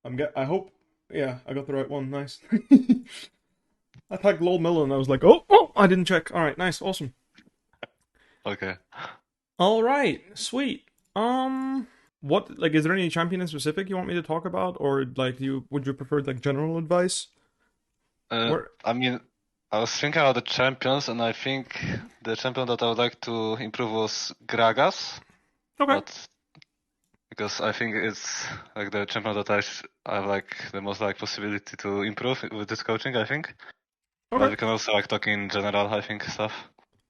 I hope. Yeah, I got the right one. Nice. I tagged lol Miller and I was like, oh, I didn't check. All right, nice, awesome. Okay. All right, sweet. What like is there any champion in specific you want me to talk about, or like you would you prefer like general advice? Or I mean, I was thinking about the champions, and I think the champion that I would like to improve was Gragas, okay, but because I think it's like the champion that I have like the most like possibility to improve with this coaching, I think. But okay. we can also like talk in general, I think, stuff.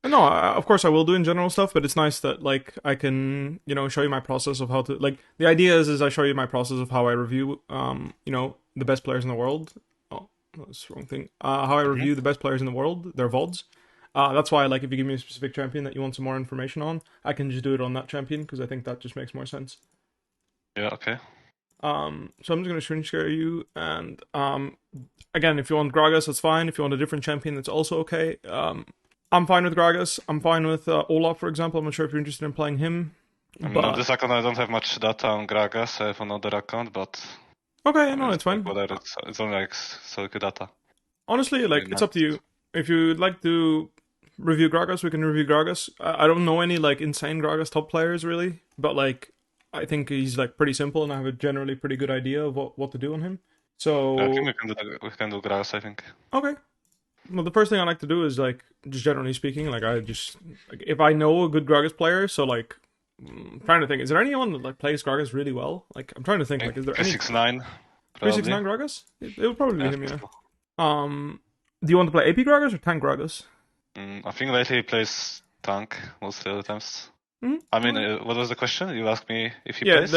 No, of course I will do in general stuff, but it's nice that like I can show you my process of how to like the idea is I show you my process of how I review the best players in the world. Oh, that's the wrong thing. How I Hmm. review the best players in the world, their VODs. That's why like if you give me a specific champion that you want some more information on, I can just do it on that champion because I think that just makes more sense. Yeah, okay. So I'm just gonna screen share you and again if you want Gragas that's fine. If you want a different champion that's also okay. I'm fine with Gragas. I'm fine with Olaf, for example. I'm not sure if you're interested in playing him. I mean, on But this account I don't have much data on Gragas. I have another account, but okay, I no, mean, it's it's like fine. whatever. It's only like Solid data. Honestly, like Maybe it's not. up to you. If you'd like to review Gragas, we can review Gragas. I don't know any like insane Gragas top players really, but like I think he's like pretty simple, and I have a generally pretty good idea of what to do on him. Yeah, I think So we can do Gragas, I think. okay. Well, the first thing I like to do is like just generally speaking, like I just like if I know a good Gragas player, so like I'm trying to think, is there anyone that like plays Gragas really well? Like I'm trying to think, I like is think there any 369 probably. 369 Gragas? It would probably Yeah, be I him, think yeah. so. Do you want to play AP Gragas or tank Gragas? I think lately he plays tank mostly other times. I mean, Okay. what was the question? You asked me if he Yeah, plays?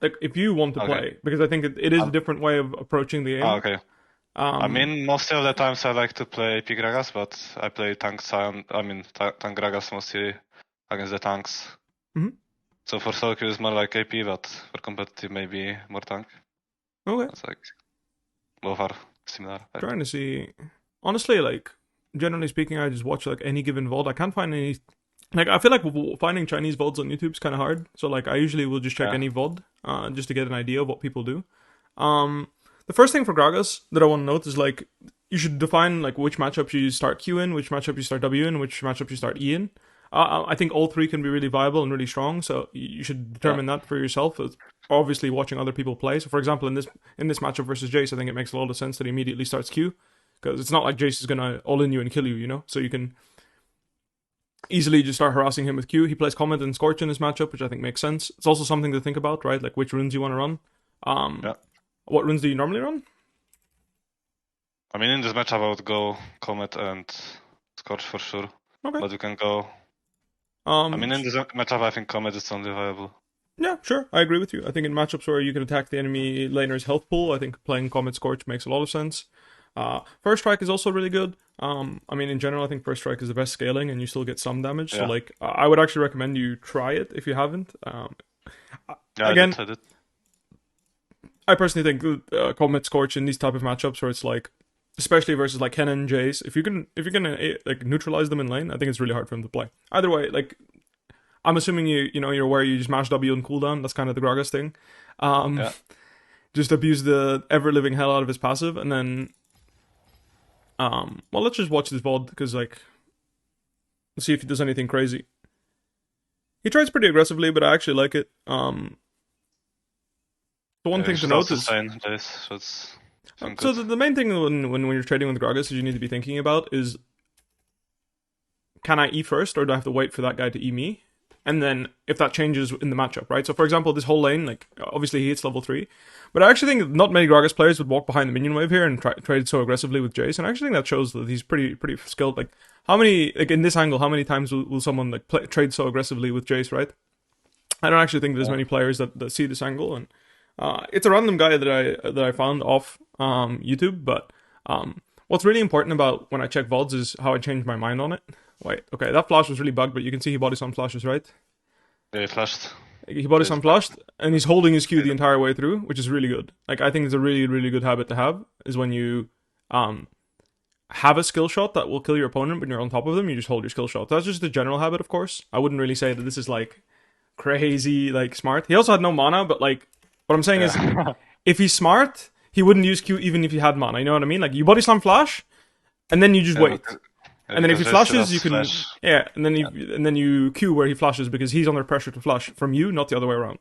like if you want to Okay. play, because I think it is a Um, different way of approaching the game. okay. I Um, mean, most of the times I like to play AP Gragas, but I play tank Sion. I mean, tank Gragas mostly against the tanks. mhm. So for solo queue it's more like AP, but for competitive maybe more tank. Okay. It's like both are similar, I Trying think. to see. Honestly, like generally speaking, I just watch like any given VOD. I can't find any. Like I feel like finding Chinese VODs on YouTube is kind of hard. So like I usually will just check Yeah. any VOD, just to get an idea of what people do. Um, the first thing for Gragas that I want to note is like you should define like which matchups you start Q in, which matchup you start W in, which matchup you start E in. I think all three can be really viable and really strong, so you should Yeah. determine that for yourself. Obviously, watching other people play. So, for example, in this matchup versus Jace, I think it makes a lot of sense that he immediately starts Q because it's not like Jace is gonna all in you and kill you, So you can easily just start harassing him with Q. He plays Comet and Scorch in this matchup, which I think makes sense. It's also something to think about, right? Like which runes you want to run. Um, Yeah. what runes do you normally run? I mean, in this matchup I would go Comet and Scorch for sure. Okay. But we can go. I Um, mean, in this matchup I think Comet is only viable. yeah, sure. I agree with you. I think in matchups where you can attack the enemy laner's health pool, I think playing Comet Scorch makes a lot of sense. First Strike is also really good. I mean, in general, I think First Strike is the best scaling, and you still get some damage. So, Yeah. like, I would actually recommend you try it if you haven't. Yeah, I Again, did. I did. I personally think Comet Scorch in these type of matchups where it's like, especially versus like Kennen and Jace, if you're gonna like neutralize them in lane, I think it's really hard for them to play. Either way, like I'm assuming you're aware you just mash W on cooldown. That's kind of the Gragas thing. Um, Yeah. just abuse the ever living hell out of his passive, and then well, let's just watch this VOD because like let's see if he does anything crazy. He tries pretty aggressively, but I actually like it. The one Yeah, you thing to should note also is sign this, so it's I think so good. the main thing when you're trading with Gragas is you need to be thinking about is can I E first or do I have to wait for that guy to E me? And then if that changes in the matchup, right? So for example, this whole lane, like obviously he hits level 3, but I actually think not many Gragas players would walk behind the minion wave here and trade so aggressively with Jace. And I actually think that shows that he's pretty skilled. Like how many like in this angle, how many times will someone like trade so aggressively with Jace, right? I don't actually think there's Yeah. many players that see this angle, and it's a random guy that I found off YouTube. But what's really important about when I check VODs is how I change my mind on it. Wait, okay, that flash was really bugged, but you can see he body sun flashes, right? Yeah, he flashed. He body This sun back. flashed, and he's holding his Q the entire way through, which is really good. Like I think it's a really good habit to have is when you have a skill shot that will kill your opponent when you're on top of them, you just hold your skill shot. That's just a general habit, of course. I wouldn't really say that this is like crazy like smart. He also had no mana, but like what I'm saying is Yeah. if he's smart, he wouldn't use Q even if he had mana. You know what I mean? Like you body slam flash, and then you just wait. And then if he flashes, you can and then you Q where he flashes because he's under pressure to flash from you, not the other way around.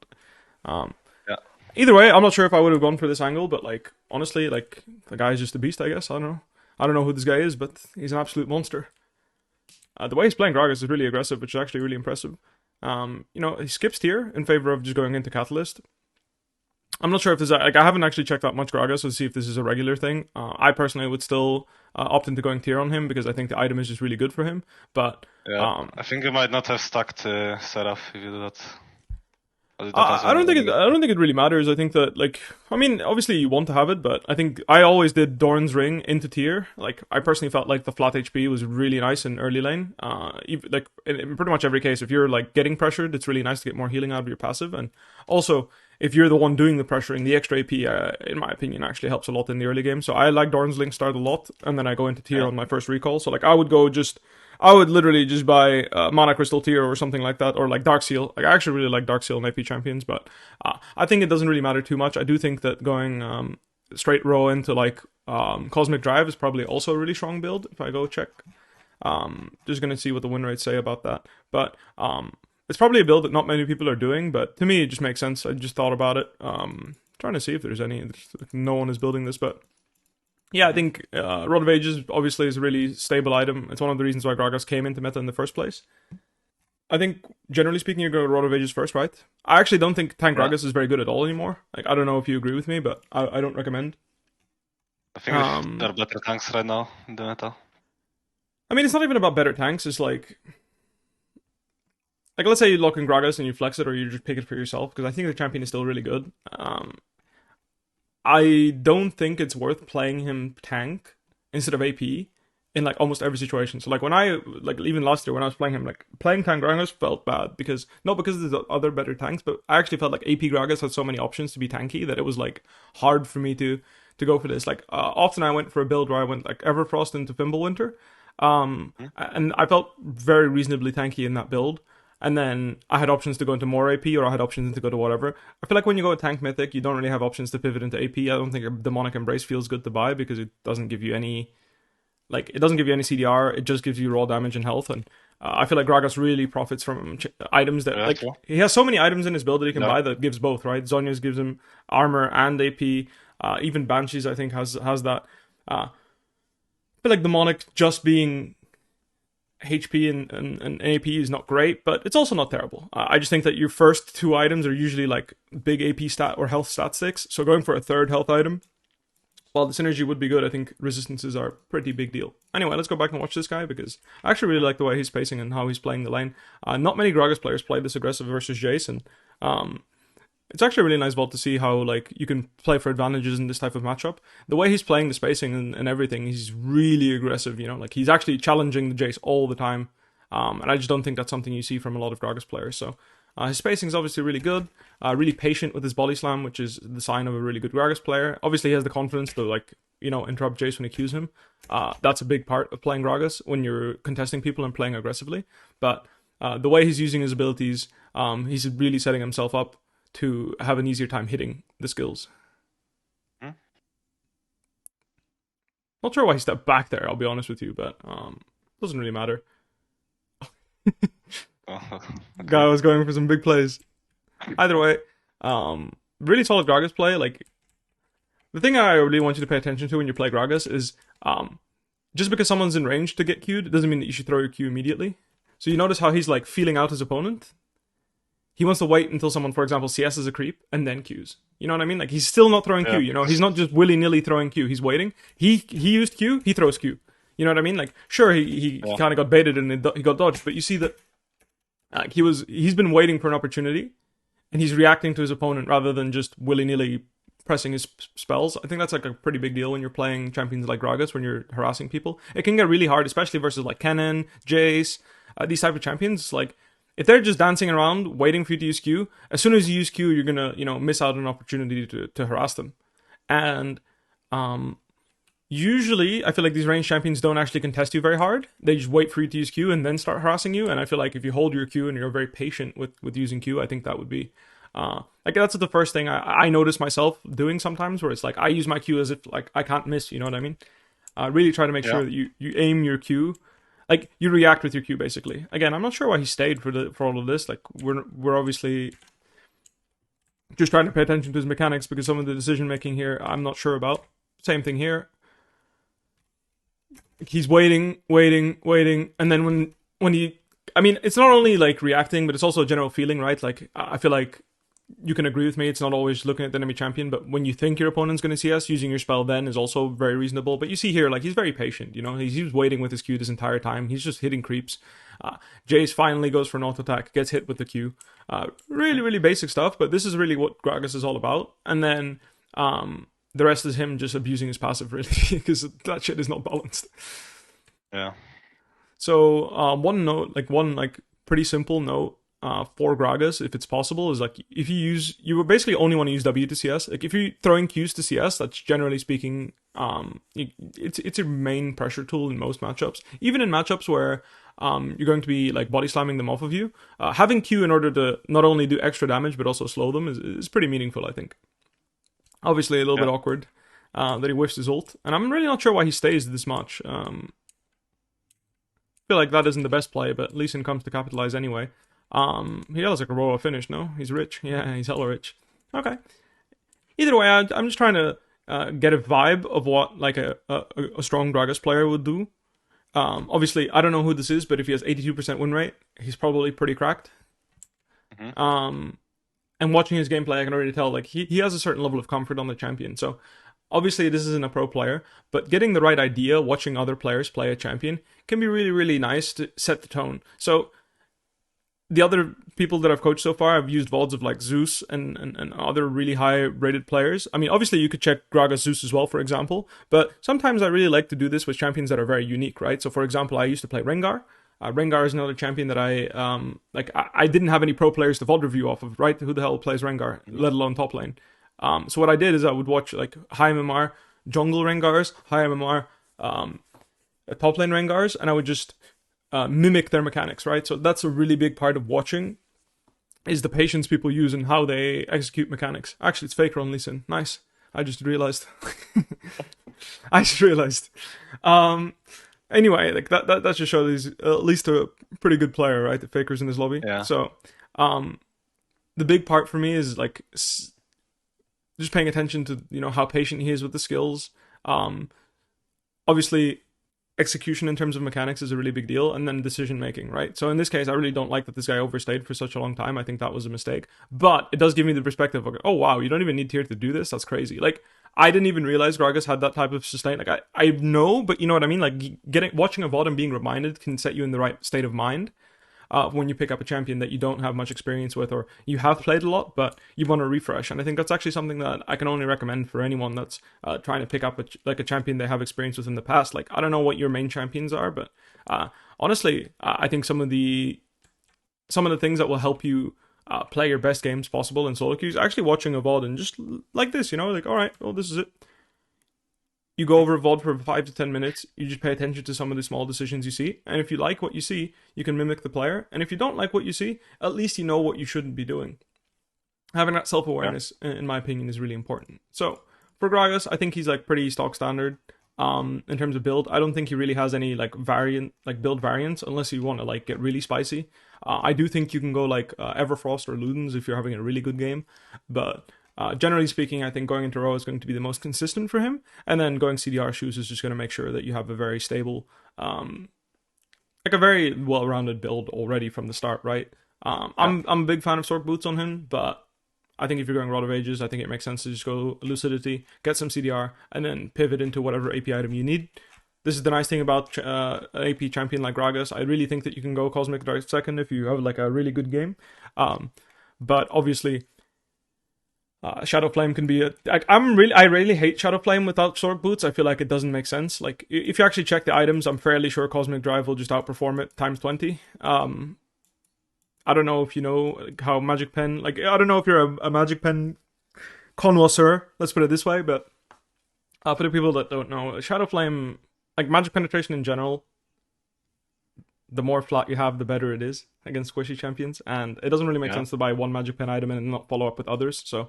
Either way, I'm not sure if I would have gone for this angle, but like honestly, like the guy is just a beast. I guess I don't know who this guy is, but he's an absolute monster. The way he's playing Gragas is really aggressive, which is actually really impressive. He skips tier in favor of just going into Catalyst. I'm not sure if this like I haven't actually checked that much Gragas to see if this is a regular thing. I personally would still opt into going tier on him because I think the item is just really good for him. But I think you might not have stuck to Seraph if you do that. I don't think it really matters. I think that obviously you want to have it, but I think I always did Dorn's Ring into tier. Like I personally felt like the flat HP was really nice in early lane. In pretty much every case, if you're like getting pressured, it's really nice to get more healing out of your passive. And also, if you're the one doing the pressuring, the extra AP, in my opinion, actually helps a lot in the early game. So I like Dorn's Link start a lot, and then I go into tier on my first recall. So like I would literally just buy Mana Crystal tier or something like that, or like Dark Seal. Like I actually really like Dark Seal and AP champions, but I think it doesn't really matter too much. I do think that going straight row into like Cosmic Drive is probably also a really strong build. If I go check, just gonna see what the win rates say about that. But it's probably a build that not many people are doing, but to me it just makes sense. I just thought about it. Trying to see if there's any. No one is building this, but. Yeah, I think Rod of Ages obviously is a really stable item. It's one of the reasons why Gragas came into meta in the first place. I think, generally speaking, you go Rod of Ages first, right? I actually don't think Tank Gragas is very good at all anymore. Like, I don't know if you agree with me, but I don't recommend. I think there are better tanks right now in the meta. I mean, it's not even about better tanks. It's like let's say you lock in Gragas and you flex it, or you just pick it for yourself, because I think the champion is still really good. I don't think it's worth playing him tank instead of AP in like almost every situation. So like when even last year when I was playing him, like playing tank Gragas felt bad because not because there's other better tanks, but I actually felt like AP Gragas had so many options to be tanky that it was like hard for me to go for this. Like often I went for a build where I went like Everfrost into Fimbulwinter, and I felt very reasonably tanky in that build. And then I had options to go into more AP, or I had options to go to whatever. I feel like when you go to Tank Mythic, you don't really have options to pivot into AP. I don't think a Demonic Embrace feels good to buy because it doesn't give you any CDR. It just gives you raw damage and health. And I feel like Gragas really profits from items that he has so many items in his build that he can buy that gives both. Right, Zhonya's gives him armor and AP. Even Banshees I think has that. I feel like Demonic just being HP and AP is not great, but it's also not terrible. I just think that your first two items are usually like big AP stat or health stat sticks, so going for a third health item, while the synergy would be good, I think resistances are a pretty big deal. Anyway, let's go back and watch this guy, because I actually really like the way he's spacing and how he's playing the lane. Not many Gragas players play this aggressive versus Jace, and it's actually a really nice vault to see how like you can play for advantages in this type of matchup. The way he's playing the spacing and everything, he's really aggressive, like he's actually challenging the Jace all the time. And I just don't think that's something you see from a lot of Gragas players. So his spacing is obviously really good, really patient with his body slam, which is the sign of a really good Gragas player. Obviously he has the confidence to interrupt Jace when he Qs him. That's a big part of playing Gragas when you're contesting people and playing aggressively. But the way he's using his abilities, he's really setting himself up to have an easier time hitting the skills. Not sure why he stepped back there, I'll be honest with you, but doesn't really matter. Guy was going for some big plays. Either way, really solid Gragas play. Like, the thing I really want you to pay attention to when you play Gragas is just because someone's in range to get Q'd doesn't mean that you should throw your Q immediately. So you notice how he's like feeling out his opponent. He wants to wait until someone, for example, CS's a creep and then Qs. You know what I mean? Like, he's still not throwing Q, He's not just willy-nilly throwing Q. He's waiting. He used Q, he throws Q. You know what I mean? Like, sure, he kind of got baited and he got dodged, but you see that he's been waiting for an opportunity and he's reacting to his opponent rather than just willy-nilly pressing his spells. I think that's like a pretty big deal when you're playing champions like Gragas, when you're harassing people. It can get really hard, especially versus like Kennen, Jace, these type of champions. Like, if they're just dancing around, waiting for you to use Q, as soon as you use Q, you're gonna, miss out on an opportunity to harass them. And usually, I feel like these ranged champions don't actually contest you very hard. They just wait for you to use Q and then start harassing you. And I feel like if you hold your Q and you're very patient with using Q, I think that would be Like that's the first thing I notice myself doing sometimes, where it's like I use my Q as if like I can't miss. You know what I mean? Really try to make sure that you aim your Q, like you react with your Q basically. Again, I'm not sure why he stayed for all of this. Like we're obviously just trying to pay attention to his mechanics because some of the decision making here I'm not sure about. Same thing here. He's waiting, and then when he, I mean, it's not only like reacting, but it's also a general feeling, right? Like I feel like you can agree with me. It's not always looking at the enemy champion, but when you think your opponent's going to CS, using your spell then is also very reasonable. But you see here, like he's very patient. You know, he's waiting with his Q this entire time. He's just hitting creeps. Jace finally goes for an auto attack, gets hit with the Q. Really basic stuff, but this is really what Gragas is all about. And then the rest is him just abusing his passive, really, because that shit is not balanced. Yeah. So one pretty simple note for Gragas, if it's possible, is like if you basically only want to use W to CS. Like if you're throwing Qs to CS, that's generally speaking, it's your main pressure tool in most matchups. Even in matchups where you're going to be like body slamming them off of you, having Q in order to not only do extra damage but also slow them is pretty meaningful, I think. Obviously, a little bit awkward that he whiffs his ult, and I'm really not sure why he stays this much. I feel like that isn't the best play, but Lee Sin comes to capitalize anyway. He has like a royal finish, no? He's rich. Yeah, he's hella rich. Okay. Either way, I'm just trying to get a vibe of what like a strong Gragas player would do. Obviously, I don't know who this is, but if he has 82% win rate, he's probably pretty cracked. Mm-hmm. And watching his gameplay, I can already tell like he has a certain level of comfort on the champion. So obviously this isn't a pro player, but getting the right idea, watching other players play a champion can be really nice to set the tone. So the other people that I've coached so far, I've used VODs of like Zeus and other really high rated players. I mean, obviously you could check Gragas Zeus as well, for example, but sometimes I really like to do this with champions that are very unique, right? So for example, I used to play Rengar. Rengar is another champion that I didn't have any pro players to VOD review off of, right? Who the hell plays Rengar, let alone top lane? So what I did is I would watch like high MMR jungle Rengars, high MMR top lane Rengars, and I would just mimic their mechanics, right? So that's a really big part of watching, is the patience people use and how they execute mechanics. Actually, it's Faker on Lee Sin. Nice. I just realized. Anyway, like that just shows he's at least a pretty good player, right? The Faker's in his lobby. Yeah. So, the big part for me is like just paying attention to, you know, how patient he is with the skills. Obviously, execution in terms of mechanics is a really big deal, and then decision making, right? So in this case, I really don't like that this guy overstayed for such a long time. I think that was a mistake, but it does give me the perspective of, oh wow, you don't even need tier to do this. That's crazy. Like I didn't even realize Gragas had that type of sustain. Like I know, but you know what I mean. Like watching a VOD and being reminded can set you in the right state of mind when you pick up a champion that you don't have much experience with, or you have played a lot but you want to refresh. And I think that's actually something that I can only recommend for anyone that's trying to pick up a champion they have experience with in the past. Like I don't know what your main champions are, but honestly, I think some of the things that will help you play your best games possible in solo queues, actually watching a VOD and just like this, you know, like, all right, well, this is it. You go over a VOD for 5 to 10 minutes, you just pay attention to some of the small decisions you see, and if you like what you see, you can mimic the player, and if you don't like what you see, at least you know what you shouldn't be doing. Having that self-awareness, in my opinion, is really important. So, for Gragas, I think he's like pretty stock standard in terms of build. I don't think he really has any like build variants, unless you want to like get really spicy. I do think you can go like Everfrost or Ludens if you're having a really good game, but generally speaking, I think going into Row is going to be the most consistent for him, and then going CDR shoes is just going to make sure that you have a very stable, like a very well-rounded build already from the start, right? I'm a big fan of Sork Boots on him, but I think if you're going Rod of Ages, I think it makes sense to just go Lucidity, get some CDR, and then pivot into whatever AP item you need. This is the nice thing about an AP champion like Gragas. I really think that you can go Cosmic Drive second if you have like a really good game. But obviously, Shadow Flame can be I really hate Shadow Flame without Sork Boots. I feel like it doesn't make sense. Like if you actually check the items, I'm fairly sure Cosmic Drive will just outperform it times 20. I don't know if you know how Magic Pen, like I don't know if you're a Magic Pen connoisseur, let's put it this way, but for the people that don't know, Shadow Flame, like magic penetration in general, the more flat you have, the better it is against squishy champions. And it doesn't really make sense to buy one magic pen item and not follow up with others. So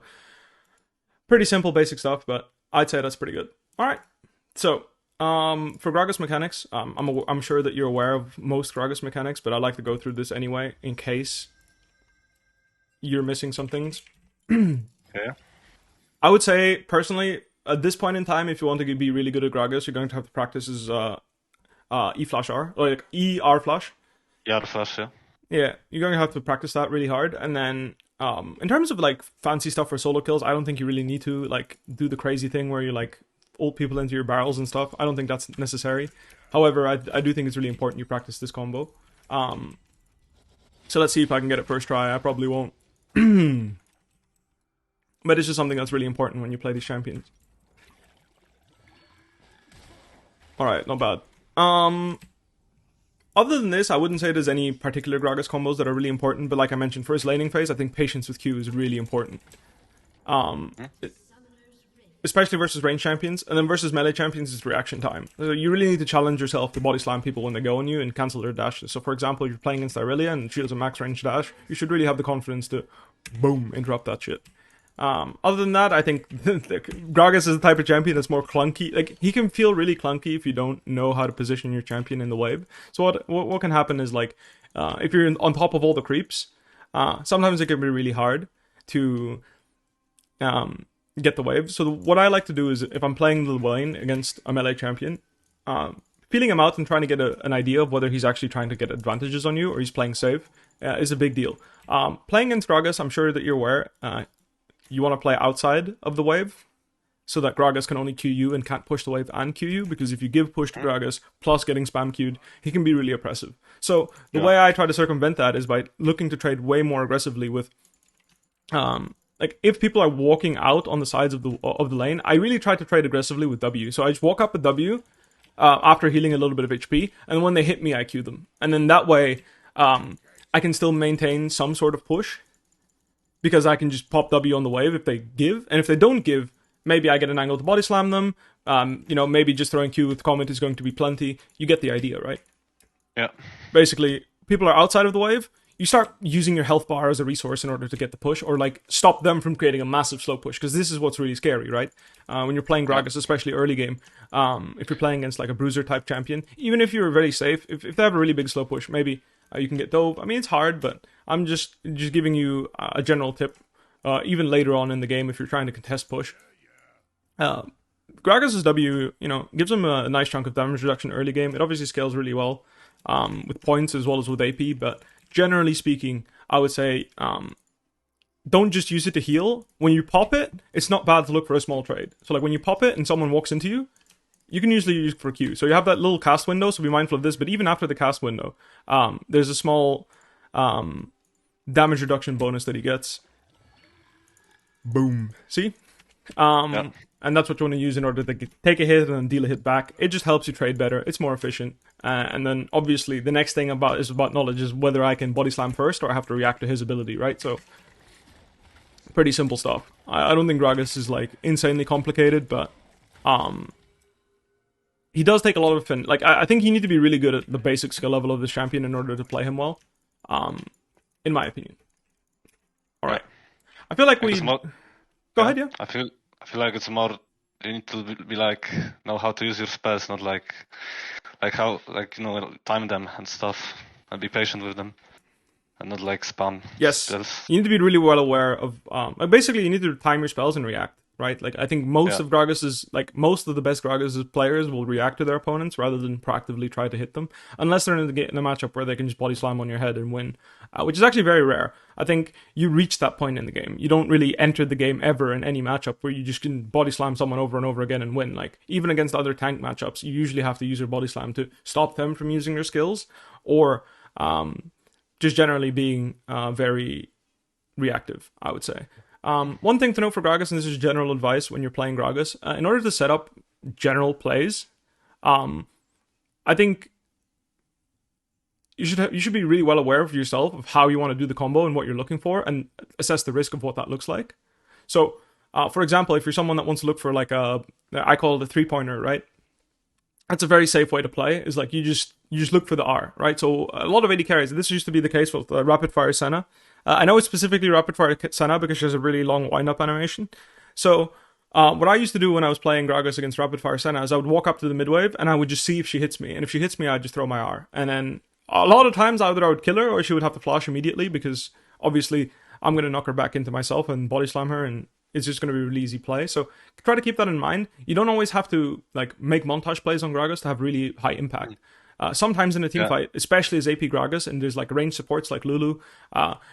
pretty simple, basic stuff, but I'd say that's pretty good. All right. So for Gragas mechanics, I'm sure that you're aware of most Gragas mechanics, but I like to go through this anyway in case you're missing some things. Yeah. I would say personally, at this point in time, if you want to be really good at Gragas, you're going to have to practice his E flash R, or like E R flash. Yeah, flash. Yeah. Yeah, you're going to have to practice that really hard, and then in terms of like fancy stuff for solo kills, I don't think you really need to like do the crazy thing where you like ult people into your barrels and stuff. I don't think that's necessary. However, I do think it's really important you practice this combo. So let's see if I can get it first try. I probably won't. But it's just something that's really important when you play these champions. Alright, not bad. Other than this, I wouldn't say there's any particular Gragas combos that are really important, but like I mentioned, for his laning phase, I think patience with Q is really important. Especially versus range champions, and then versus melee champions, it's reaction time. So you really need to challenge yourself to body slam people when they go on you and cancel their dashes. So for example, if you're playing against Irelia and she has a max range dash, you should really have the confidence to, boom, interrupt that shit. Other than that, I think Gragas is the type of champion that's more clunky. Like, he can feel really clunky if you don't know how to position your champion in the wave. So what can happen is, like, if you're on top of all the creeps, sometimes it can be really hard to get the wave. So what I like to do is, if I'm playing the lane against a melee champion, feeling him out and trying to get an idea of whether he's actually trying to get advantages on you or he's playing safe is a big deal. Playing against Gragas, I'm sure that you're aware, you want to play outside of the wave so that Gragas can only Q you and can't push the wave and Q you, because if you give push to Gragas plus getting spam Q'd, he can be really oppressive. So the way I try to circumvent that is by looking to trade way more aggressively with like, if people are walking out on the sides of the lane, I really try to trade aggressively with W. So I just walk up with W after healing a little bit of HP, and when they hit me, I Q them. And then that way, I can still maintain some sort of push, because I can just pop W on the wave if they give, and if they don't give, maybe I get an angle to body slam them. You know, maybe just throwing Q with comment is going to be plenty. You get the idea, right? Yeah. Basically, people are outside of the wave. You start using your health bar as a resource in order to get the push, or like stop them from creating a massive slow push, because this is what's really scary, right? When you're playing Gragas, especially early game, if you're playing against like a bruiser type champion, even if you're very safe, if they have a really big slow push, maybe you can get dove. I mean, it's hard, but I'm just giving you a general tip, even later on in the game if you're trying to contest push. Gragas' W, you know, gives him a nice chunk of damage reduction early game. It obviously scales really well with points as well as with AP, but generally speaking, I would say don't just use it to heal. When you pop it, it's not bad to look for a small trade. So like when you pop it and someone walks into you, you can usually use it for Q. So you have that little cast window, so be mindful of this. But even after the cast window, there's a small damage reduction bonus that he gets. Boom. See? And that's what you want to use in order to take a hit and then deal a hit back. It just helps you trade better. It's more efficient. And then, obviously, the next thing about knowledge is whether I can body slam first or I have to react to his ability, right? So, pretty simple stuff. I don't think Gragas is, like, insanely complicated, but he does take a lot of... Like, I think you need to be really good at the basic skill level of this champion in order to play him well, in my opinion. Alright. I feel like we... Go ahead, yeah. I feel like it's more, you need to be like, know how to use your spells, not like how, like, you know, time them and stuff, and be patient with them, and not like spam. Yes, spells. You need to be really well aware of, basically you need to time your spells and react, right? Like, I think most of Gragas' like, most of the best Gragas' players will react to their opponents rather than proactively try to hit them, unless they're in a matchup where they can just body slam on your head and win, which is actually very rare. I think you reach that point in the game. You don't really enter the game ever in any matchup where you just can body slam someone over and over again and win. Like, even against other tank matchups, you usually have to use your body slam to stop them from using their skills, or just generally being very reactive, I would say. One thing to note for Gragas, and this is general advice when you're playing Gragas, in order to set up general plays, I think you should be really well aware of yourself, of how you want to do the combo and what you're looking for, and assess the risk of what that looks like. So, for example, if you're someone that wants to look for like I call it a 3-pointer, right? that's a very safe way to play. Is like you just look for the R, right? So a lot of AD carries. This used to be the case with Rapid Fire Senna. I know it's specifically Rapid Fire Senna because she has a really long wind up animation. So what I used to do when I was playing Gragas against Rapid Fire Senna is I would walk up to the midwave and I would just see if she hits me, and if she hits me, I'd just throw my R, and then a lot of times either I would kill her or she would have to flash immediately because obviously I'm going to knock her back into myself and body slam her, and it's just going to be a really easy play. So try to keep that in mind. You don't always have to like make montage plays on Gragas to have really high impact. Sometimes in a team fight, especially as AP Gragas, and there's like range supports like Lulu,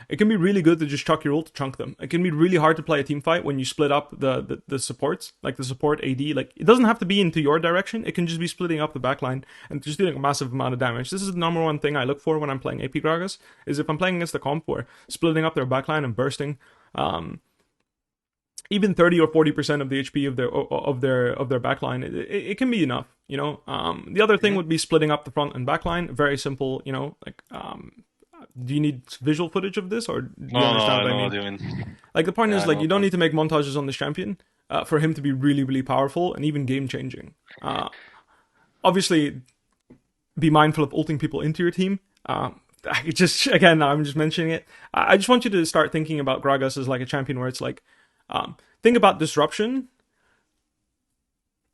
it can be really good to just chuck your ult to chunk them. It can be really hard to play a team fight when you split up the supports, like the support AD. Like it doesn't have to be into your direction. It can just be splitting up the backline and just doing a massive amount of damage. This is the number one thing I look for when I'm playing AP Gragas, is if I'm playing against a comp where splitting up their backline and bursting, even 30 or 40% of the HP of their backline, it can be enough, you know. The other thing would be splitting up the front and backline. Very simple, you know. Like, do you need visual footage of this, or do you understand what I mean? What you mean. Like the point is, like, you don't need to make montages on this champion for him to be really, really powerful and even game changing. Obviously, be mindful of ulting people into your team. I'm just mentioning it. I just want you to start thinking about Gragas as like a champion where it's like, think about disruption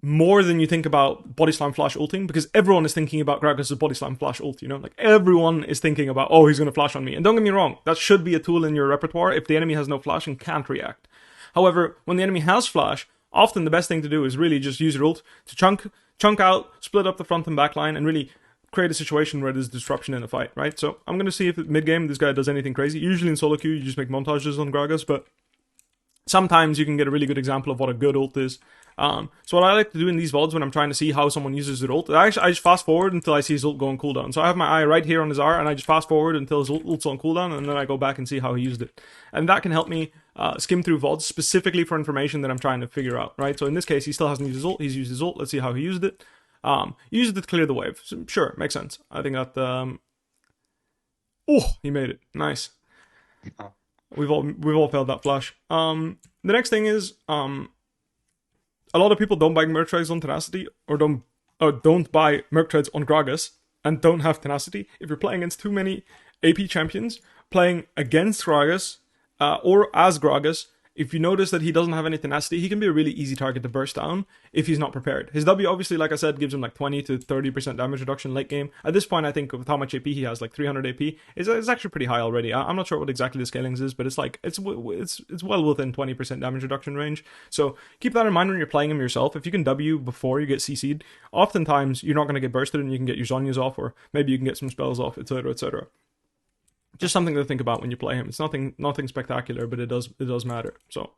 more than you think about body slam flash ulting, because everyone is thinking about Gragas' body slam flash ult, you know? Like, everyone is thinking about, oh, he's going to flash on me. And don't get me wrong, that should be a tool in your repertoire if the enemy has no flash and can't react. However, when the enemy has flash, often the best thing to do is really just use your ult to chunk out, split up the front and back line, and really create a situation where there's disruption in the fight, right? So I'm going to see if mid-game this guy does anything crazy. Usually in solo queue, you just make montages on Gragas, but sometimes you can get a really good example of what a good ult is. So what I like to do in these VODs when I'm trying to see how someone uses their ult, I just fast forward until I see his ult go on cooldown. So I have my eye right here on his R, and I just fast forward until his ult's on cooldown, and then I go back and see how he used it. And that can help me skim through VODs specifically for information that I'm trying to figure out, right? So in this case, he still hasn't used his ult. He's used his ult. Let's see how he used it. Used it to clear the wave. So, sure, makes sense. I think that... Oh, he made it. Nice. We've all failed that flash. The next thing is, a lot of people don't buy Merc Treads on Tenacity, or don't buy Merc Treads on Gragas, and don't have Tenacity. If you're playing against too many AP champions, playing against Gragas, or as Gragas, if you notice that he doesn't have any tenacity, he can be a really easy target to burst down if he's not prepared. His W, obviously, like I said, gives him like 20 to 30% damage reduction late game. At this point, I think with how much AP he has, like 300 AP, is actually pretty high already. I'm not sure what exactly the scalings is, but it's like it's well within 20% damage reduction range. So keep that in mind when you're playing him yourself. If you can W before you get CC'd, oftentimes you're not going to get bursted, and you can get your Zhonya's off, or maybe you can get some spells off, etc., etc. Just something to think about when you play him. It's nothing spectacular, but it does matter. So,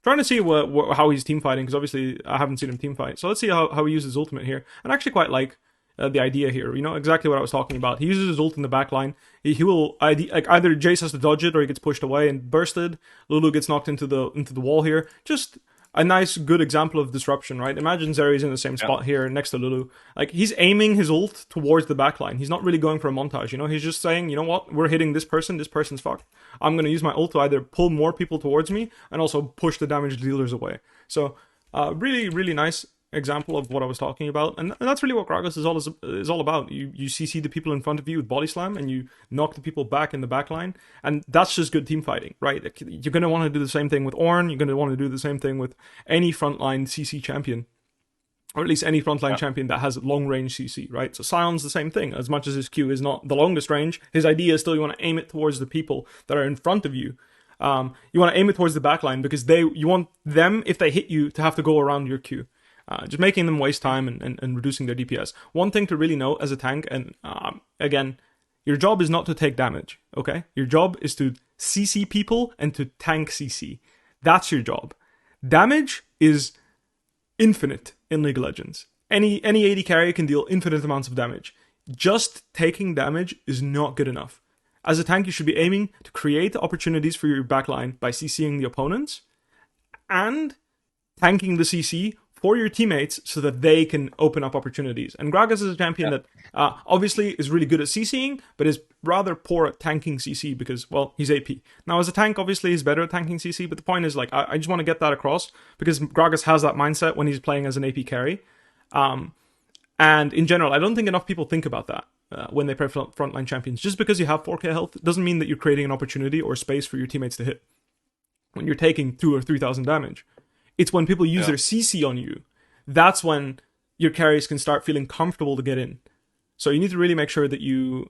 trying to see how he's team fighting, because obviously I haven't seen him team fight. So let's see how he uses ultimate here. And I actually quite like the idea here. You know, exactly what I was talking about. He uses his ult in the back line. He will like either Jace has to dodge it, or he gets pushed away and bursted. Lulu gets knocked into the wall here. Just a nice, good example of disruption, right? Imagine Zeri's in the same spot here next to Lulu. Like, he's aiming his ult towards the backline. He's not really going for a montage, you know? He's just saying, you know what? We're hitting this person's fucked. I'm going to use my ult to either pull more people towards me and also push the damage dealers away. So, really, really nice example of what I was talking about. And that's really what Gragas is all about. You CC the people in front of you with body slam, and you knock the people back in the backline. And that's just good team fighting, right? You're going to want to do the same thing with Ornn. You're going to want to do the same thing with any frontline CC champion. Or at least any frontline champion that has long range CC, right? So Sion's the same thing. As much as his Q is not the longest range, his idea is still you want to aim it towards the people that are in front of you. You want to aim it towards the backline, because you want them, if they hit you, to have to go around your Q. Just making them waste time and reducing their DPS. One thing to really know as a tank, and again, your job is not to take damage, okay? Your job is to CC people and to tank CC. That's your job. Damage is infinite in League of Legends. Any AD carry can deal infinite amounts of damage. Just taking damage is not good enough. As a tank, you should be aiming to create opportunities for your backline by CCing the opponents and tanking the CC for your teammates so that they can open up opportunities. And Gragas is a champion that obviously is really good at CCing, but is rather poor at tanking CC because, well, he's AP. Now, as a tank, obviously, he's better at tanking CC, but the point is, like, I just want to get that across, because Gragas has that mindset when he's playing as an AP carry. And in general, I don't think enough people think about that when they play frontline champions. Just because you have 4k health doesn't mean that you're creating an opportunity or space for your teammates to hit. When you're taking 2,000 or 3,000 damage, it's when people use their CC on you. That's when your carries can start feeling comfortable to get in. So you need to really make sure that you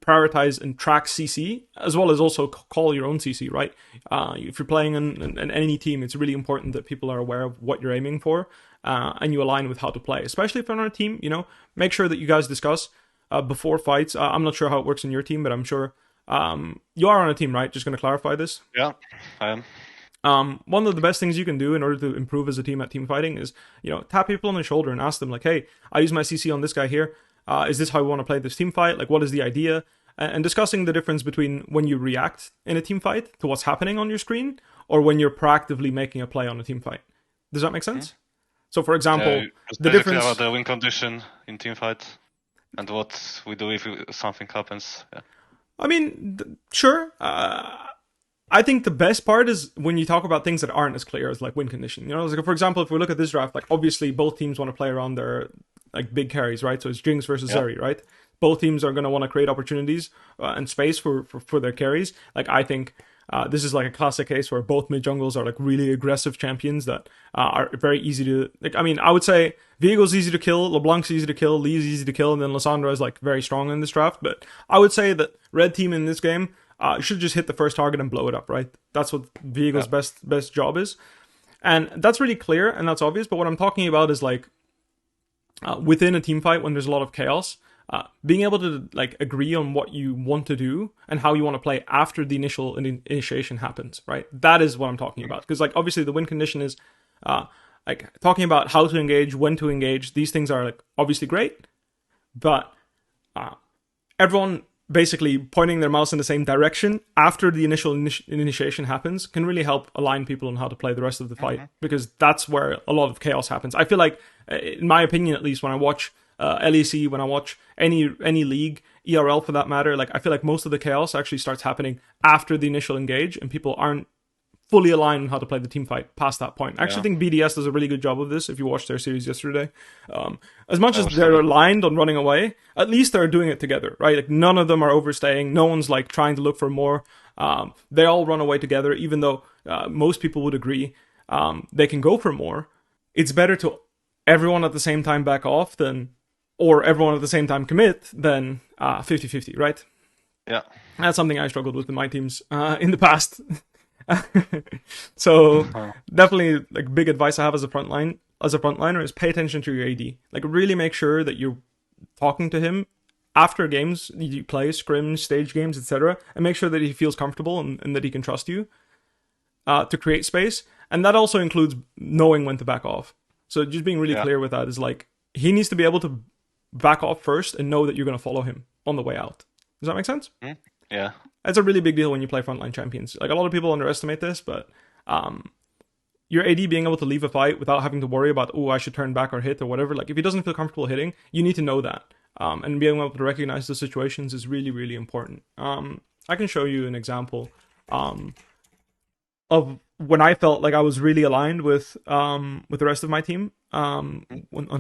prioritize and track CC, as well as also call your own CC, right? If you're playing in any team, it's really important that people are aware of what you're aiming for, and you align with how to play. Especially if you're on a team, make sure that you guys discuss before fights. I'm not sure how it works in your team, but I'm sure you are on a team, right? Just going to clarify this. Yeah, I am. One of the best things you can do in order to improve as a team at team fighting is, tap people on the shoulder and ask them like, hey, I use my CC on this guy here. Is this how we want to play this team fight? Like, what is the idea? And discussing the difference between when you react in a team fight to what's happening on your screen, or when you're proactively making a play on a team fight. Does that make sense? So, for example, the difference about the win condition in team fight and what we do if something happens. Yeah. I mean, sure. I think the best part is when you talk about things that aren't as clear as like win condition. Like, for example, if we look at this draft, like obviously both teams want to play around their like big carries, right? So it's Jinx versus Zeri, right? Both teams are going to want to create opportunities and space for their carries. Like, I think this is like a classic case where both mid jungles are like really aggressive champions that are very easy to like. I mean, I would say Viego's easy to kill, LeBlanc's easy to kill, Lee's easy to kill, and then Lissandra is like very strong in this draft. But I would say that red team in this game should just hit the first target and blow it up, right? That's what Viego's best job is, and that's really clear and that's obvious. But what I'm talking about is like within a team fight when there's a lot of chaos. Being able to like agree on what you want to do and how you want to play after the initial initiation happens, right? That is what I'm talking about. Because like obviously the win condition is like talking about how to engage, when to engage. These things are like obviously great, but everyone basically pointing their mouse in the same direction after the initial initiation happens can really help align people on how to play the rest of the fight, because that's where a lot of chaos happens. I feel like, in my opinion at least, when I watch LEC, when I watch any league, ERL for that matter, like I feel like most of the chaos actually starts happening after the initial engage, and people aren't fully aligned on how to play the team fight past that point. I actually think BDS does a really good job of this. If you watched their series yesterday, as much as they're aligned on running away, at least they're doing it together, right? Like none of them are overstaying. No one's like trying to look for more. They all run away together, even though most people would agree they can go for more. It's better to everyone at the same time back off or everyone at the same time commit than 50-50, right? Yeah. That's something I struggled with in my teams in the past. So definitely like big advice I have as a frontliner is pay attention to your AD. Like really make sure that you're talking to him after games you play, scrims, stage games, etc., and make sure that he feels comfortable and that he can trust you to create space. And that also includes knowing when to back off. So just being really clear with that is like he needs to be able to back off first and know that you're going to follow him on the way out. Does that make sense? Yeah. It's a really big deal when you play frontline champions. Like a lot of people underestimate this, but your AD being able to leave a fight without having to worry about, I should turn back or hit or whatever. Like if he doesn't feel comfortable hitting, you need to know that. And being able to recognize the situations is really, really important. I can show you an example of when I felt like I was really aligned with the rest of my team on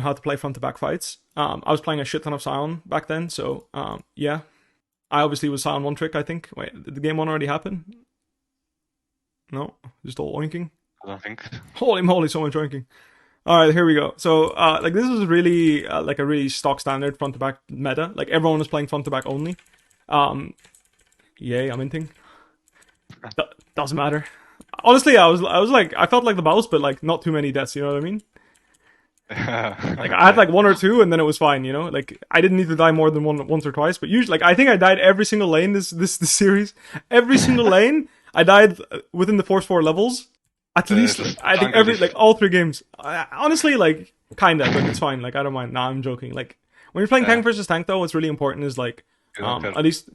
how to play front to back fights. I was playing a shit ton of Sion back then, so yeah. I obviously was Sion one trick, I think. Wait, did the game one already happen? No, just all oinking. I don't think. Holy moly, so much oinking. All right, here we go. So like this is really like a really stock standard front to back meta. Like everyone was playing front to back only. Yay, I'm inting. Doesn't matter. Honestly, I was like, I felt like the boss, but like not too many deaths. You know what I mean? Like I had like one or two, and then it was fine. Like I didn't need to die more than once or twice. But usually, like I think I died every single lane this series. Every single lane, I died within the first 4 levels. At least I think all 3 games. Honestly, like kinda, but it's fine. Like I don't mind. Nah, I'm joking. Like when you're playing tank versus tank, though, what's really important is like at least.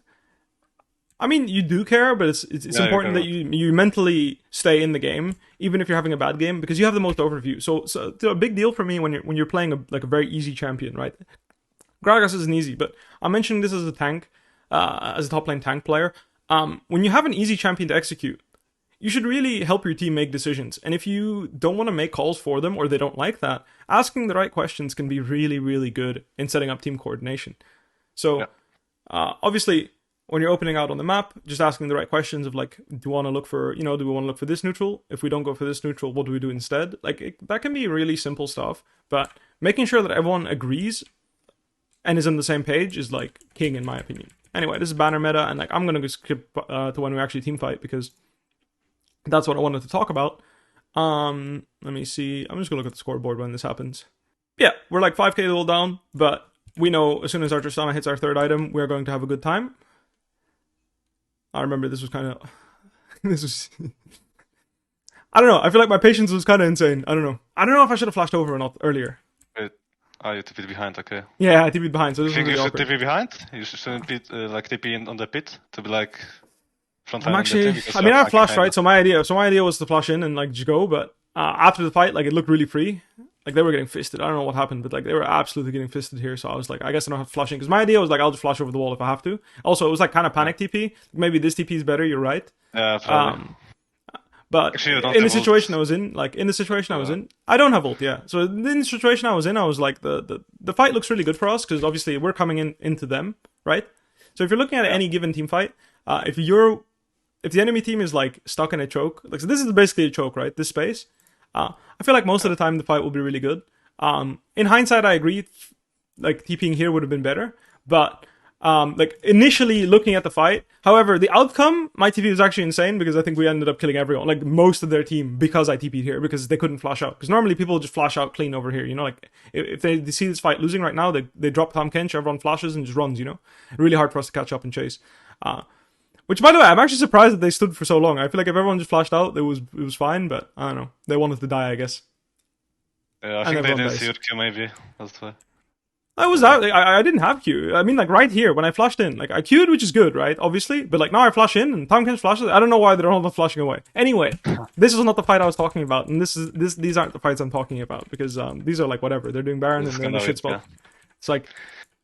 I mean, you do care, but it's important that you mentally stay in the game, even if you're having a bad game, because you have the most overview. So a big deal for me when you're playing a very easy champion, right? Gragas isn't easy, but I'm mentioning this as a tank, as a top lane tank player. When you have an easy champion to execute, you should really help your team make decisions. And if you don't want to make calls for them or they don't like that, asking the right questions can be really, really good in setting up team coordination. So obviously, when you're opening out on the map, just asking the right questions of like, do we want to look for this neutral? If we don't go for this neutral, what do we do instead? Like that can be really simple stuff, but making sure that everyone agrees and is on the same page is like king in my opinion. Anyway, this is banner meta, and like I'm gonna skip to when we actually team fight because that's what I wanted to talk about. Let me see. I'm just gonna look at the scoreboard when this happens. Yeah, we're like 5k level down, but we know as soon as our Tristana hits our third item, we're going to have a good time. I remember this was kind of... this was... I don't know. I feel like my patience was kind of insane. I don't know. I don't know if I should have flashed over or not earlier. Wait. Oh, you TP'd behind, okay. Yeah, I TP'd behind, so this You think was really you should awkward. TP behind? You shouldn't be like TP in on the pit to be like front I'm line actually... on the team, I mean, I because flashed, you're right? So my idea was to flash in and like just go, but after the fight, like it looked really free. Like they were getting fisted. I don't know what happened, but like they were absolutely getting fisted here. So I was like, I guess I don't have to flash in because my idea was like I'll just flash over the wall if I have to. Also, it was like kind of panic TP. Maybe this TP is better. You're right. Yeah, probably. But Actually, you don't in the have situation ult. I was in, I don't have ult. Yeah. So in the situation I was in, I was like the fight looks really good for us because obviously we're coming into them, right? So if you're looking at any given team fight, if the enemy team is like stuck in a choke, like so this is basically a choke, right? This space. I feel like most of the time the fight will be really good. In hindsight, I agree. Like TPing here would have been better, but like initially looking at the fight, however, the outcome, my TP was actually insane because I think we ended up killing everyone, like most of their team, because I TP'd here because they couldn't flash out. Because normally people just flash out clean over here, you know, like if they see this fight losing right now, they drop Tom Kench, everyone flashes and just runs, you know. Really hard for us to catch up and chase. Which, by the way, I'm actually surprised that they stood for so long. I feel like if everyone just flashed out, it was fine, but I don't know. They wanted to die, I guess. Yeah, I And think they everyone didn't dies. see your Q maybe. That's why. I didn't have Q. I mean, like right here when I flashed in, like I Q'd, which is good, right? Obviously, but like now I flash in and Tom Kench flashes. I don't know why they're all not flashing away. Anyway, this is not the fight I was talking about, and these aren't the fights I'm talking about because these are like whatever. They're doing Baron and they're in the shit spot. It's like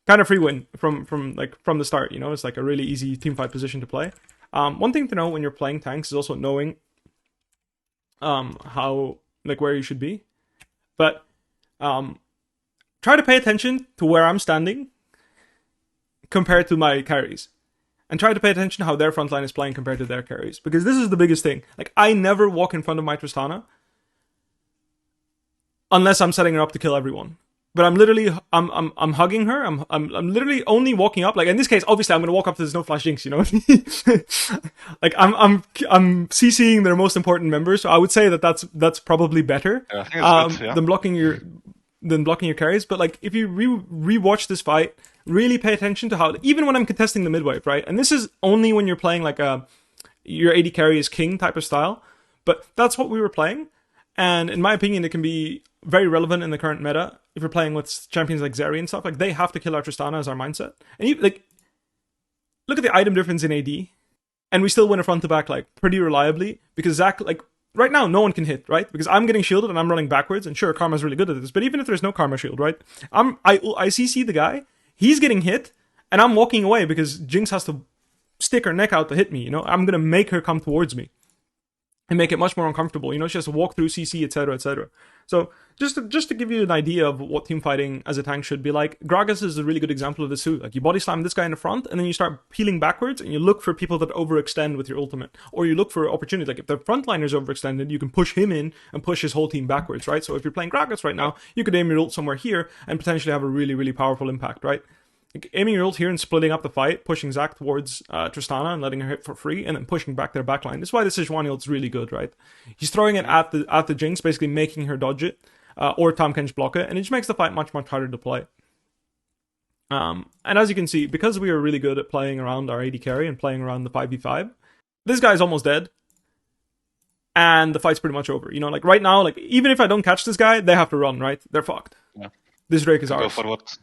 kind of free win from the start. You know, it's like a really easy team fight position to play. One thing to know when you're playing tanks is also knowing how like where you should be, but try to pay attention to where I'm standing compared to my carries, and try to pay attention to how their front line is playing compared to their carries, because this is the biggest thing. Like I never walk in front of my Tristana unless I'm setting her up to kill everyone. But I'm literally, I'm hugging her. I'm literally only walking up. Like in this case, obviously, I'm gonna walk up to there's no flash jinx, you know. Like I'm CCing their most important members. So I would say that's probably better Yeah, I think it's good, yeah. than blocking your carries. But like if you rewatch this fight, really pay attention to how even when I'm contesting the mid wave, right? And this is only when you're playing like your AD carry is king type of style. But that's what we were playing, and in my opinion, it can be very relevant in the current meta. If you're playing with champions like Zeri and stuff, like they have to kill our Tristana as our mindset. And you like look at the item difference in AD, and we still win a front to back like pretty reliably because Zac, like right now, no one can hit, right? Because I'm getting shielded and I'm running backwards, and sure, Karma's really good at this. But even if there's no Karma shield, right? I CC the guy, he's getting hit, and I'm walking away because Jinx has to stick her neck out to hit me. You know, I'm gonna make her come towards me and make it much more uncomfortable. You know, she has to walk through CC, etc., etc. So just to give you an idea of what team fighting as a tank should be like, Gragas is a really good example of this too. Like you body slam this guy in the front, and then you start peeling backwards, and you look for people that overextend with your ultimate, or you look for opportunities. Like if the frontliner's overextended, you can push him in and push his whole team backwards, right? So if you're playing Gragas right now, you could aim your ult somewhere here and potentially have a really, really powerful impact, right? Like aiming your ult here and splitting up the fight, pushing Zac towards Tristana and letting her hit for free, and then pushing back their backline. This is why the Sejuani ult's really good, right? He's throwing it at the Jinx, basically making her dodge it, or Tahm Kench block it, and it just makes the fight much, much harder to play. And as you can see, because we are really good at playing around our AD carry and playing around the 5v5, this guy's almost dead, and the fight's pretty much over. You know, like right now, like even if I don't catch this guy, they have to run, right? They're fucked. Yeah. This Drake is Go ours. for what?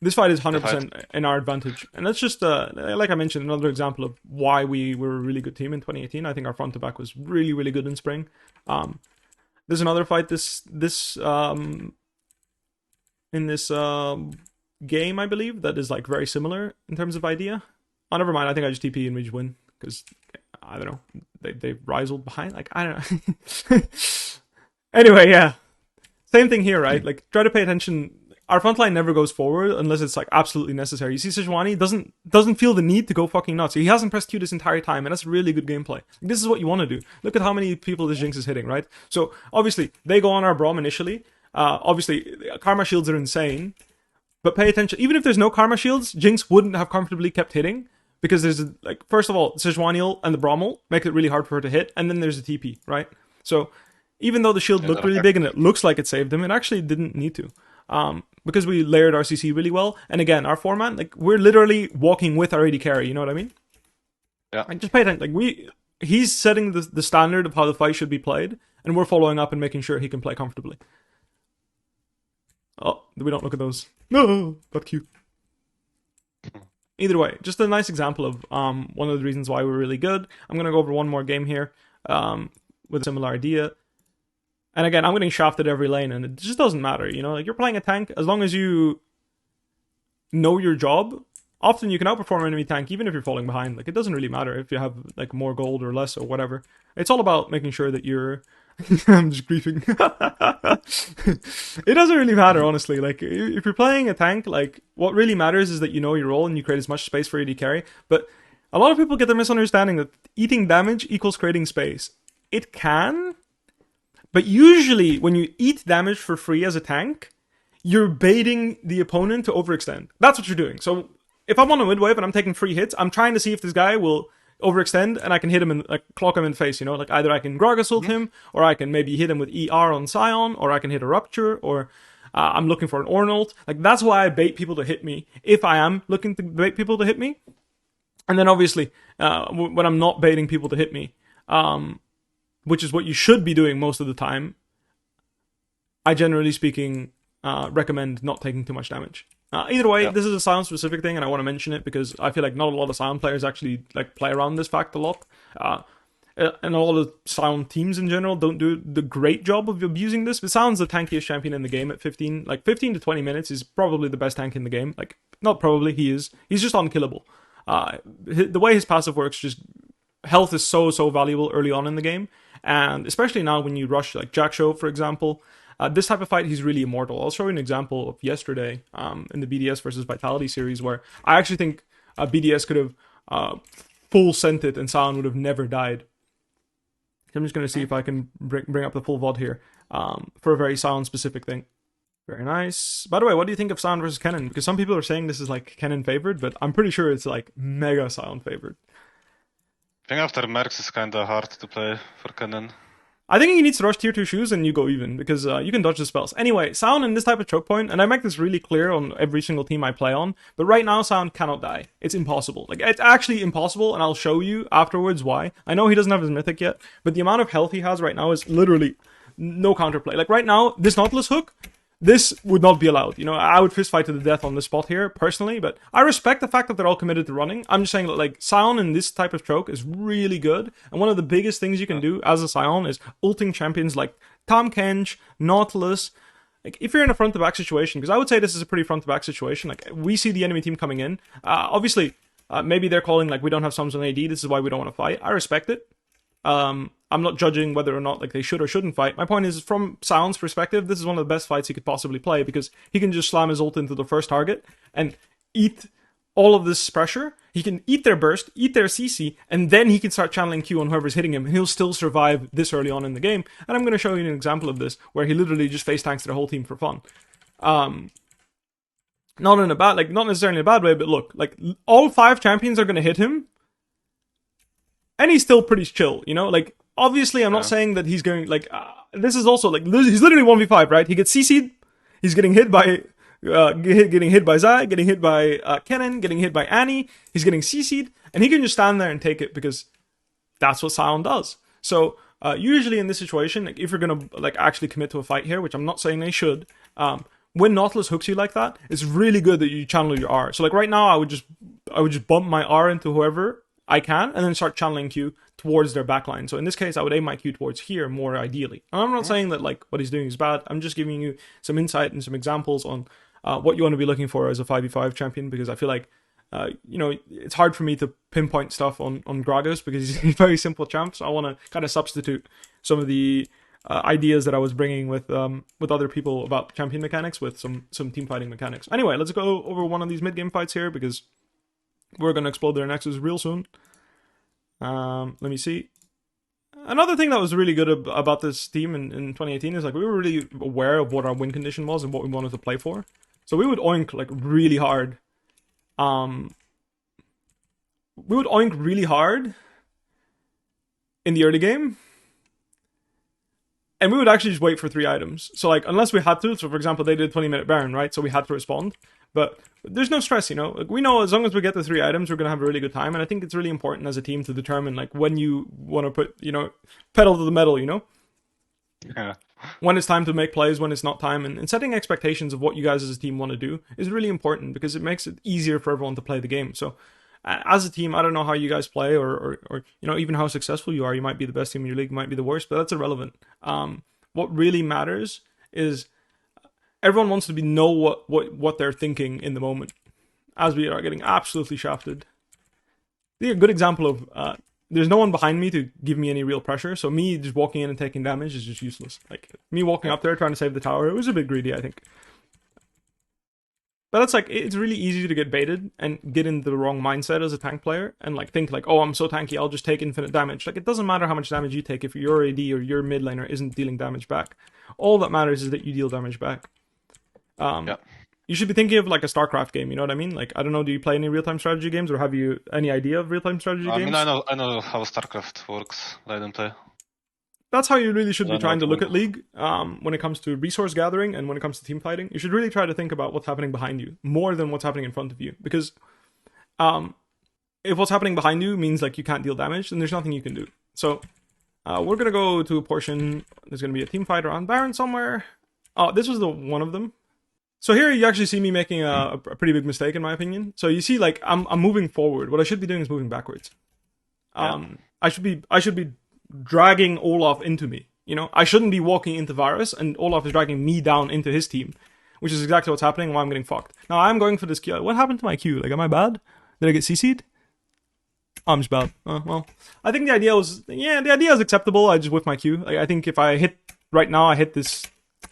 This fight is 100% in our advantage. And that's just, like I mentioned, another example of why we were a really good team in 2018. I think our front to back was really, really good in spring. There's another fight in this game, I believe, that is like very similar in terms of idea. Oh, never mind. I think I just TP and we just win. Because I don't know, they riseled behind. Like, I don't know. Anyway, yeah. Same thing here, right? Like, try to pay attention. Our front line never goes forward unless it's like absolutely necessary. You see Sejuani doesn't feel the need to go fucking nuts. He hasn't pressed Q this entire time, and that's really good gameplay. This is what you want to do. Look at how many people this Jinx is hitting, right? So obviously they go on our Braum initially. Obviously Karma shields are insane, but pay attention. Even if there's no Karma shields, Jinx wouldn't have comfortably kept hitting because there's like, first of all, Sejuani ult and the Braum ult make it really hard for her to hit, and then there's the TP, right? So even though the shield looked really big and it looks like it saved him, it actually didn't need to. Because we layered our CC really well. And again, our format, like, we're literally walking with our AD carry, you know what I mean? Yeah. Like, just pay attention. Like, he's setting the standard of how the fight should be played, and we're following up and making sure he can play comfortably. Oh, we don't look at those. No, got Q. Either way, just a nice example of one of the reasons why we're really good. I'm going to go over one more game here with a similar idea. And again, I'm getting shafted every lane, and it just doesn't matter, you know? Like, you're playing a tank, as long as you know your job, often you can outperform an enemy tank, even if you're falling behind. Like, it doesn't really matter if you have, like, more gold or less or whatever. It's all about making sure that you're... I'm just griefing. It doesn't really matter, honestly. Like, if you're playing a tank, like, what really matters is that you know your role and you create as much space for AD carry. But a lot of people get the misunderstanding that eating damage equals creating space. It can... But usually, when you eat damage for free as a tank, you're baiting the opponent to overextend. That's what you're doing. So, if I'm on a mid wave and I'm taking free hits, I'm trying to see if this guy will overextend and I can hit him and like, clock him in the face, you know? Like, either I can Gragas ult him, or I can maybe hit him with ER on Sion, or I can hit a Rupture, or I'm looking for an Ornn ult. Like, that's why I bait people to hit me, if I am looking to bait people to hit me. And then, obviously, when I'm not baiting people to hit me, which is what you should be doing most of the time, I generally speaking recommend not taking too much damage. Either way, this is a Sion specific thing, and I want to mention it because I feel like not a lot of Sion players actually like play around this fact a lot. And a lot of Sion teams in general don't do the great job of abusing this. But Sion's the tankiest champion in the game at 15 to 20 minutes is probably the best tank in the game. Like, not probably, he is. He's just unkillable. The way his passive works, just health is so valuable early on in the game. And especially now when you rush, like Jack-Show, for example, this type of fight, he's really immortal. I'll show you an example of yesterday in the BDS versus Vitality series where I actually think BDS could have full sent it and Sion would have never died. I'm just going to see if I can bring up the full VOD here for a very Sion-specific thing. Very nice. By the way, what do you think of Sion versus Kennen? Because some people are saying this is like Kennen favored, but I'm pretty sure it's like mega Sion favored. I think after Mercs is kinda hard to play for Kennen. I think he needs to rush tier 2 shoes and you go even, because you can dodge the spells. Anyway, Sion in this type of choke point, and I make this really clear on every single team I play on, but right now Sion cannot die. It's impossible. Like, it's actually impossible, and I'll show you afterwards why. I know he doesn't have his mythic yet, but the amount of health he has right now is literally no counterplay. Like, right now, this Nautilus hook, this would not be allowed. You know, I would fist fight to the death on this spot here, personally, but I respect the fact that they're all committed to running. I'm just saying that, like, Sion in this type of choke is really good, and one of the biggest things you can do as a Sion is ulting champions like Tahm Kench, Nautilus. Like, if you're in a front-to-back situation, because I would say this is a pretty front-to-back situation, like, we see the enemy team coming in, obviously, maybe they're calling, like, we don't have sums on AD, this is why we don't want to fight. I respect it. I'm not judging whether or not like they should or shouldn't fight. My point is, from Sion's perspective, this is one of the best fights he could possibly play because he can just slam his ult into the first target and eat all of this pressure. He can eat their burst, eat their CC, and then he can start channeling Q on whoever's hitting him, and he'll still survive this early on in the game. And I'm going to show you an example of this where he literally just face tanks their whole team for fun. Not in a bad, like, not necessarily in a bad way, but look, like, all 5 champions are going to hit him, and he's still pretty chill, you know? Like, obviously, I'm not saying that he's going, like, this is also, like, he's literally 1v5, right? He gets CC'd, he's getting hit by, getting hit by Zai, getting hit by Kennen, getting hit by Annie, he's getting CC'd, and he can just stand there and take it because that's what Sion does. So, usually in this situation, like, if you're gonna, like, actually commit to a fight here, which I'm not saying they should, when Nautilus hooks you like that, it's really good that you channel your R. So, like, right now, I would just bump my R into whoever I can, and then start channeling Q towards their backline. So in this case, I would aim my Q towards here more ideally. And I'm not saying that, like, what he's doing is bad. I'm just giving you some insight and some examples on what you want to be looking for as a 5v5 champion, because I feel like you know, it's hard for me to pinpoint stuff on Gragas because he's a very simple champ. So I want to kind of substitute some of the ideas that I was bringing with other people about champion mechanics with some team fighting mechanics. Anyway, let's go over one of these mid game fights here because we're gonna explode their nexus real soon. Let me see. Another thing that was really good about this team in 2018 is like we were really aware of what our win condition was and what we wanted to play for. So we would oink like really hard. We would oink really hard in the early game. And we would actually just wait for 3 items. So like unless we had to, so for example they did 20-minute Baron, right? So we had to respond. But there's no stress, you know. Like, we know as long as we get the 3 items, we're gonna have a really good time. And I think it's really important as a team to determine like when you want to put, you know, pedal to the metal, you know. Yeah. When it's time to make plays, when it's not time, and setting expectations of what you guys as a team want to do is really important because it makes it easier for everyone to play the game. So as a team, I don't know how you guys play or you know, even how successful you are. You might be the best team in your league, you might be the worst, but that's irrelevant. What really matters is everyone wants to know what they're thinking in the moment, as we are getting absolutely shafted. A good example of there's no one behind me to give me any real pressure, so me just walking in and taking damage is just useless. Like me walking up there trying to save the tower, it was a bit greedy, I think. But that's like, it's really easy to get baited and get into the wrong mindset as a tank player and like think like, oh, I'm so tanky, I'll just take infinite damage. Like it doesn't matter how much damage you take if your AD or your mid laner isn't dealing damage back. All that matters is that you deal damage back. You should be thinking of like a StarCraft game, you know what I mean? Like, I don't know, do you play any real-time strategy games or have you any idea of real-time strategy games? I mean, I know how StarCraft works, but I don't play. That's how you really should be trying to look at League when it comes to resource gathering and when it comes to team fighting. You should really try to think about what's happening behind you more than what's happening in front of you. Because if what's happening behind you means like you can't deal damage, then there's nothing you can do. So we're going to go to a portion. There's going to be a team fight around Baron somewhere. Oh, this was the one of them. So here you actually see me making a pretty big mistake in my opinion. So you see like I'm moving forward. What I should be doing is moving backwards. I should be dragging Olaf into me. You know, I shouldn't be walking into Varus and Olaf is dragging me down into his team, which is exactly what's happening and why I'm getting fucked. Now I'm going for this Q. What happened to my Q? Like, am I bad? Did I get CC'd? I'm just bad. Well, I think the idea was, the idea is acceptable. I just whiffed my Q. Like, I think if I hit, right now I hit this,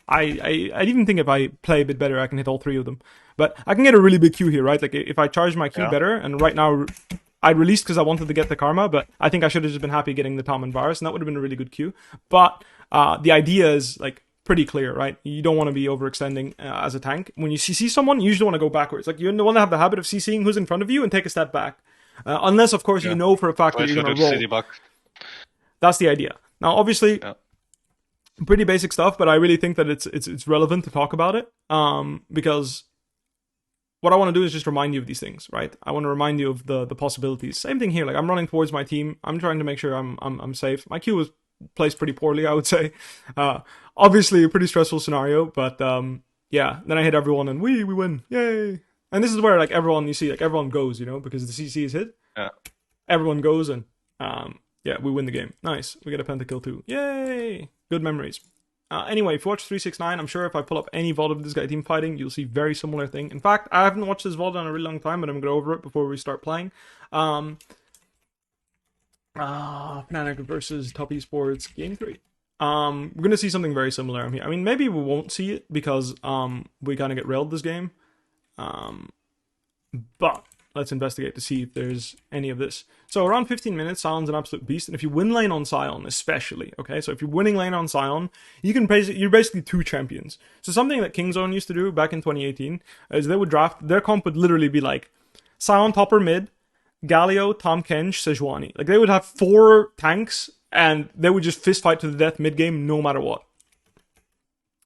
I even think if I play a bit better, I can hit all 3 of them. But I can get a really big Q here, right? Like, if I charge my Q better, and right now I released because I wanted to get the karma, but I think I should have just been happy getting the Tom and Varus, and that would have been a really good Q. But the idea is, like, pretty clear, right? You don't want to be overextending as a tank. When you CC someone, you usually want to go backwards. Like, you want to have the habit of CCing who's in front of you and take a step back. Unless, of course, you know for a fact that you're going to roll. That's the idea. Now, obviously, pretty basic stuff, but I really think that it's relevant to talk about it, because what I want to do is just remind you of these things, right? I want to remind you of the possibilities. Same thing here. Like, I'm running towards my team. I'm trying to make sure I'm safe. My Q was placed pretty poorly, I would say. Obviously, a pretty stressful scenario, but yeah. Then I hit everyone, and we win. Yay! And this is where, like, everyone, you see, like, everyone goes, you know, because the CC is hit. Yeah. Everyone goes, and yeah, we win the game. Nice. We get a pentakill too. Yay! Good memories. Anyway, if you watch 369, I'm sure if I pull up any VOD of this guy team fighting, you'll see very similar thing. In fact, I haven't watched this VOD in a really long time, but I'm going to go over it before we start playing. Fnatic versus Top Esports Game 3. We're going to see something very similar here. I mean, maybe we won't see it because we kind of get railed this game. But let's investigate to see if there's any of this. So around 15 minutes, Sion's an absolute beast. And if you win lane on Sion, especially, okay? So if you're winning lane on Sion, you're basically 2 champions. So something that Kingzone used to do back in 2018 is they would draft, their comp would literally be like Sion topper mid, Galio, Tahm Kench, Sejuani. Like, they would have 4 tanks and they would just fist fight to the death mid game no matter what.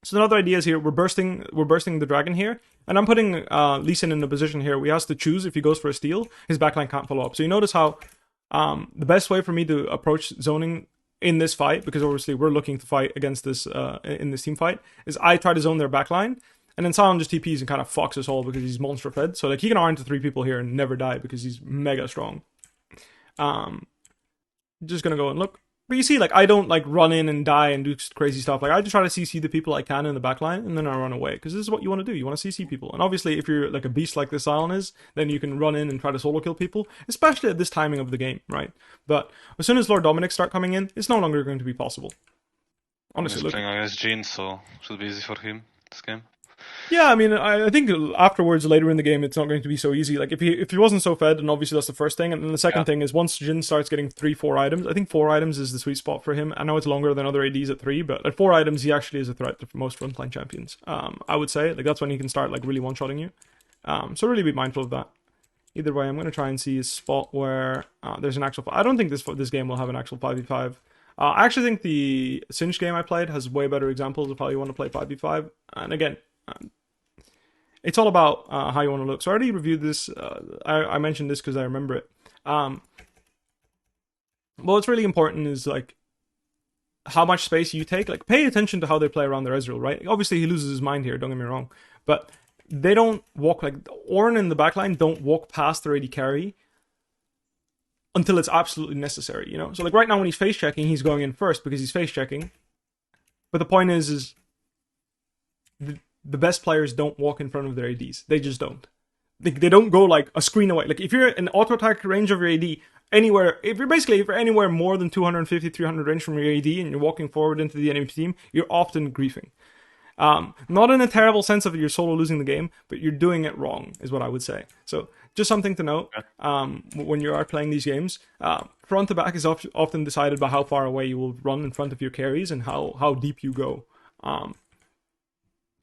So another idea is here, we're bursting the dragon here, and I'm putting Lee Sin in a position here where he has to choose if he goes for a steal, his backline can't follow up. So you notice how the best way for me to approach zoning in this fight, because obviously we're looking to fight against this in this team fight, is I try to zone their backline, and then Sion just TPs and kind of fucks us all because he's monster fed. So like, he can iron to 3 people here and never die because he's mega strong. Just gonna go and look. But you see, like, I don't, like, run in and die and do crazy stuff. Like, I just try to CC the people I can in the backline, and then I run away. Because this is what you want to do. You want to CC people. And obviously, if you're, like, a beast like this Sion is, then you can run in and try to solo kill people. Especially at this timing of the game, right? But as soon as Lord Dominic start coming in, it's no longer going to be possible. Honestly, He's playing against Jean, so should be easy for him, this game. Yeah, I mean, I think afterwards, later in the game, it's not going to be so easy. Like, if he wasn't so fed, and obviously that's the first thing, and then the second thing is once Jin starts getting 3-4 items, I think 4 items is the sweet spot for him. I know it's longer than other ADs at 3, but at 4 items, he actually is a threat to most frontline champions. I would say, like, that's when he can start, like, really one-shotting you. So really be mindful of that. Either way, I'm going to try and see a spot where there's an actual... I don't think this game will have an actual 5v5. I actually think the Singed game I played has way better examples of how you want to play 5v5. And again... it's all about how you want to look. So I already reviewed this. I mentioned this because I remember it. Well, what's really important is like how much space you take. Like, pay attention to how they play around their Ezreal, right? Obviously, he loses his mind here. Don't get me wrong, but they don't walk like Ornn in the backline. Don't walk past their AD carry until it's absolutely necessary. You know. So like right now when he's face checking, he's going in first because he's face checking. But the point is the best players don't walk in front of their ADs. They just don't. They don't go like a screen away. Like if you're in auto attack range of your AD anywhere, if you're anywhere more than 250, 300 range from your AD and you're walking forward into the enemy team, you're often griefing. Not in a terrible sense of you're solo losing the game, but you're doing it wrong, is what I would say. So just something to note when you are playing these games. Front to back is often decided by how far away you will run in front of your carries and how deep you go.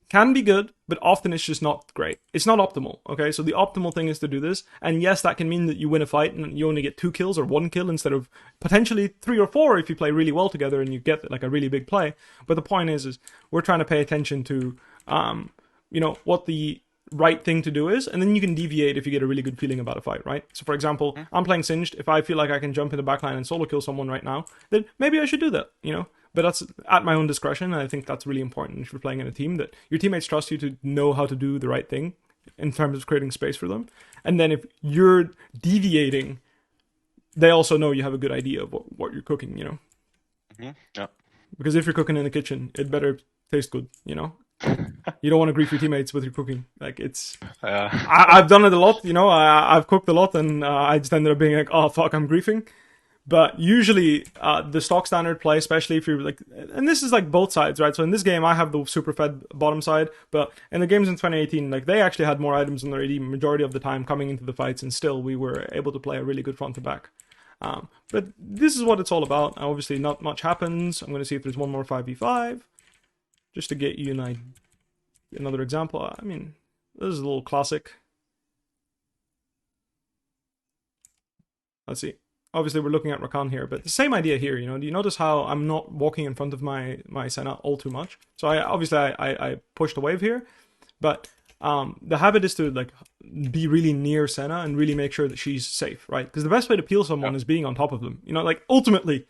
Can be good, but often it's just not great. It's not optimal, okay? So the optimal thing is to do this, and yes, that can mean that you win a fight and you only get 2 kills or 1 kill instead of potentially 3 or 4 if you play really well together and you get like a really big play. But the point is we're trying to pay attention to, you know, what the right thing to do is, and then you can deviate if you get a really good feeling about a fight, right? So for example, I'm playing Singed. If I feel like I can jump in the backline and solo kill someone right now, then maybe I should do that, you know? But that's at my own discretion, and I think that's really important if you're playing in a team, that your teammates trust you to know how to do the right thing in terms of creating space for them. And then if you're deviating, they also know you have a good idea of what you're cooking, you know? Mm-hmm. Yeah. Because if you're cooking in the kitchen, it better taste good, you know? You don't want to grief your teammates with your cooking. Like, it's... I've done it a lot, you know? I've cooked a lot, and I just ended up being like, oh, fuck, I'm griefing. But usually, the stock standard play, especially if you're like, and this is like both sides, right? So in this game, I have the super fed bottom side, but in the games in 2018, like they actually had more items in their AD majority of the time coming into the fights, and still we were able to play a really good front to back. But this is what it's all about. Obviously, not much happens. I'm going to see if there's one more 5v5, just to get you another example. I mean, this is a little classic. Let's see. Obviously, we're looking at Rakan here, but the same idea here, you know. Do you notice how I'm not walking in front of my Senna all too much? So I pushed a wave here, but the habit is to like be really near Senna and really make sure that she's safe, right? Because the best way to peel someone is being on top of them. You know, like ultimately,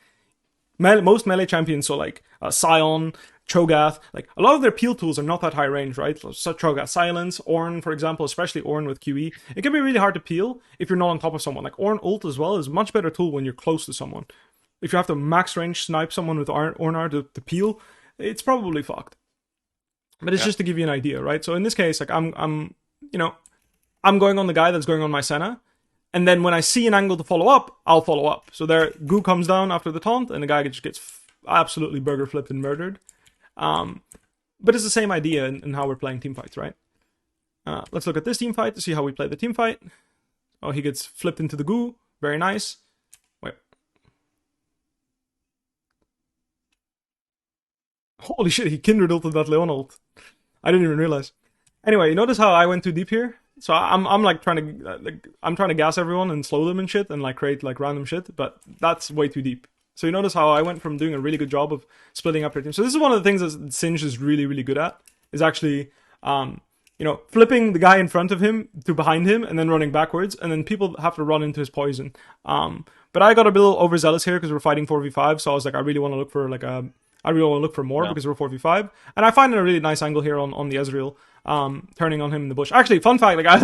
most melee champions, so like Sion, Cho'Gath, like a lot of their peel tools are not that high range, right? So Cho'Gath Silence, Ornn, for example, especially Ornn with QE. It can be really hard to peel if you're not on top of someone. Like Ornn ult as well is a much better tool when you're close to someone. If you have to max range snipe someone with Ornn to peel, it's probably fucked. But it's just to give you an idea, right? So in this case, like I'm going on the guy that's going on my Senna. And then when I see an angle to follow up, I'll follow up. So there, Gu comes down after the taunt, and the guy just gets absolutely burger flipped and murdered. But it's the same idea in how we're playing team fights, right? Let's look at this team fight to see how we play the team fight. Oh, he gets flipped into the Gu. Very nice. Wait. Holy shit, he kindred ulted that Leon ult. I didn't even realize. Anyway, you notice how I went too deep here? So I'm like trying to gas everyone and slow them and shit and like create like random shit, but that's way too deep. So you notice how I went from doing a really good job of splitting up your team. So this is one of the things that Singed is really, really good at, is actually, flipping the guy in front of him to behind him and then running backwards, and then people have to run into his poison. But I got a little overzealous here because we're fighting 4v5, so I was like, I really want to look for more because we're 4v5, and I find a really nice angle here on the Ezreal, turning on him in the bush. Actually, fun fact, like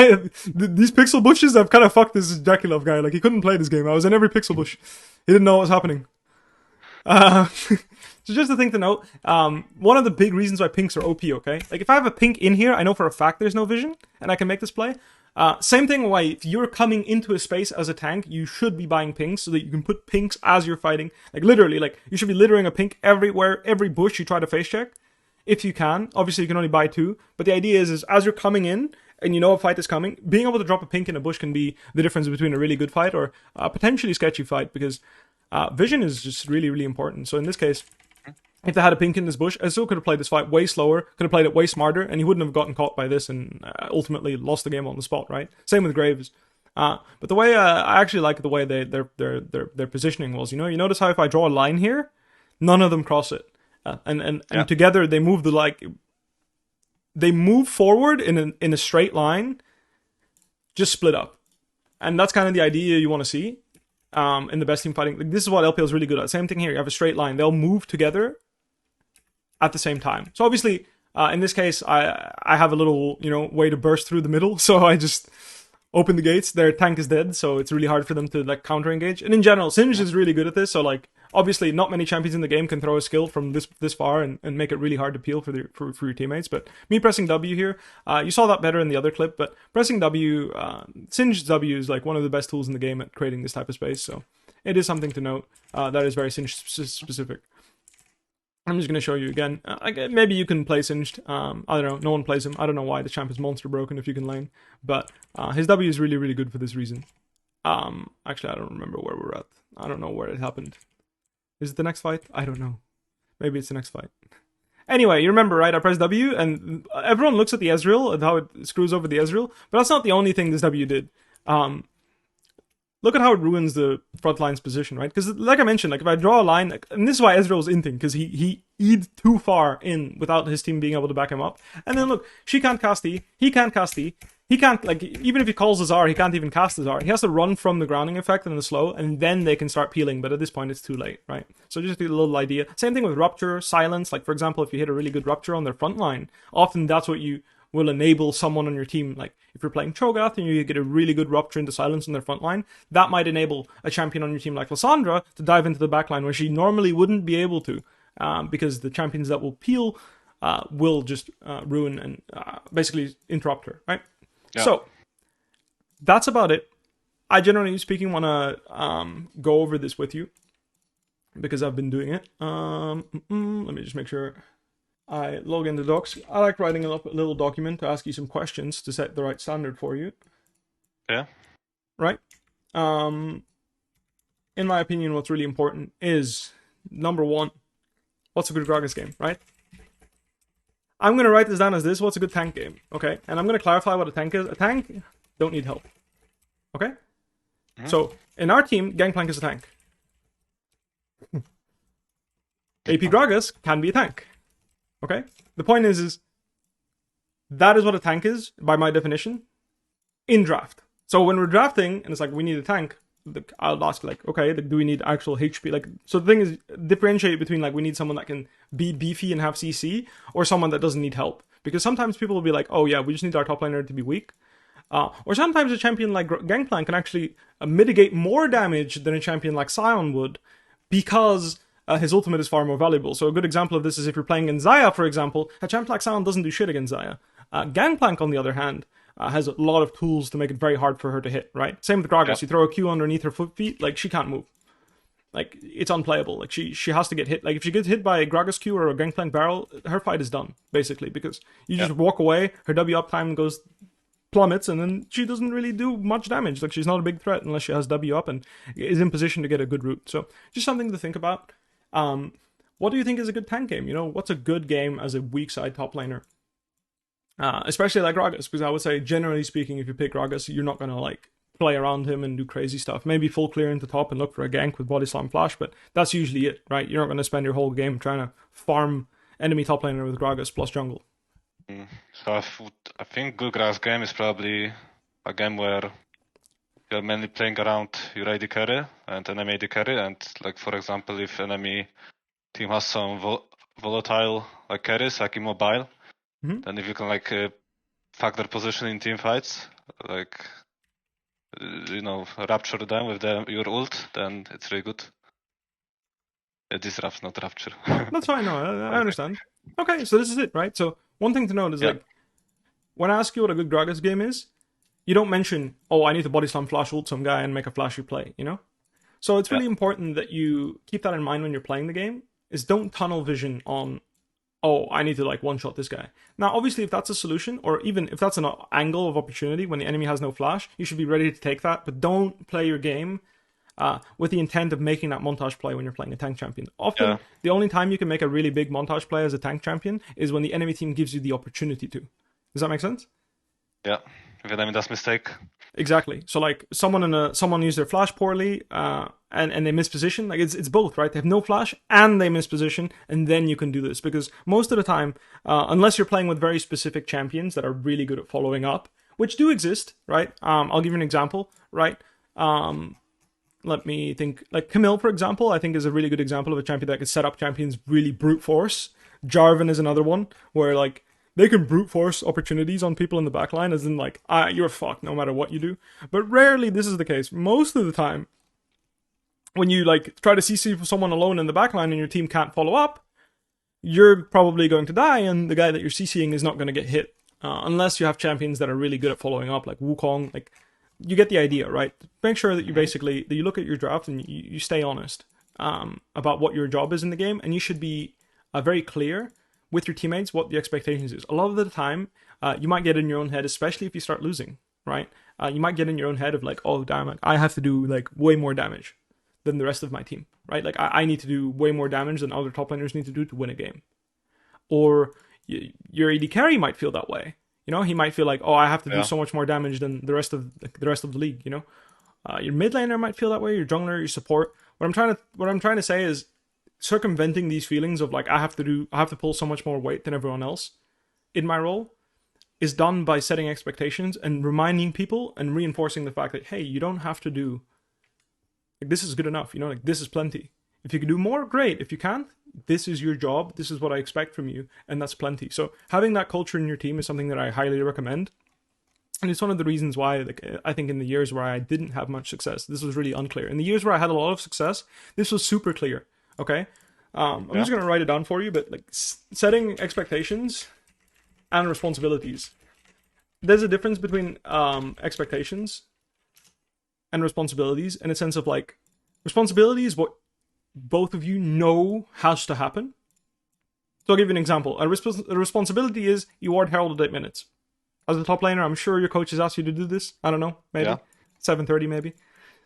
these pixel bushes have kind of fucked this Jakilov guy. Like he couldn't play this game. I was in every pixel bush. He didn't know what was happening. So just a thing to note, one of the big reasons why pinks are OP, okay? Like, if I have a pink in here, I know for a fact there's no vision, and I can make this play. Same thing why if you're coming into a space as a tank, you should be buying pinks so that you can put pinks as you're fighting. Like, literally, like, you should be littering a pink everywhere, every bush you try to face check. If you can. Obviously, you can only buy 2. But the idea is as you're coming in, and you know a fight is coming, being able to drop a pink in a bush can be the difference between a really good fight or a potentially sketchy fight, because vision is just really, really important. So in this case, if they had a pink in this bush, I still could have played this fight way slower, could have played it way smarter, and he wouldn't have gotten caught by this and ultimately lost the game on the spot, right? Same with Graves. But the way I actually like the way their positioning was. You notice how if I draw a line here, none of them cross it, and together they move they move forward in a straight line, just split up, and that's kind of the idea you want to see. In the best team fighting, like, this is what LPL is really good at. Same thing here. You have a straight line. They'll move together at the same time. So obviously, in this case, I have a little, way to burst through the middle. So I just open the gates. Their tank is dead, so it's really hard for them to like counter engage. And in general, Singed is really good at this. So like, obviously, not many champions in the game can throw a skill from this far and make it really hard to peel for your teammates. But me pressing W here, you saw that better in the other clip. But pressing W, Singed W is like one of the best tools in the game at creating this type of space. So it is something to note. That is very Singed specific. I'm just going to show you again. Maybe you can play Singed. I don't know. No one plays him. I don't know why. The champ is monster broken if you can lane. But his W is really, really good for this reason. Actually, I don't remember where we're at. I don't know where it happened. Is it the next fight? I don't know. Maybe it's the next fight. Anyway, you remember, right? I press W, and everyone looks at the Ezreal and how it screws over the Ezreal. But that's not the only thing this W did. Look at how it ruins the front line's position, right? Because, like I mentioned, like if I draw a line, and this is why Ezreal's inting, because he E'd too far in without his team being able to back him up. And then look, she can't cast E, he can't cast E, he can't, like, even if he calls his R, he can't even cast his R. He has to run from the grounding effect and the slow, and then they can start peeling, but at this point it's too late, right? So just a little idea. Same thing with Rupture, Silence, like for example, if you hit a really good Rupture on their front line, often that's what you will enable someone on your team. Like if you're playing Cho'Gath and you get a really good Rupture into Silence on their front line, that might enable a champion on your team like Lysandra to dive into the back line where she normally wouldn't be able to, because the champions that will peel will just ruin and basically interrupt her, right? Yeah. So that's about it. I generally speaking want to go over this with you because I've been doing it. Let me just make sure I log into docs. I like writing up a little document to ask you some questions to set the right standard for you. Yeah. Right? In my opinion, what's really important is, number one, what's a good Gragas game, right? I'm going to write this down as this. What's a good tank game? Okay? And I'm going to clarify what a tank is. A tank don't need help. Okay? Mm-hmm. So, in our team, Gangplank is a tank. AP Gragas can be a tank. Okay? The point is that is what a tank is, by my definition, in draft. So when we're drafting, and it's like, we need a tank, I'll ask, like, okay, do we need actual HP? Like, so the thing is, differentiate between, like, we need someone that can be beefy and have CC, or someone that doesn't need help. Because sometimes people will be like, oh yeah, we just need our top laner to be weak. Or sometimes a champion like Gangplank can actually mitigate more damage than a champion like Sion would, because his ultimate is far more valuable. So a good example of this is if you're playing in Xayah, for example, a champion like Sion doesn't do shit against Xayah. Gangplank, on the other hand, has a lot of tools to make it very hard for her to hit, right? Same with Gragas. Yeah. You throw a Q underneath her feet, like, she can't move. Like, it's unplayable. Like, she has to get hit. Like, if she gets hit by a Gragas Q or a Gangplank barrel, her fight is done, basically, because you just walk away, her W up time plummets, and then she doesn't really do much damage. Like, she's not a big threat unless she has W up and is in position to get a good root. So, just something to think about. What do you think is a good tank game? What's a good game as a weak side top laner? Especially like Gragas, because I would say, generally speaking, if you pick Gragas, you're not going to, like, play around him and do crazy stuff. Maybe full clear into top and look for a gank with body slam flash, but that's usually it, right? You're not going to spend your whole game trying to farm enemy top laner with Gragas plus jungle. So I think good Gragas game is probably a game where you're mainly playing around your AD carry and enemy AD carry, and, like, for example, if enemy team has some volatile like carries, like immobile, then if you can, like, fuck their position in team fights, like, rapture them with your ult, then it's really good. Disrupts, not Rupture. That's fine. No, I understand. Okay, so this is it, right? So one thing to note is Yeah. like when I ask you what a good Gragas game is, you don't mention, oh, I need to body slam flash ult some guy and make a flashy play, you know? So it's really important that you keep that in mind when you're playing the game, is don't tunnel vision on, oh, I need to like one-shot this guy. Now, obviously, if that's a solution, or even if that's an angle of opportunity when the enemy has no flash, you should be ready to take that, but don't play your game with the intent of making that montage play when you're playing a tank champion. Often, the only time you can make a really big montage play as a tank champion is when the enemy team gives you the opportunity to. Does that make sense? Yeah. If enemy does mistake. Exactly. So like someone used their flash poorly, and they miss position. Like it's both, right? They have no flash and they miss position, and then you can do this because most of the time, unless you're playing with very specific champions that are really good at following up, which do exist, right? I'll give you an example, right? Let me think. Like Camille, for example, I think is a really good example of a champion that can set up champions really brute force. Jarvan is another one where like they can brute force opportunities on people in the backline, as in like, you're fucked no matter what you do. But rarely this is the case. Most of the time, when you like try to CC someone alone in the backline and your team can't follow up, you're probably going to die, and the guy that you're CCing is not going to get hit. Unless you have champions that are really good at following up, like Wukong, like you get the idea, right? Make sure that you basically that you look at your draft and you stay honest about what your job is in the game, and you should be very clear with your teammates what the expectations is. A lot of the time, you might get in your own head, especially if you start losing, right? You might get in your own head of like, oh damn, like, I have to do like way more damage than the rest of my team, right? Like I need to do way more damage than other top laners need to do to win a game. Or your AD carry might feel that way. You know, he might feel like, oh, I have to do so much more damage than the rest of the league. You know, your mid laner might feel that way. Your jungler, your support. What I'm trying to say is circumventing these feelings of like I have to pull so much more weight than everyone else in my role is done by setting expectations and reminding people and reinforcing the fact that hey, you don't have to do like this is good enough. You know, like this is plenty. If you can do more, great. If you can't, this is your job. This is what I expect from you, and that's plenty. So having that culture in your team is something that I highly recommend. And it's one of the reasons why, like, I think in the years where I didn't have much success, this was really unclear. In the years where I had a lot of success, this was super clear. Okay, I'm just gonna write it down for you. But like setting expectations and responsibilities, there's a difference between expectations and responsibilities in a sense of like responsibility is what both of you know has to happen. So I'll give you an example. A responsibility is you ward Herald at 8 minutes. As a top laner, I'm sure your coach has asked you to do this. I don't know, maybe 7:30, maybe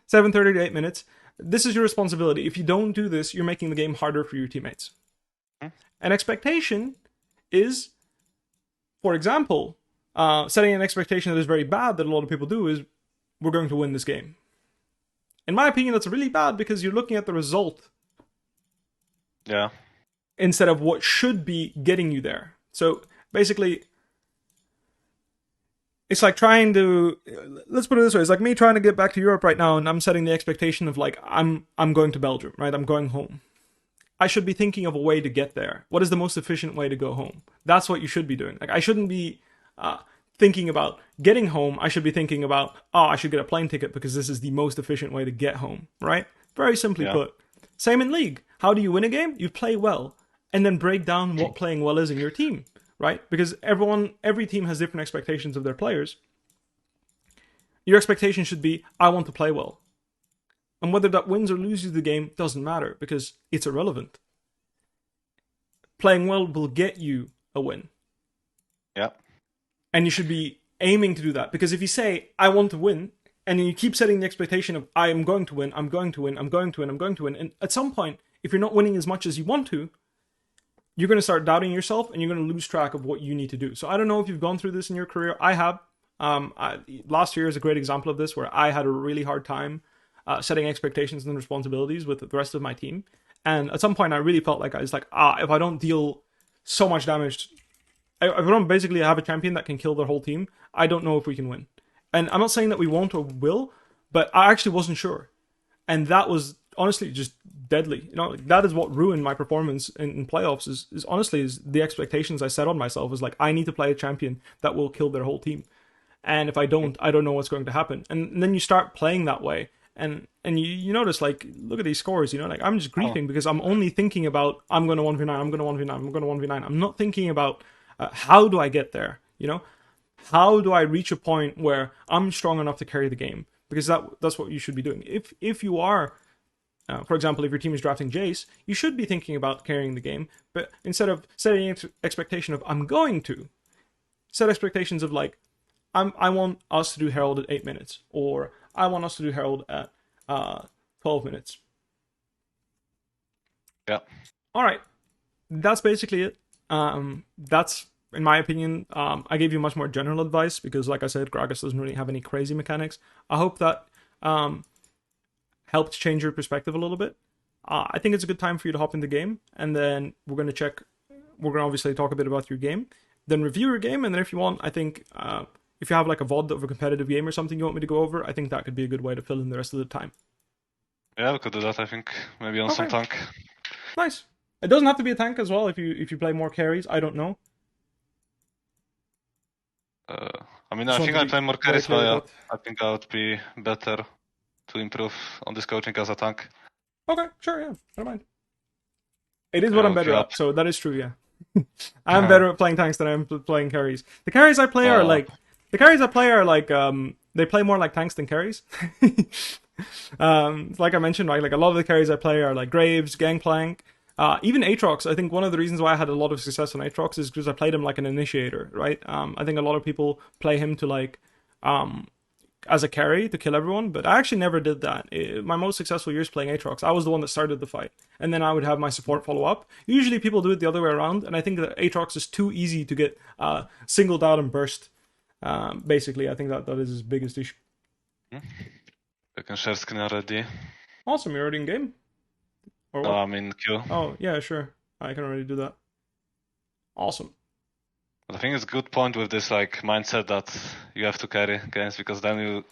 7:30 to 8 minutes. This is your responsibility. If you don't do this, you're making the game harder for your teammates. An expectation is, for example, setting an expectation that is very bad that a lot of people do is we're going to win this game. In my opinion, that's really bad because you're looking at the result. Yeah. Instead of what should be getting you there. So basically, it's like trying to, let's put it this way, it's like me trying to get back to Europe right now and I'm setting the expectation of like, I'm going to Belgium, right? I'm going home. I should be thinking of a way to get there. What is the most efficient way to go home? That's what you should be doing. Like I shouldn't be thinking about getting home. I should be thinking about, oh, I should get a plane ticket because this is the most efficient way to get home, right? Very simply put. Same in League. How do you win a game? You play well and then break down what playing well is in your team, right? Because every team has different expectations of their players. Your expectation should be, I want to play well. And whether that wins or loses the game doesn't matter because it's irrelevant. Playing well will get you a win. Yeah. And you should be aiming to do that. Because if you say, I want to win, and you keep setting the expectation of, I am going to win, I'm going to win, I'm going to win, I'm going to win. And at some point, if you're not winning as much as you want to, you're going to start doubting yourself and you're going to lose track of what you need to do. So I don't know if you've gone through this in your career. I have. Last year is a great example of this where I had a really hard time setting expectations and responsibilities with the rest of my team. And at some point, I really felt like I was like, if I don't deal so much damage, if I don't basically have a champion that can kill their whole team, I don't know if we can win. And I'm not saying that we won't or will, but I actually wasn't sure. And that was honestly just deadly. You know, like, that is what ruined my performance in playoffs is honestly the expectations I set on myself is like, I need to play a champion that will kill their whole team. And if I don't know what's going to happen. And then you start playing that way. And you notice, like, look at these scores, you know, like, I'm just griefing because I'm only thinking about, I'm going to 1v9, I'm going to 1v9, I'm going to 1v9. I'm not thinking about how do I get there, you know? How do I reach a point where I'm strong enough to carry the game? Because that's what you should be doing. If you are, for example, if your team is drafting Jace, you should be thinking about carrying the game. But instead of setting an expectation of I'm going to, set expectations of like, I want us to do Herald at 8 minutes, or I want us to do Herald at 12 minutes. Yeah. All right. That's basically it. That's, in my opinion, I gave you much more general advice because, like I said, Gragas doesn't really have any crazy mechanics. I hope that helped change your perspective a little bit. I think it's a good time for you to hop in the game, and then we're going to obviously talk a bit about your game, then review your game, and then if you want, I think if you have like a VOD of a competitive game or something you want me to go over, I think that could be a good way to fill in the rest of the time. Yeah, we could do that, I think. Maybe on some tank. Nice. It doesn't have to be a tank as well if you play more carries. I don't know. I mean, I think I play more carries, but I think I would be better to improve on this coaching as a tank. Okay, sure, yeah, never mind. It is what I'm better at, so that is true, yeah. I'm better at playing tanks than I'm playing carries. The carries I play are like they play more like tanks than carries. Like I mentioned, right, like a lot of the carries I play are like Graves, Gangplank, even Aatrox. I think one of the reasons why I had a lot of success on Aatrox is because I played him like an initiator, right? I think a lot of people play him to like as a carry to kill everyone, but I actually never did that. My most successful years playing Aatrox, I was the one that started the fight, and then I would have my support follow up. Usually people do it the other way around, and I think that Aatrox is too easy to get singled out and burst. Basically, I think that is his biggest issue. You can share screen already. Awesome, you're already in game? Or what? No, I'm in queue. Oh, yeah, sure. I can already do that. Awesome. But I think it's a good point with this like mindset that you have to carry games, because then you,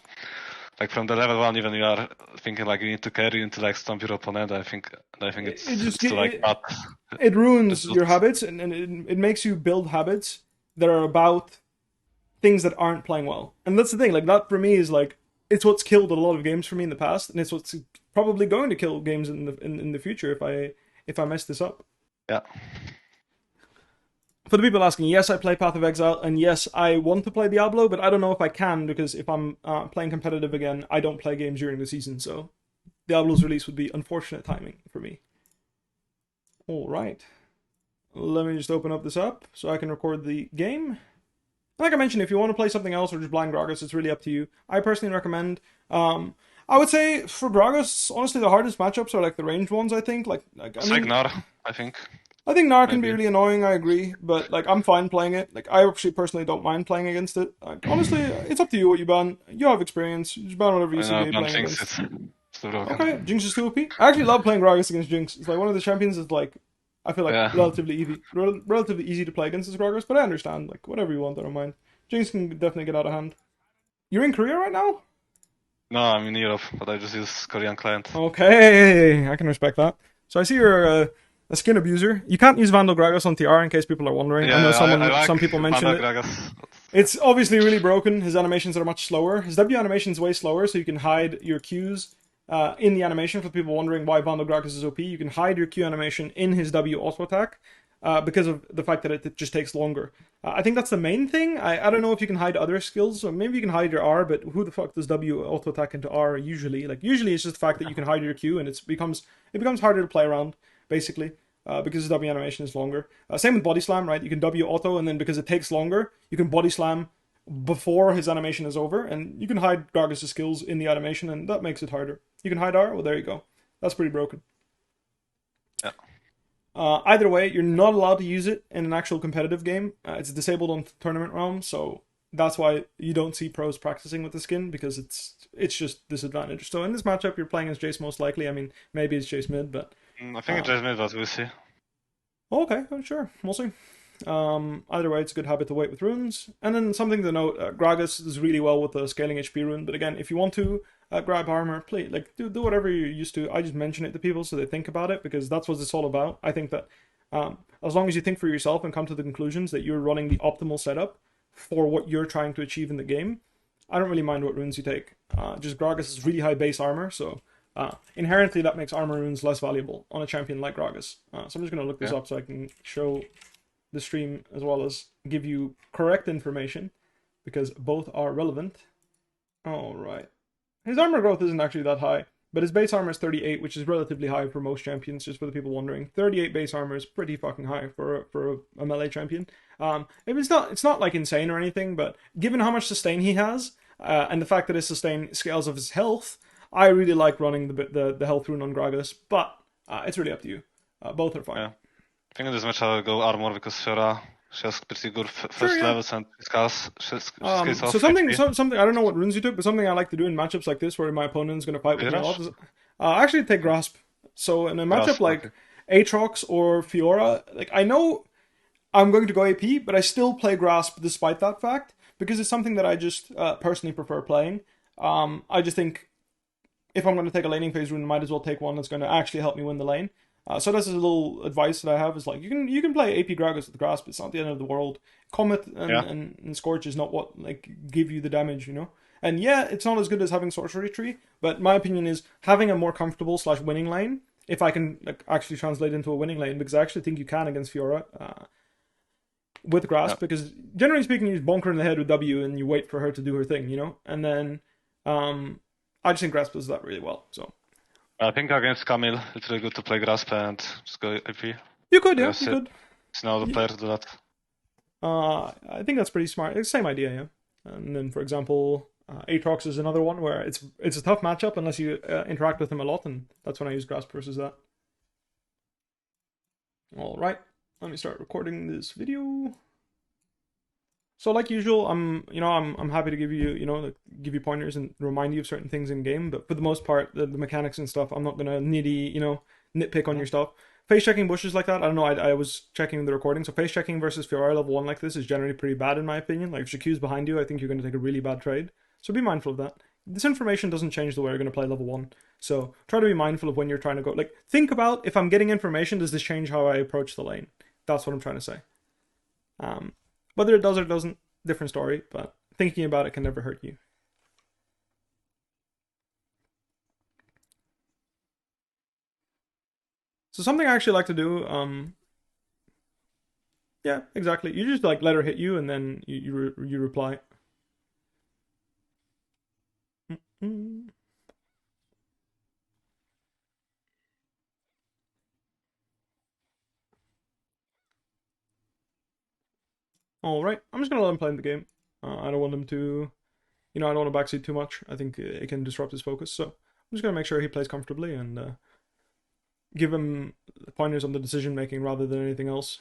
like from the level 1, even you are thinking like you need to carry, you need to like stomp your opponent. I think it's like that. It ruins your habits, and it makes you build habits that are about things that aren't playing well. And that's the thing, like that for me is like, it's what's killed a lot of games for me in the past, and it's what's probably going to kill games in the future if I mess this up. Yeah. For the people asking, yes, I play Path of Exile, and yes, I want to play Diablo, but I don't know if I can, because if I'm playing competitive again, I don't play games during the season, so Diablo's release would be unfortunate timing for me. Alright. Let me just open up this up so I can record the game. Like I mentioned, if you want to play something else or just blind Gragas, it's really up to you. I personally recommend, I would say for Gragas, honestly, the hardest matchups are like the ranged ones, I think. Like Gnar, I think. I think Gnar can be really annoying, I agree, but like I'm fine playing it. Like I actually personally don't mind playing against it. Like, honestly, it's up to you what you ban. You have experience. You just ban whatever you see me playing against. Okay, Jinx is too OP. I actually love playing Gragas against Jinx. It's like one of the champions is like, I feel like relatively easy to play against this Gragas, but I understand, like whatever you want, I don't mind. Jinx can definitely get out of hand. You're in Korea right now? No, I'm in Europe, but I just use Korean client. Okay, I can respect that. So I see you're a skin abuser. You can't use Vandal Gragas on TR in case people are wondering. Yeah, I know like some people mentioned it. Gragas. It's obviously really broken. His animations are much slower. His W animation is way slower, so you can hide your Qs in the animation. For people wondering why Vandal Gragas is OP, you can hide your Q animation in his W auto attack because of the fact that it just takes longer. I think that's the main thing. I don't know if you can hide other skills, so maybe you can hide your R, but who the fuck does W auto attack into R usually? Like usually it's just the fact that you can hide your Q, and it becomes harder to play around basically. Because his W animation is longer. Same with Body Slam, right? You can W auto, and then because it takes longer, you can Body Slam before his animation is over, and you can hide Gragas' skills in the animation, and that makes it harder. You can hide R, well there you go. That's pretty broken. Yeah. Either way, you're not allowed to use it in an actual competitive game. It's disabled on tournament realm, so that's why you don't see pros practicing with the skin, because it's just disadvantaged. So in this matchup, you're playing as Jace most likely. I mean, maybe it's Jace mid, but I think it's Jace mid, but we'll see. Okay, sure, we'll see. Either way, it's a good habit to wait with runes. And then something to note, Gragas is really well with the scaling HP rune, but again, if you want to grab armor, please, like, do whatever you're used to. I just mention it to people so they think about it, because that's what it's all about. I think that as long as you think for yourself and come to the conclusions that you're running the optimal setup for what you're trying to achieve in the game, I don't really mind what runes you take. Just Gragas is really high base armor, so inherently that makes armor runes less valuable on a champion like Gragas. So I'm just going to look this up so I can show the stream as well as give you correct information, because both are relevant. Alright. His armor growth isn't actually that high, but his base armor is 38, which is relatively high for most champions, just for the people wondering. 38 base armor is pretty fucking high for a melee champion. It's not like insane or anything, but given how much sustain he has, and the fact that his sustain scales of his health, I really like running the health rune on Gragas, but it's really up to you. Both are fine. Yeah. I think in this match I'll go armor because Fiora, she has pretty good first levels and skills. So something I don't know what runes you took, but something I like to do in matchups like this where my opponent's going to fight with me a lot is actually take Grasp. So in a matchup like Aatrox or Fiora, like I know I'm going to go AP, but I still play Grasp despite that fact because it's something that I just personally prefer playing. I just think if I'm going to take a laning phase rune, I might as well take one that's going to actually help me win the lane. So this is a little advice that I have, is like you can play AP Gragas with Grasp. It's not the end of the world. Comet and Scorch is not what like give you the damage, you know. And yeah, it's not as good as having Sorcery Tree, but my opinion is having a more comfortable / winning lane. If I can like actually translate into a winning lane, because I actually think you can against Fiora with Grasp, because generally speaking, you just bonk her in the head with W and you wait for her to do her thing, you know. And then I just think Grasp does that really well. So. I think against Camille, it's really good to play Grasp and just go AP. You could, yeah, you could. It's now the player to do that. I think that's pretty smart. It's the same idea, yeah. And then, for example, Aatrox is another one where it's a tough matchup unless you interact with him a lot, and that's when I use Grasp versus that. All right, let me start recording this video. So like usual, I'm happy to give you give you pointers and remind you of certain things in game, but for the most part, the mechanics and stuff, I'm not gonna nitpick on your stuff. Face checking bushes like that, I don't know. I was checking the recording, so face checking versus Fiora level 1 like this is generally pretty bad in my opinion. Like if Shaku's behind you, I think you're gonna take a really bad trade. So be mindful of that. This information doesn't change the way you're gonna play level 1. So try to be mindful of when you're trying to go. Like think about, if I'm getting information, does this change how I approach the lane? That's what I'm trying to say. Whether it does or doesn't, different story, but thinking about it can never hurt you. So something I actually like to do, yeah, exactly. You just like let her hit you, and then you reply. All right, I'm just gonna let him play in the game. I don't want him to, I don't want to backseat too much. I think it can disrupt his focus. So I'm just gonna make sure he plays comfortably and give him pointers on the decision making rather than anything else.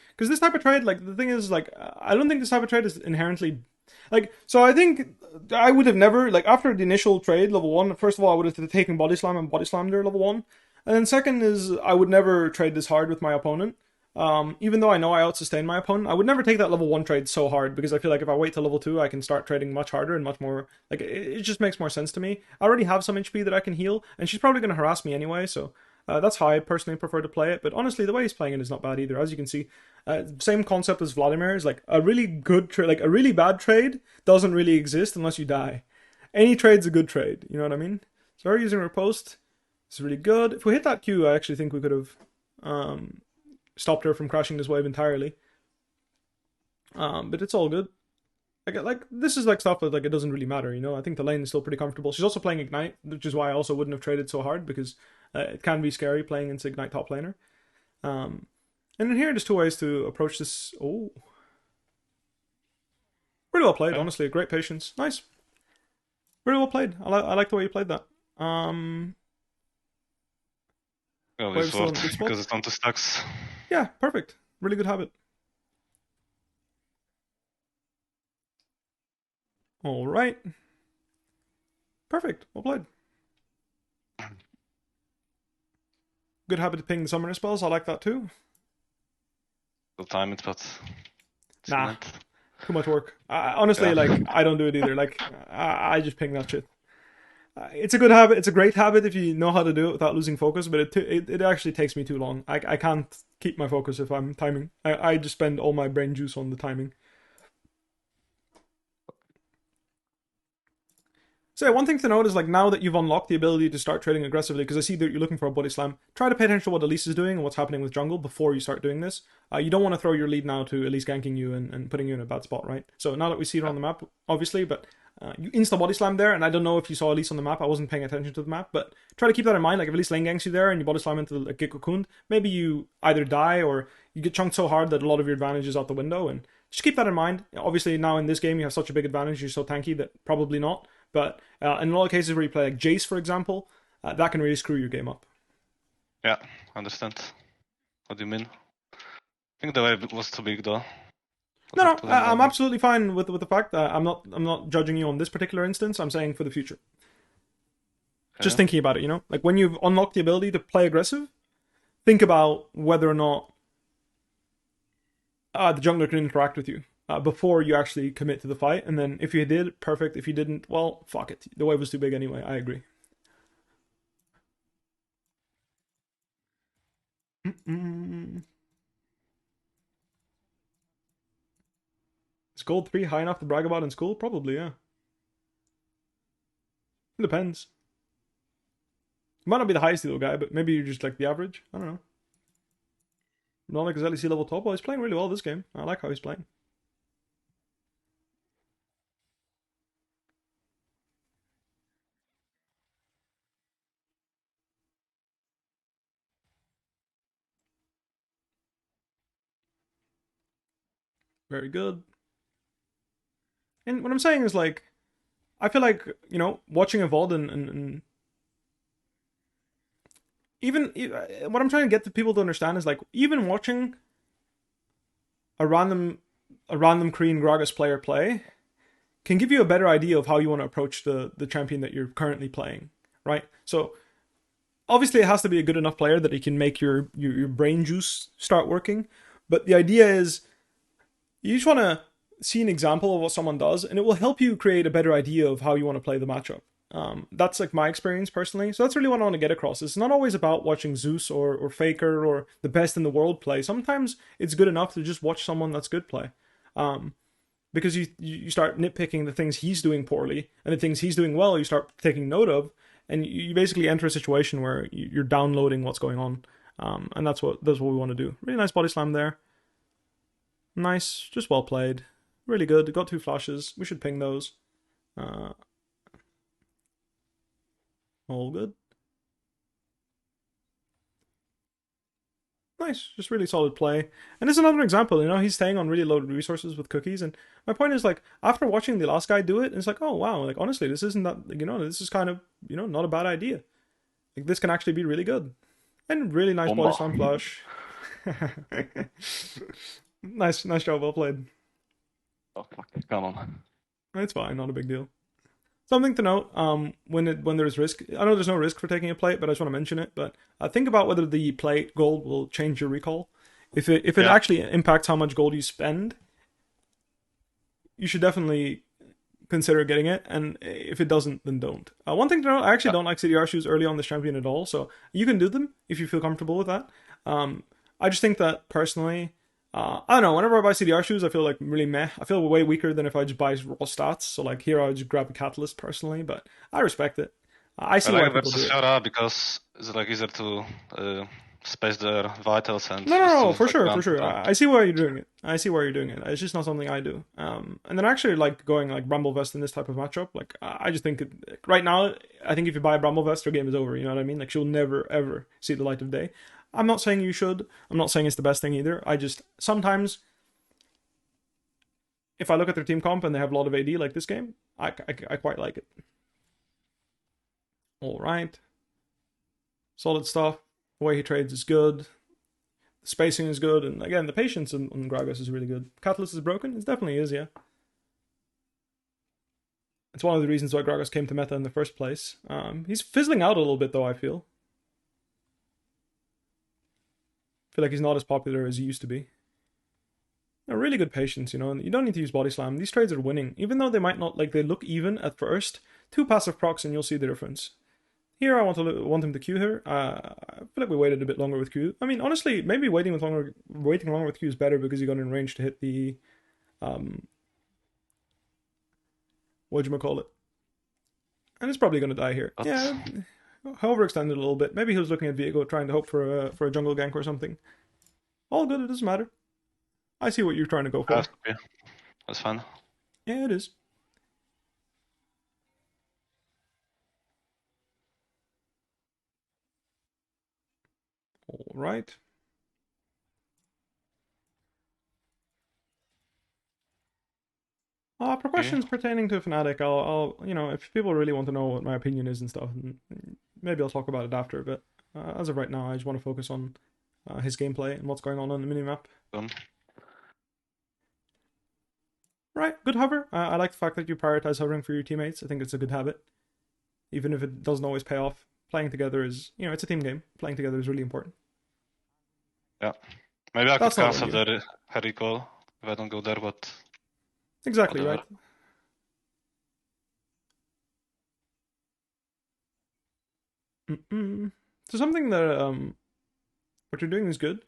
Because this type of trade, like the thing is, like I don't think this type of trade is inherently like. So I think I would have never, like, after the initial trade level 1. First of all, I would have taken body slam and body slammed her level 1, and then second is I would never trade this hard with my opponent. Even though I know I outsustain my opponent, I would never take that level 1 trade so hard, because I feel like if I wait till level 2, I can start trading much harder and much more, like, it just makes more sense to me. I already have some HP that I can heal, and she's probably going to harass me anyway, so that's how I personally prefer to play it. But honestly, the way he's playing it is not bad either. As you can see, same concept as Vladimir, is like a really good trade, like a really bad trade doesn't really exist unless you die. Any trade's a good trade, you know what I mean? So we're using riposte. It's really good. If we hit that Q, I actually think we could have stopped her from crashing this wave entirely. But it's all good. Like this is like stuff that, like, it doesn't really matter, you know. I think the lane is still pretty comfortable. She's also playing Ignite, which is why I also wouldn't have traded so hard, because it can be scary playing into Ignite top laner. And in here, there's 2 ways to approach this. Oh, pretty well played, honestly. Great patience, nice. Really well played. I like the way you played that. Well, this worked because it's on 2 stacks. Yeah, perfect. Really good habit. All right. Perfect. Well played. Good habit to ping the summoner spells. I like that too. We'll time it, but nah, too much work. Honestly, like, I don't do it either. Like, I just ping that shit. It's a good habit. It's a great habit if you know how to do it without losing focus, but it actually takes me too long. I can't keep my focus if I'm timing. I just spend all my brain juice on the timing. So yeah, one thing to note is like now that you've unlocked the ability to start trading aggressively, because I see that you're looking for a body slam, try to pay attention to what Elise is doing and what's happening with jungle before you start doing this. You don't want to throw your lead now to Elise ganking you and putting you in a bad spot, right? So now that we see her on the map, obviously, but you insta body slam there, and I don't know if you saw Elise on the map. I wasn't paying attention to the map, but try to keep that in mind. Like if Elise lane ganks you there and you body slam into like Gekokund, maybe you either die or you get chunked so hard that a lot of your advantage is out the window. And just keep that in mind. Obviously, now in this game you have such a big advantage. You're so tanky that probably not. But in a lot of cases where you play like Jace, for example, that can really screw your game up. Yeah, understand. What do you mean? I think the wave was too big though. No, I'm absolutely fine with the fact that I'm not judging you on this particular instance. I'm saying for the future. Okay. Just thinking about it, you know, like when you've unlocked the ability to play aggressive, think about whether or not the jungler can interact with you before you actually commit to the fight. And then if you did, perfect. If you didn't, well, fuck it. The wave was too big anyway. I agree. Is gold 3 high enough to brag about in school? Probably, yeah. It depends. You might not be the highest elo guy, but maybe you're just like the average. I don't know. Melonik is LEC level top. Well, he's playing really well this game. I like how he's playing. Very good. And what I'm saying is like, I feel like, you know, watching a VOD and even what I'm trying to get the people to understand is like, even watching a random Korean Gragas player play can give you a better idea of how you want to approach the champion that you're currently playing, right? So obviously it has to be a good enough player that he can make your brain juice start working. But the idea is you just want to see an example of what someone does, and it will help you create a better idea of how you want to play the matchup. That's like my experience personally. So that's really what I want to get across. It's not always about watching Zeus or Faker or the best in the world play. Sometimes it's good enough to just watch someone that's good play. Because you start nitpicking the things he's doing poorly, and the things he's doing well, you start taking note of, and you basically enter a situation where you're downloading what's going on. And that's what we want to do. Really nice body slam there. Nice, just well played. Really good. Got 2 flashes. We should ping those. All good. Nice, just really solid play. And it's another example, you know, he's staying on really low resources with cookies. And my point is, like, after watching the last guy do it, it's like, oh, wow, like, honestly, this isn't that, you know, this is kind of, you know, not a bad idea. Like, this can actually be really good. And really nice body slam flash. Nice job, well played. Oh, fuck, come on. It's fine, not a big deal. Something to note, when there's risk, I know there's no risk for taking a plate, but I just want to mention it. But think about whether the plate gold will change your recall. If it actually impacts how much gold you spend, you should definitely consider getting it. And if it doesn't, then don't. One thing to note, I actually don't like CDR shoes early on this champion at all. So you can do them if you feel comfortable with that. I just think that personally, I don't know, whenever I buy CDR shoes, I feel like really meh. I feel way weaker than if I just buy raw stats. So like here I would just grab a catalyst personally, but I respect it. I see why people do it. Because it's like easier to space their vitals and... No, for sure. I see why you're doing it. It's just not something I do. And then actually like going like Bramble Vest in this type of matchup, like I just think right now, I think if you buy a Bramble Vest, your game is over, you know what I mean? Like she'll never ever see the light of day. I'm not saying you should. I'm not saying it's the best thing either. I just, sometimes, if I look at their team comp and they have a lot of AD like this game, I quite like it. Alright. Solid stuff. The way he trades is good. The spacing is good. And again, the patience on Gragas is really good. Catalyst is broken? It definitely is, yeah. It's one of the reasons why Gragas came to meta in the first place. He's fizzling out a little bit though, I feel. I feel like he's not as popular as he used to be. A really good patience, you know, and you don't need to use body slam. These trades are winning. Even though they might not, like, they look even at first, 2 passive procs and you'll see the difference. Here I want him to Q here. I feel like we waited a bit longer with Q. I mean, honestly, maybe waiting longer with Q is better because you got in range to hit the what'd you call it? And it's probably going to die here. But Yeah, overextended a little bit. Maybe he was looking at Viego trying to hope for a jungle gank or something. All good, it doesn't matter. I see what you're trying to go for. yeah, that's fine. Yeah, it is. All right. For questions pertaining to Fnatic, I'll, you know, if people really want to know what my opinion is and stuff, maybe I'll talk about it after. But as of right now, I just want to focus on his gameplay and what's going on the minimap. Right, good hover. I like the fact that you prioritize hovering for your teammates. I think it's a good habit, even if it doesn't always pay off. Playing together is, you know, it's a team game. Playing together is really important. Yeah, maybe I could cancel the recall if I don't go there, but exactly whatever. Right. So something that what you're doing is good.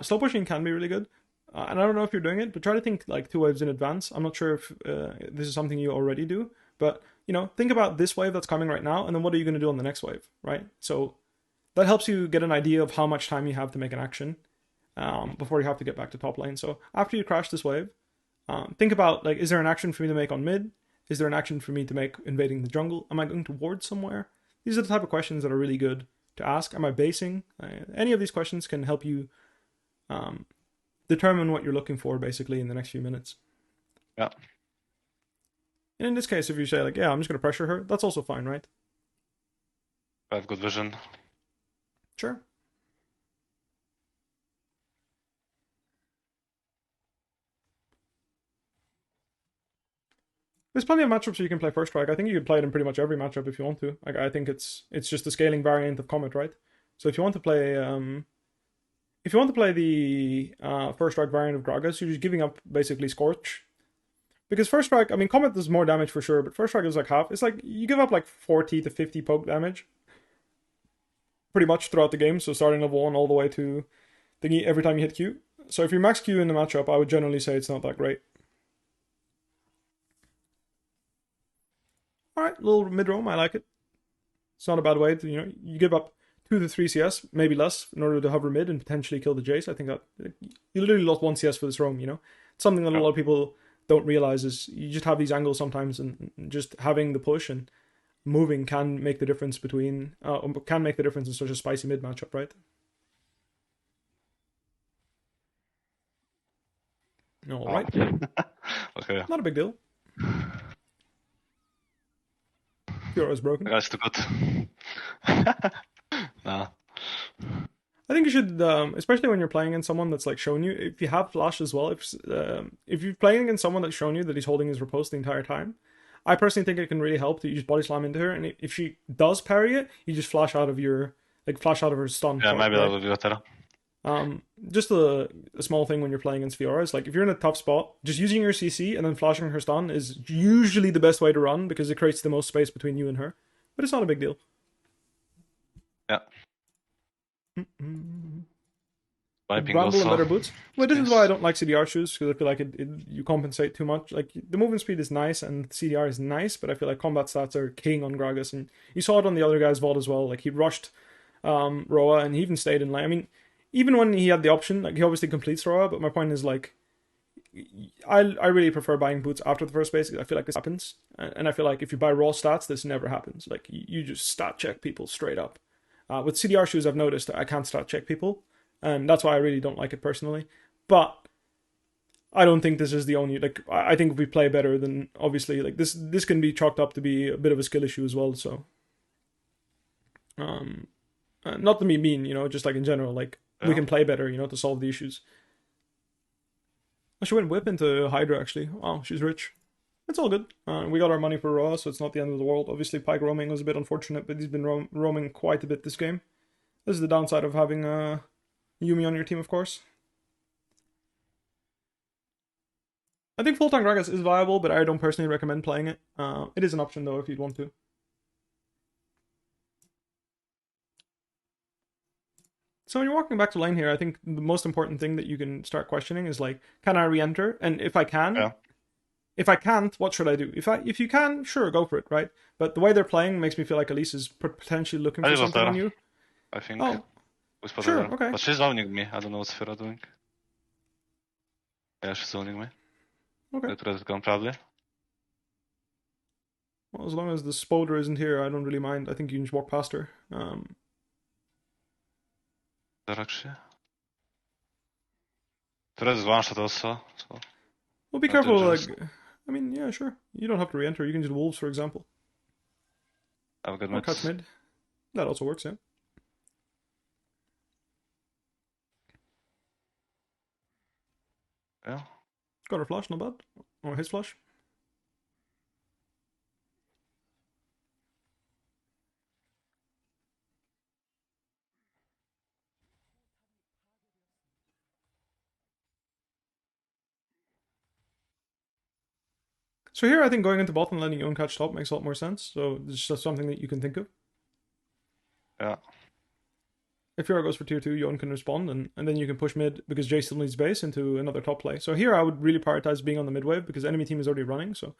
Slow pushing can be really good. And I don't know if you're doing it, but try to think like 2 waves in advance. I'm not sure if this is something you already do, but you know, think about this wave that's coming right now, and then what are you going to do on the next wave, right? So that helps you get an idea of how much time you have to make an action before you have to get back to top lane. So after you crash this wave, think about like, is there an action for me to make on mid? Is there an action for me to make invading the jungle? Am I going to ward somewhere? These are the type of questions that are really good to ask. Am I basing? Any of these questions can help you determine what you're looking for basically in the next few minutes. Yeah. And in this case, if you say like, yeah, I'm just going to pressure her, that's also fine, right? I have good vision. Sure. There's plenty of matchups you can play first strike. I think you can play it in pretty much every matchup if you want to. Like, I think it's just a scaling variant of Comet, right? So if you want to play the first strike variant of Gragas, you're just giving up basically Scorch. Because first strike, I mean, Comet does more damage for sure, but first strike is like half. It's like you give up like 40 to 50 poke damage pretty much throughout the game. So starting level 1 all the way to thingy every time you hit Q. So if you max Q in the matchup, I would generally say it's not that great. Alright, little mid roam, I like it. It's not a bad way to, you know, you give up 2 to 3 CS, maybe less, in order to hover mid and potentially kill the Jace. I think that you literally lost 1 CS for this roam, you know? It's something that a lot of people don't realize is you just have these angles sometimes, and just having the push and moving can make the difference between can make the difference in such a spicy mid matchup, right? All right. Okay. Not a big deal. Fiora is broken. That's too good. Nah. I think you should, especially when you're playing against someone that's like shown you, if you have flash as well, if you're playing against someone that's shown you that he's holding his riposte the entire time, I personally think it can really help that you just body slam into her, and if she does parry it, you just flash out of her stun. Yeah, maybe that would be better. Just a small thing when you're playing against Fiora is like, if you're in a tough spot, just using your CC and then flashing her stun is usually the best way to run, because it creates the most space between you and her. But it's not a big deal. Yeah. Bramble and better boots. Well, this is why I don't like CDR shoes, because I feel like you compensate too much. Like, the movement speed is nice and CDR is nice, but I feel like combat stats are king on Gragas, and you saw it on the other guy's VOD as well. Like, he rushed Roa, and he even stayed in lane. I mean, even when he had the option, like, he obviously completes Roa, but my point is, like, I really prefer buying boots after the first base. I feel like this happens, and I feel like if you buy raw stats, this never happens. Like, you just stat check people straight up. With CDR shoes, I've noticed that I can't stat check people, and that's why I really don't like it personally. But I don't think this is the only, like, I think if we play better, then obviously, like, this can be chalked up to be a bit of a skill issue as well. So not to be mean, you know, just like in general, like, we can play better, you know, to solve the issues. She went whip into Hydra, actually. Wow, she's rich. It's all good. We got our money for Raw, so it's not the end of the world. Obviously, Pyke roaming was a bit unfortunate, but he's been roaming quite a bit this game. This is the downside of having Yuumi on your team, of course. I think full-time Gragas is viable, but I don't personally recommend playing it. It is an option, though, if you'd want to. So when you're walking back to lane here, I think the most important thing that you can start questioning is, like, can I re-enter? And if I can, If I can't, what should I do? If you can, sure, go for it, right? But the way they're playing makes me feel like Elise is potentially looking for Ali was something on there, you. I think. Oh, We spotted sure, her. okay. But she's owning me. I don't know what Sphera doing. Yeah, she's owning me. Okay. The turret is gone probably. Well, as long as the Spoder isn't here, I don't really mind. I think you can just walk past her. There actually. Turret is one shot also, so. Well, be Not careful, dangerous. like, I mean, yeah, sure. You don't have to re-enter. You can just wolves, for example. I've got Or catch mids. mid. That also works, yeah. Yeah. Got her flash, not bad. Or his flash. So here, I think going into bot and letting Yon catch top makes a lot more sense. So it's just something that you can think of. Yeah. If Fiora goes for tier 2, Yon can respond, and then you can push mid because Jay still needs base into another top play. So here I would really prioritize being on the mid wave because enemy team is already running. So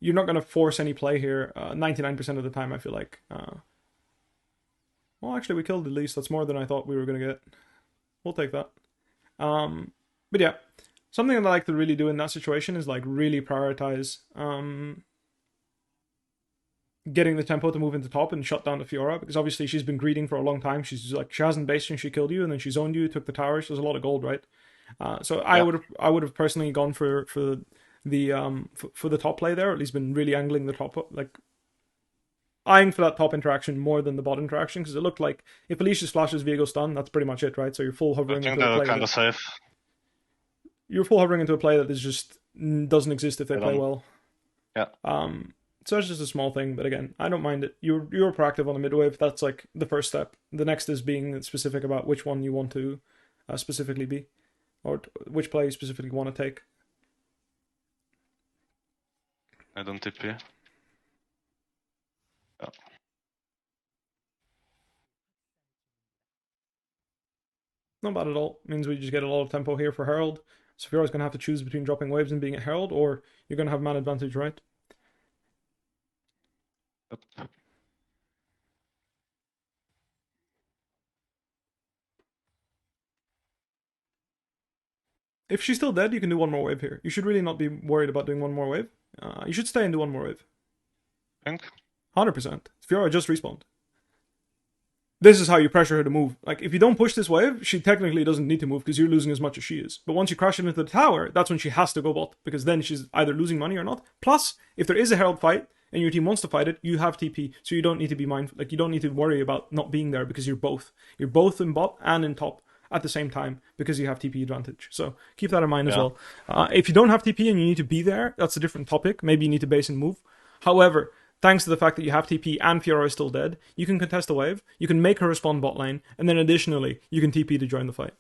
you're not going to force any play here 99% of the time, I feel like. Well, actually, we killed the least. That's more than I thought we were going to get. We'll take that. But yeah, something that I like to really do in that situation is like really prioritize getting the tempo to move into top and shut down the Fiora because obviously she's been greeting for a long time. She hasn't based since she killed you, and then she zoned you, took the towers. There's a lot of gold, right? So I would have personally gone for the top play there, or at least been really angling the top, like eyeing for that top interaction more than the bot interaction, because it looked like if Alicia's flashes Viego stun, that's pretty much it, right? So you're full I hovering think into a they're play. kinda safe. You're full hovering into a play that is just doesn't exist if they play well. Yeah. So it's just a small thing, but again, I don't mind it. You're proactive on the mid wave. That's like the first step. The next is being specific about which one you want to specifically be, or which play you specifically want to take. I don't TP. Yeah. Not bad at all. It means we just get a lot of tempo here for Herald. So Fiora's going to have to choose between dropping waves and being at Herald, or you're going to have man advantage, right? Yep. If she's still dead, you can do one more wave here. You should really not be worried about doing one more wave. You should stay and do one more wave. Think? 100%. Fiora just respawned. This is how you pressure her to move. Like, if you don't push this wave, she technically doesn't need to move because you're losing as much as she is. But once you crash it into the tower, that's when she has to go bot, because then she's either losing money or not. Plus, if there is a Herald fight and your team wants to fight it, you have TP, so you don't need to be mindful. Like, you don't need to worry about not being there because you're both. You're both in bot and in top at the same time because you have TP advantage. So keep that in mind as well. If you don't have TP and you need to be there, that's a different topic. Maybe you need to base and move. However, thanks to the fact that you have TP and Fiora is still dead, you can contest the wave, you can make her respond bot lane, and then additionally, you can TP to join the fight.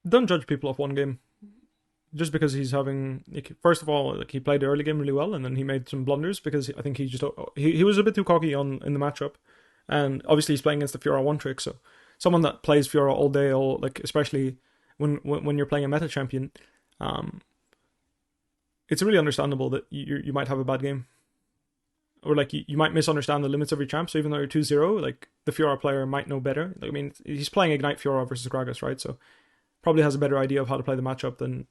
Don't judge people off one game. Just because he's having, like, first of all, like, he played the early game really well, and then he made some blunders because I think he was a bit too cocky in the matchup, and obviously he's playing against the Fiora one trick, so someone that plays Fiora all day, especially when you're playing a meta champion, it's really understandable that you might have a bad game, or like you might misunderstand the limits of your champ. So even though you're 2-0, like the Fiora player might know better. I mean, he's playing Ignite Fiora versus Gragas, right? So probably has a better idea of how to play the matchup than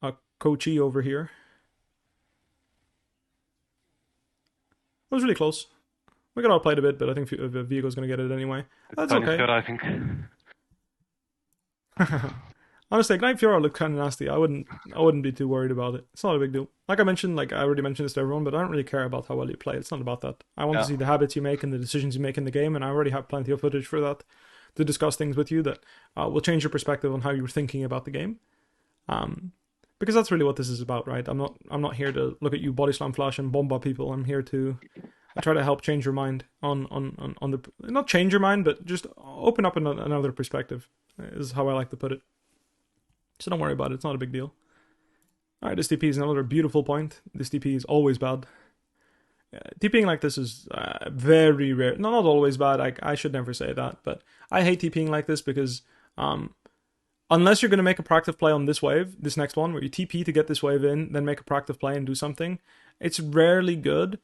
a Kochi over here. It was really close. We got outplayed a bit, but I think Viego's going to get it anyway. That's okay. Fiora, I think. Honestly, Ignite Fiora looked kind of nasty. I wouldn't be too worried about it. It's not a big deal. Like I mentioned, like I already mentioned this to everyone, but I don't really care about how well you play. It's not about that. I want to see the habits you make and the decisions you make in the game, and I already have plenty of footage for that to discuss things with you that will change your perspective on how you're thinking about the game. Because that's really what this is about, right? I'm not here to look at you body slam flash and bomb people. I'm here to try to help change your mind on the, not change your mind, but just open up another perspective is how I like to put it. So don't worry about it. It's not a big deal. All right, this TP is another beautiful point. This TP is always bad. TPing like this is very rare. No, not always bad. I should never say that, but I hate TPing like this because unless you're going to make a proactive play on this wave, this next one, where you TP to get this wave in, then make a proactive play and do something, it's rarely good.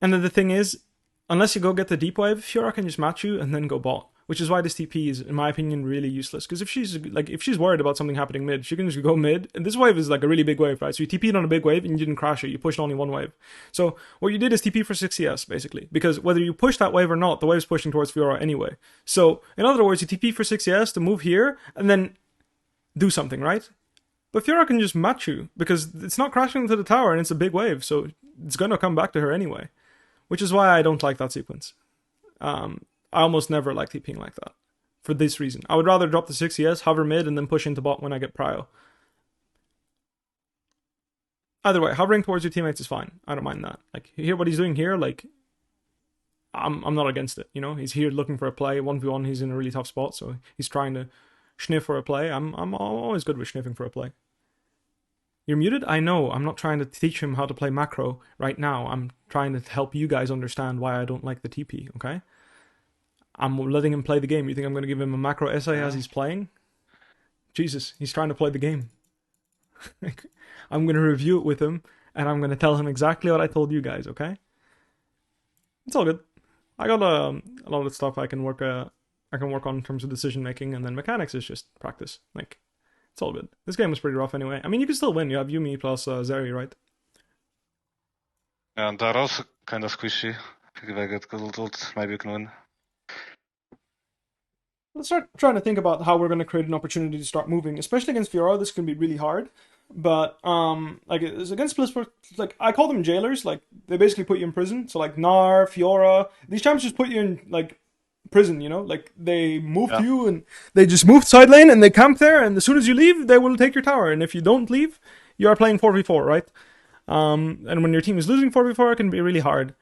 And then the thing is, unless you go get the deep wave, Fiora can just match you and then go bot. Which is why this TP is, in my opinion, really useless. Because if she's worried about something happening mid, she can just go mid. And this wave is like a really big wave, right? So you TP'd on a big wave and you didn't crash it. You pushed only one wave. So what you did is TP for 6 CS, basically. Because whether you push that wave or not, the wave's pushing towards Fiora anyway. So in other words, you TP for 6 CS to move here and then do something, right? But Fiora can just match you because it's not crashing into the tower and it's a big wave. So it's going to come back to her anyway. Which is why I don't like that sequence. I almost never like TPing like that. For this reason. I would rather drop the 6 CS, hover mid, and then push into bot when I get prio. Either way, hovering towards your teammates is fine. I don't mind that. Like, you hear what he's doing here? Like, I'm not against it, you know? He's here looking for a play. 1v1, he's in a really tough spot, so he's trying to sniff for a play. I'm always good with sniffing for a play. You're muted? I know. I'm not trying to teach him how to play macro right now. I'm trying to help you guys understand why I don't like the TP, okay? I'm letting him play the game. You think I'm going to give him a macro essay as he's playing? Jesus, he's trying to play the game. I'm going to review it with him, and I'm going to tell him exactly what I told you guys, okay? It's all good. I got a lot of stuff I can work on in terms of decision making, and then mechanics is just practice. Like, it's all good. This game was pretty rough anyway. I mean, you can still win. You have Yuumi plus Zeri, right? Yeah, and they're also kind of squishy. If I get good ult, maybe you can win. Let's start trying to think about how we're going to create an opportunity to start moving, especially against Fiora. This can be really hard, but like it's against Blizzard, like I call them jailers. Like they basically put you in prison. So like Gnar, Fiora, these champs just put you in like prison. You know, like they move to you and they just move side lane and they camp there. And as soon as you leave, they will take your tower. And if you don't leave, you are playing 4v4, right? And when your team is losing 4v4, it can be really hard.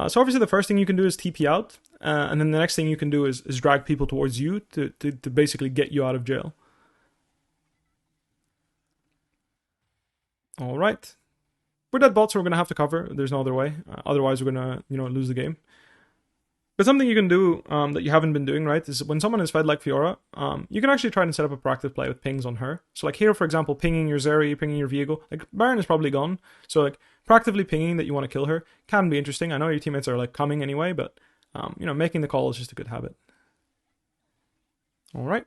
So obviously the first thing you can do is TP out, and then the next thing you can do is drag people towards you to basically get you out of jail. All right, we're dead bots, so we're gonna have to cover. There's no other way. Otherwise, we're gonna lose the game. But something you can do that you haven't been doing, right, is when someone is fed like Fiora, you can actually try to set up a proactive play with pings on her. So like here, for example, pinging your Zeri, pinging your Viego. Like Baron is probably gone, so like proactively pinging that you want to kill her can be interesting. I know your teammates are like coming anyway, but making the call is just a good habit. All right.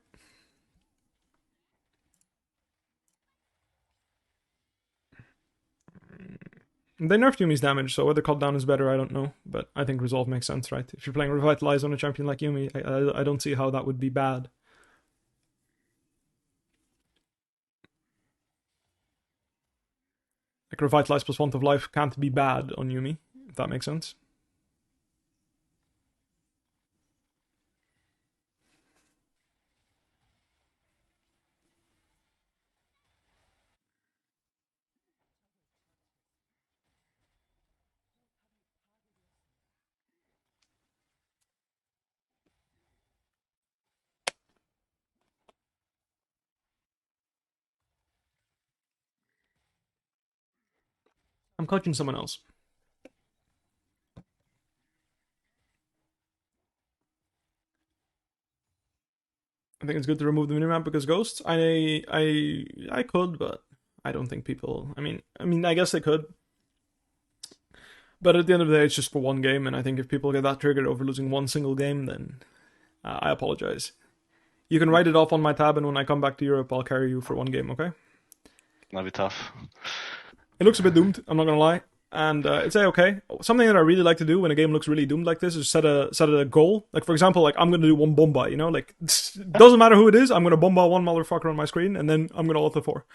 They nerfed Yuumi's damage, so whether cut down is better, I don't know. But I think Resolve makes sense, right? If you're playing Revitalize on a champion like Yuumi, I don't see how that would be bad. Like Revitalize plus Want of Life can't be bad on Yuumi, if that makes sense. I'm coaching someone else. I think it's good to remove the minimap because ghosts. I could, but I don't think people. I mean, I guess they could. But at the end of the day, it's just for one game, and I think if people get that triggered over losing one single game, then I apologize. You can write it off on my tab, and when I come back to Europe, I'll carry you for one game, okay? That'll be tough. It looks a bit doomed, I'm not gonna lie. And it's okay. Something that I really like to do when a game looks really doomed like this is set a goal. Like for example, like I'm gonna do one bomba, like doesn't matter who it is, I'm gonna bomba one motherfucker on my screen, and then I'm gonna ult 4.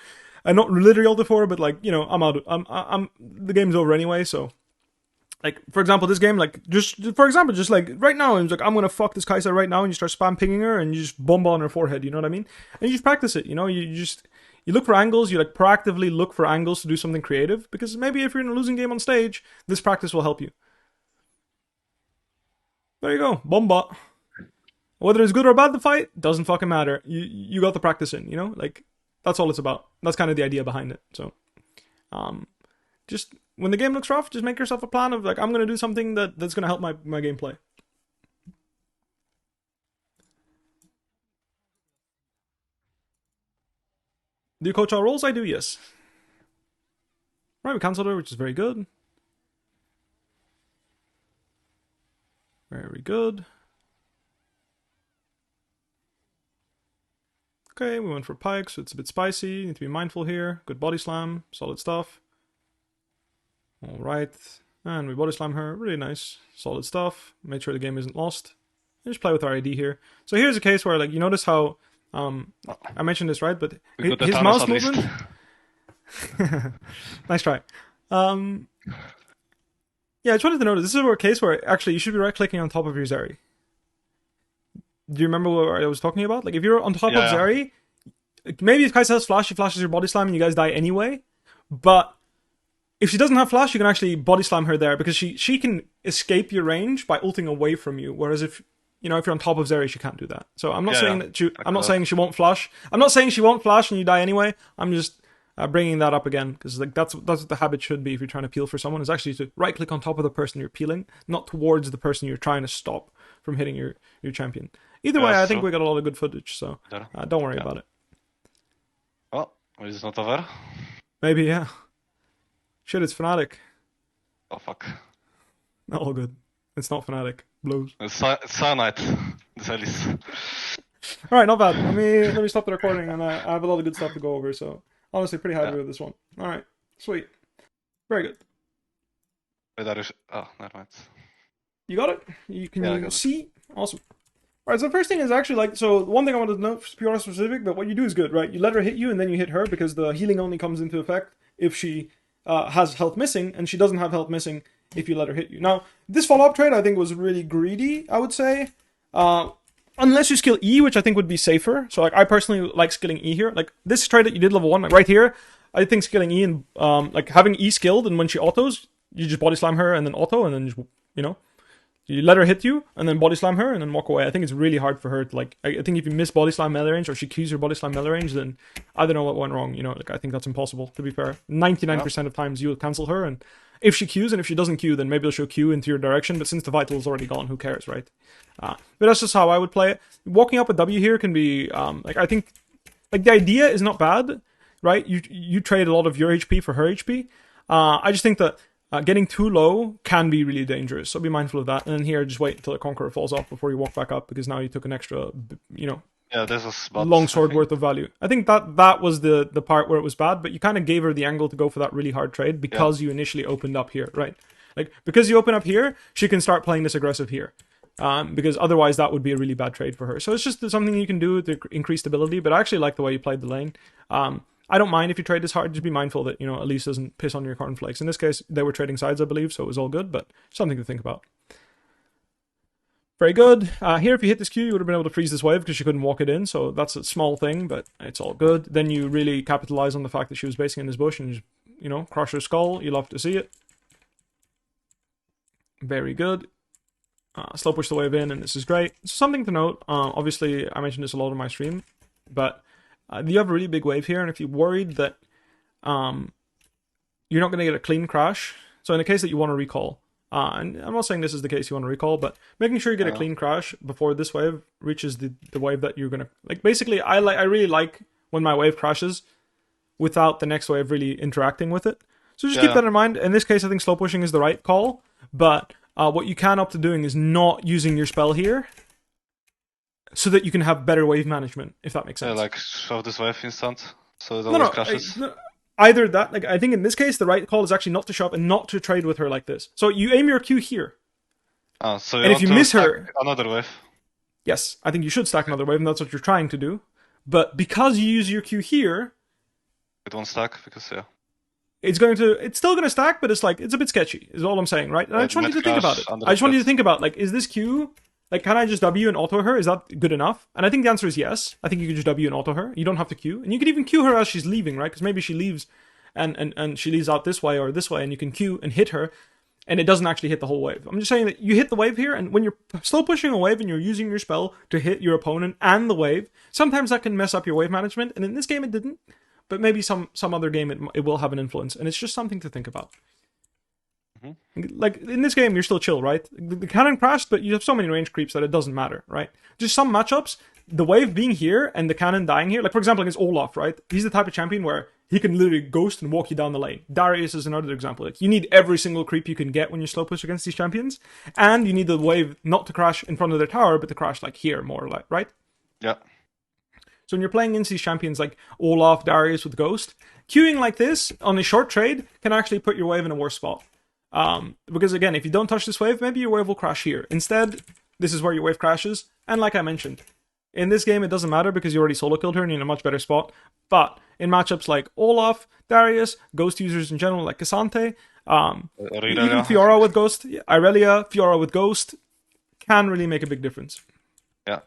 And not literally ult 4, but like I'm out. I'm the game's over anyway. So like for example, this game, like just like right now, it's like I'm gonna fuck this Kai'Sa right now, and you start spam pinging her, and you just bomba on her forehead. You know what I mean? And you just practice it. You look for angles, you like proactively look for angles to do something creative, because maybe if you're in a losing game on stage, this practice will help you. There you go, bomba. Whether it's good or bad the fight, doesn't fucking matter. You got the practice in, like that's all it's about. That's kind of the idea behind it. So, just when the game looks rough, just make yourself a plan of like, I'm gonna do something that's gonna help my gameplay. Do you coach all roles? I do, yes. Right, we cancelled her, which is very good. Very good. Okay, we went for Pike, so it's a bit spicy. Need to be mindful here. Good body slam, solid stuff. Alright, and we body slam her. Really nice, solid stuff. Made sure the game isn't lost. And just play with our ID here. So here's a case where, like, you notice how I mentioned this, right? But his mouse movement. Nice try. Yeah, I just wanted to notice this is a case where actually you should be right clicking on top of your Zeri. Do you remember what I was talking about? Like if you're on top of Zeri, maybe if Kai'Sa has flash, she flashes your body slam and you guys die anyway. But if she doesn't have flash, you can actually body slam her there because she can escape your range by ulting away from you. Whereas if you're on top of Zeri, she can't do that. So I'm not saying that I'm not saying she won't flash. I'm not saying she won't flash and you die anyway. I'm just bringing that up again because like that's what the habit should be if you're trying to peel for someone, is actually to right click on top of the person you're peeling, not towards the person you're trying to stop from hitting your champion. Either way, I think we got a lot of good footage, so don't worry about it. Oh, is it not over? Maybe, yeah. Shit, it's Fnatic. Oh fuck. All good. It's not Fnatic. Blows. It's Cyanide. This at least. Alright, not bad. Let me stop the recording, and I have a lot of good stuff to go over, so honestly pretty happy with this one. Alright, sweet. Very good. Oh, never mind. You got it? You can see? Awesome. Alright, so the first thing is actually like, so one thing I wanted to note, pure specific, but what you do is good, right? You let her hit you and then you hit her because the healing only comes into effect if she has health missing, and she doesn't have health missing if you let her hit you. Now, this follow-up trade I think was really greedy, I would say. Unless you skill E, which I think would be safer. So like I personally like skilling E here. Like this trade that you did level 1, like right here, I think skilling E and like having E skilled, and when she autos, you just body slam her and then auto, and then just, you let her hit you, and then body slam her, and then walk away. I think it's really hard for her to, like, I think if you miss body slam melee range, or she queues her body slam melee range, then I don't know what went wrong, like, I think that's impossible, to be fair. 99% of times you'll cancel her, and if she queues, and if she doesn't queue, then maybe she'll queue into your direction, but since the vital is already gone, who cares, right? But that's just how I would play it. Walking up a W here can be, like, I think, like, the idea is not bad, right? You trade a lot of your HP for her HP. I just think that getting too low can be really dangerous, so be mindful of that. And then here, just wait until the Conqueror falls off before you walk back up, because now you took an extra, this was long sword worth of value. I think that was the part where it was bad, but you kind of gave her the angle to go for that really hard trade because you initially opened up here, right? Like, because you open up here, she can start playing this aggressive here. Because otherwise that would be a really bad trade for her. So it's just something you can do to increase stability, but I actually like the way you played the lane. I don't mind if you trade this hard, just be mindful that, Elise doesn't piss on your cornflakes. In this case, they were trading sides, I believe, so it was all good, but something to think about. Very good. Here, if you hit this Q, you would have been able to freeze this wave because she couldn't walk it in, so that's a small thing, but it's all good. Then you really capitalize on the fact that she was basing in this bush and just, crush her skull. You love to see it. Very good. Slow push the wave in, and this is great. So something to note, obviously, I mentioned this a lot on my stream, but you have a really big wave here, and if you're worried that you're not going to get a clean crash, so in the case that you want to recall, and I'm not saying this is the case you want to recall, but making sure you get a clean crash before this wave reaches the wave that you're going to... Like, basically, I really like when my wave crashes without the next wave really interacting with it. So just keep that in mind. In this case, I think slow pushing is the right call, but what you can opt to doing is not using your spell here, so that you can have better wave management, if that makes sense. Yeah, like shove this wave instant, so it always crashes. Either that, like, I think in this case, the right call is actually not to shove and not to trade with her like this. So you aim your Q here. So and if you miss her... Another wave. Yes, I think you should stack another wave, and that's what you're trying to do. But because you use your Q here... It won't stack, because, It's still going to stack, but it's a bit sketchy, is all I'm saying, right? And I just want you to think about it. I just want you to think about, like, is this Q... Like, can I just W and auto her? Is that good enough? And I think the answer is yes. I think you can just W and auto her. You don't have to Q. And you can even Q her as she's leaving, right? Because maybe she leaves and she leaves out this way or this way, and you can Q and hit her, and it doesn't actually hit the whole wave. I'm just saying that you hit the wave here, and when you're slow pushing a wave and you're using your spell to hit your opponent and the wave, sometimes that can mess up your wave management. And in this game, it didn't. But maybe some other game, it will have an influence. And it's just something to think about. Like, in this game, you're still chill, right? The cannon crashed, but you have so many range creeps that it doesn't matter, right? Just some matchups, the wave being here and the cannon dying here, like, for example, against Olaf, right? He's the type of champion where he can literally ghost and walk you down the lane. Darius is another example. Like, you need every single creep you can get when you slow push against these champions, and you need the wave not to crash in front of their tower, but to crash, like, here, more, like, right? Yeah. So when you're playing against these champions like Olaf, Darius with Ghost, queuing like this on a short trade can actually put your wave in a worse spot. Because again, if you don't touch this wave, maybe your wave will crash here. Instead, this is where your wave crashes. And like I mentioned, in this game, it doesn't matter because you already solo killed her and you're in a much better spot. But in matchups like Olaf, Darius, Ghost users in general like Cassante, even Fiora with Ghost, Irelia, Fiora with Ghost, can really make a big difference. Yeah.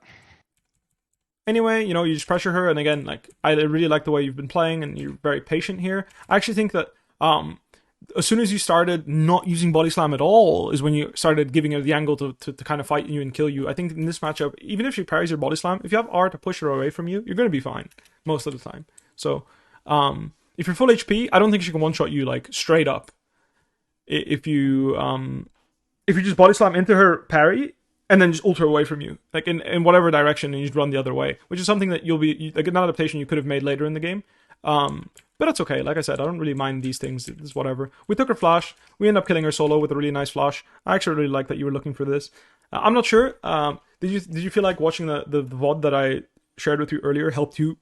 Anyway, you just pressure her, and again, like, I really like the way you've been playing, and you're very patient here. I actually think that as soon as you started not using body slam at all is when you started giving her the angle to kind of fight you and kill you. I think in this matchup, even if she parries your body slam, if you have R to push her away from you, you're going to be fine most of the time. So if you're full HP, I don't think she can one-shot you like straight up. If you just body slam into her parry and then just ult her away from you, like in whatever direction, and you just run the other way, which is something that you'll be like an adaptation you could have made later in the game. But that's okay. Like I said, I don't really mind these things. It's whatever. We took her flash. We end up killing her solo with a really nice flash. I actually really like that you were looking for this. I'm not sure. Did you feel like watching the VOD that I shared with you earlier helped you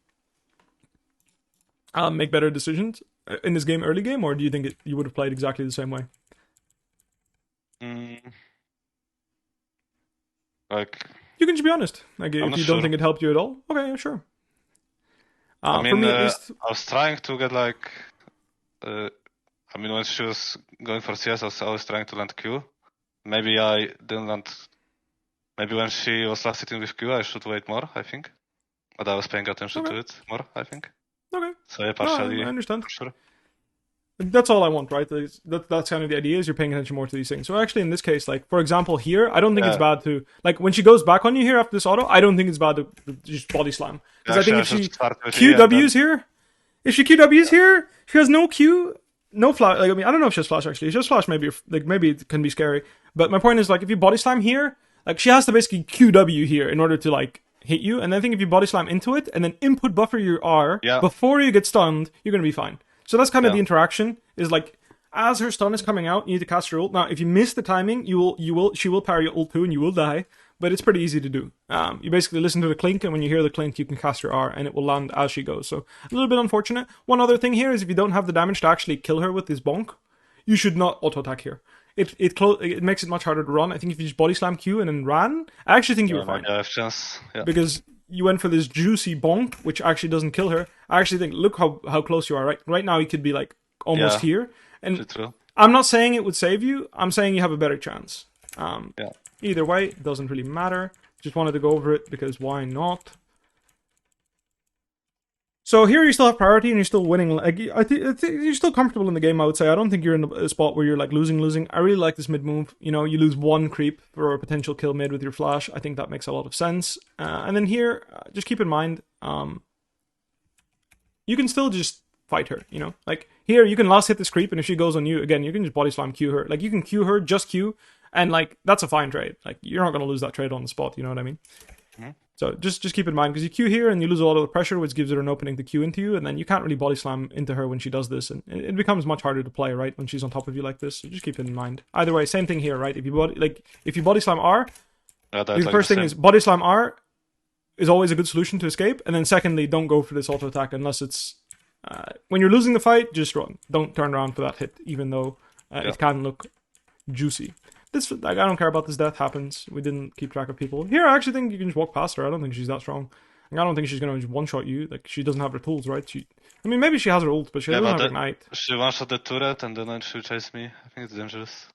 make better decisions in this game, early game, or do you think you would have played exactly the same way? Like, you can just be honest. Like, if you don't think it helped you at all, okay, yeah, sure. I mean, for me, at least, I was trying to get like, I mean, when she was going for CS, I was trying to land Q. Maybe I didn't land. Maybe when she was last hitting with Q, I should wait more, I think. But I was paying attention to it more, I think. Okay. So yeah, partially. I understand. For sure. That's all I want, right? That's kind of the idea, is you're paying attention more to these things. So actually, in this case, like, for example, here, I don't think it's bad to, like, when she goes back on you here after this auto, I don't think it's bad to just body slam. Because I think if she QWs here, she has no Q, no flash. Like, I mean, I don't know if she has flash, actually. If she has flash, maybe it can be scary. But my point is, like, if you body slam here, like, she has to basically QW here in order to, like, hit you. And I think if you body slam into it, and then input buffer your R, before you get stunned, you're going to be fine. So that's kind of the interaction, is like, as her stun is coming out, you need to cast your ult. Now, if you miss the timing, she will parry your ult too, and you will die, but it's pretty easy to do. You basically listen to the clink, and when you hear the clink, you can cast your R, and it will land as she goes. So, a little bit unfortunate. One other thing here is if you don't have the damage to actually kill her with this bonk, you should not auto-attack here. It makes it much harder to run. I think if you just body slam Q and then ran, I actually think you were fine. Yeah. Because you went for this juicy bonk, which actually doesn't kill her. I actually think, look how close you are. Right now, you could be like almost here. And I'm not saying it would save you. I'm saying you have a better chance. Either way, it doesn't really matter. Just wanted to go over it because why not? So here you still have priority and you're still winning. Like, I think you're still comfortable in the game, I would say. I don't think you're in a spot where you're like losing. I really like this mid move. You lose one creep for a potential kill mid with your flash. I think that makes a lot of sense. And then here, just keep in mind, you can still just fight her, Like, here, you can last hit this creep, and if she goes on you, again, you can just body slam Q her. Like, you can Q her, just Q, and, like, that's a fine trade. Like, you're not going to lose that trade on the spot, you know what I mean? Mm-hmm. So, just keep in mind, because you Q here, and you lose a lot of the pressure, which gives her an opening to Q into you, and then you can't really body slam into her when she does this, and it becomes much harder to play, right, when she's on top of you like this, so just keep it in mind. Either way, same thing here, right? If you body slam R, the first thing is, body slam R is always a good solution to escape, and then secondly, don't go for this auto attack unless it's when you're losing the fight, just run. Don't turn around for that hit, even though it can look juicy. I don't care about this death, happens. We didn't keep track of people. Here, I actually think you can just walk past her. I don't think she's that strong. I don't think she's going to just one-shot you. Like, she doesn't have her tools, right? Maybe she has her ult, but she doesn't have Ignite. She one-shot the turret, and then she chase me. I think it's dangerous.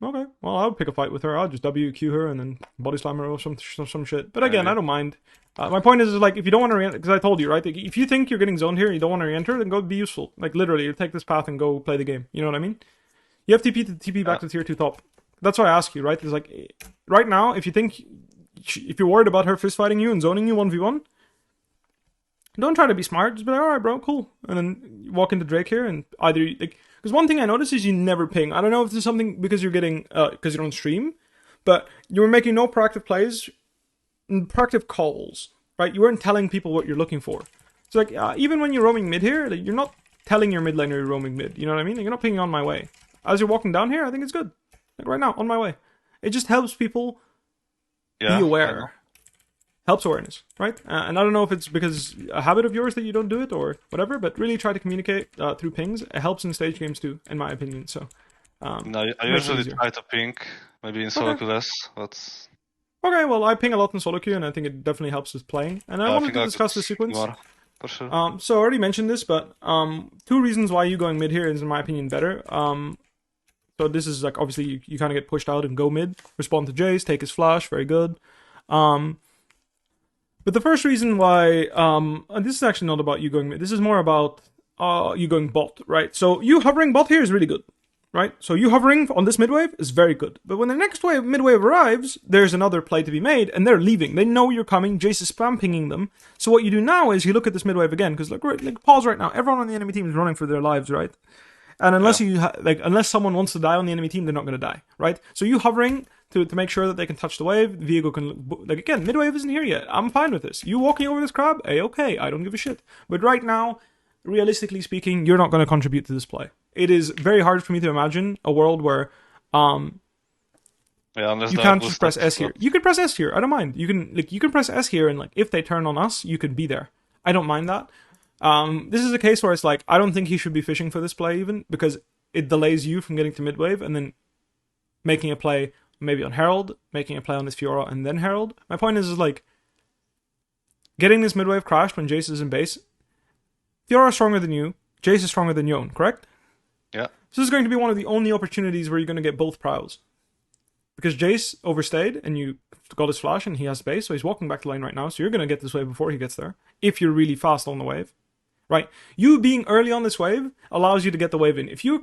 Okay, well, I would pick a fight with her. I'll just WQ her and then body slam her or some shit. But again, I don't mind. My point is, like, if you don't want to re-enter, because I told you, right? Like, if you think you're getting zoned here and you don't want to re-enter, then go be useful. Like, literally, you take this path and go play the game. You know what I mean? You have TP back to tier 2 top. That's why I ask you, right? It's like, right now, if you're worried about her fist fighting you and zoning you 1v1, don't try to be smart. Just be like, alright, bro, cool. And then you walk into Drake here and either, like, because Because one thing I noticed is you never ping. I don't know if this is something because you're getting, because you're on stream, but you were making no proactive plays, proactive calls, right? You weren't telling people what you're looking for. So like, even when you're roaming mid here, like, you're not telling your mid laner you're roaming mid. You know what I mean? Like, you're not pinging on my way. As you're walking down here, I think it's good. Like right now, on my way. It just helps people be aware. Helps awareness, right? And I don't know if it's because a habit of yours that you don't do it or whatever, but really try to communicate through pings. It helps in stage games too, in my opinion. So, no, I usually try to ping, maybe in solo queue less. That's okay. Well, I ping a lot in solo queue, and I think it definitely helps with playing. And I wanted to discuss the sequence. For sure. So I already mentioned this, but 2 reasons why you going mid here is, in my opinion, better. So this is like obviously you kind of get pushed out and go mid, respond to Jace, take his flash, very good. But the first reason why, and this is actually not about you going mid, this is more about you going bot, right? So you hovering bot here is really good, right? So you hovering on this mid wave is very good. But when the next wave, mid wave arrives, there's another play to be made, and they're leaving. They know you're coming, Jace is spam pinging them. So what you do now is you look at this mid wave again, because like pause right now, everyone on the enemy team is running for their lives, right? And unless unless someone wants to die on the enemy team, they're not going to die, right? So you hovering to make sure that they can touch the wave. Viego can, like again, mid wave isn't here yet. I'm fine with this. You walking over this crab, okay, I don't give a shit. But right now, realistically speaking, you're not going to contribute to this play. It is very hard for me to imagine a world where you can't just press S here. You can press S here. I don't mind. You can press S here, and like if they turn on us, you can be there. I don't mind that. This is a case where it's like, I don't think he should be fishing for this play even, because it delays you from getting to mid-wave and then making a play maybe on Herald, making a play on this Fiora and then Herald. My point is like, getting this mid-wave crashed when Jace is in base. Fiora is stronger than you, Jace is stronger than Yone, correct? Yeah. So this is going to be one of the only opportunities where you're going to get both prows. Because Jace overstayed and you got his flash and he has base, so he's walking back to lane right now, so you're going to get this wave before he gets there, if you're really fast on the wave. Right, you being early on this wave allows you to get the wave in. If you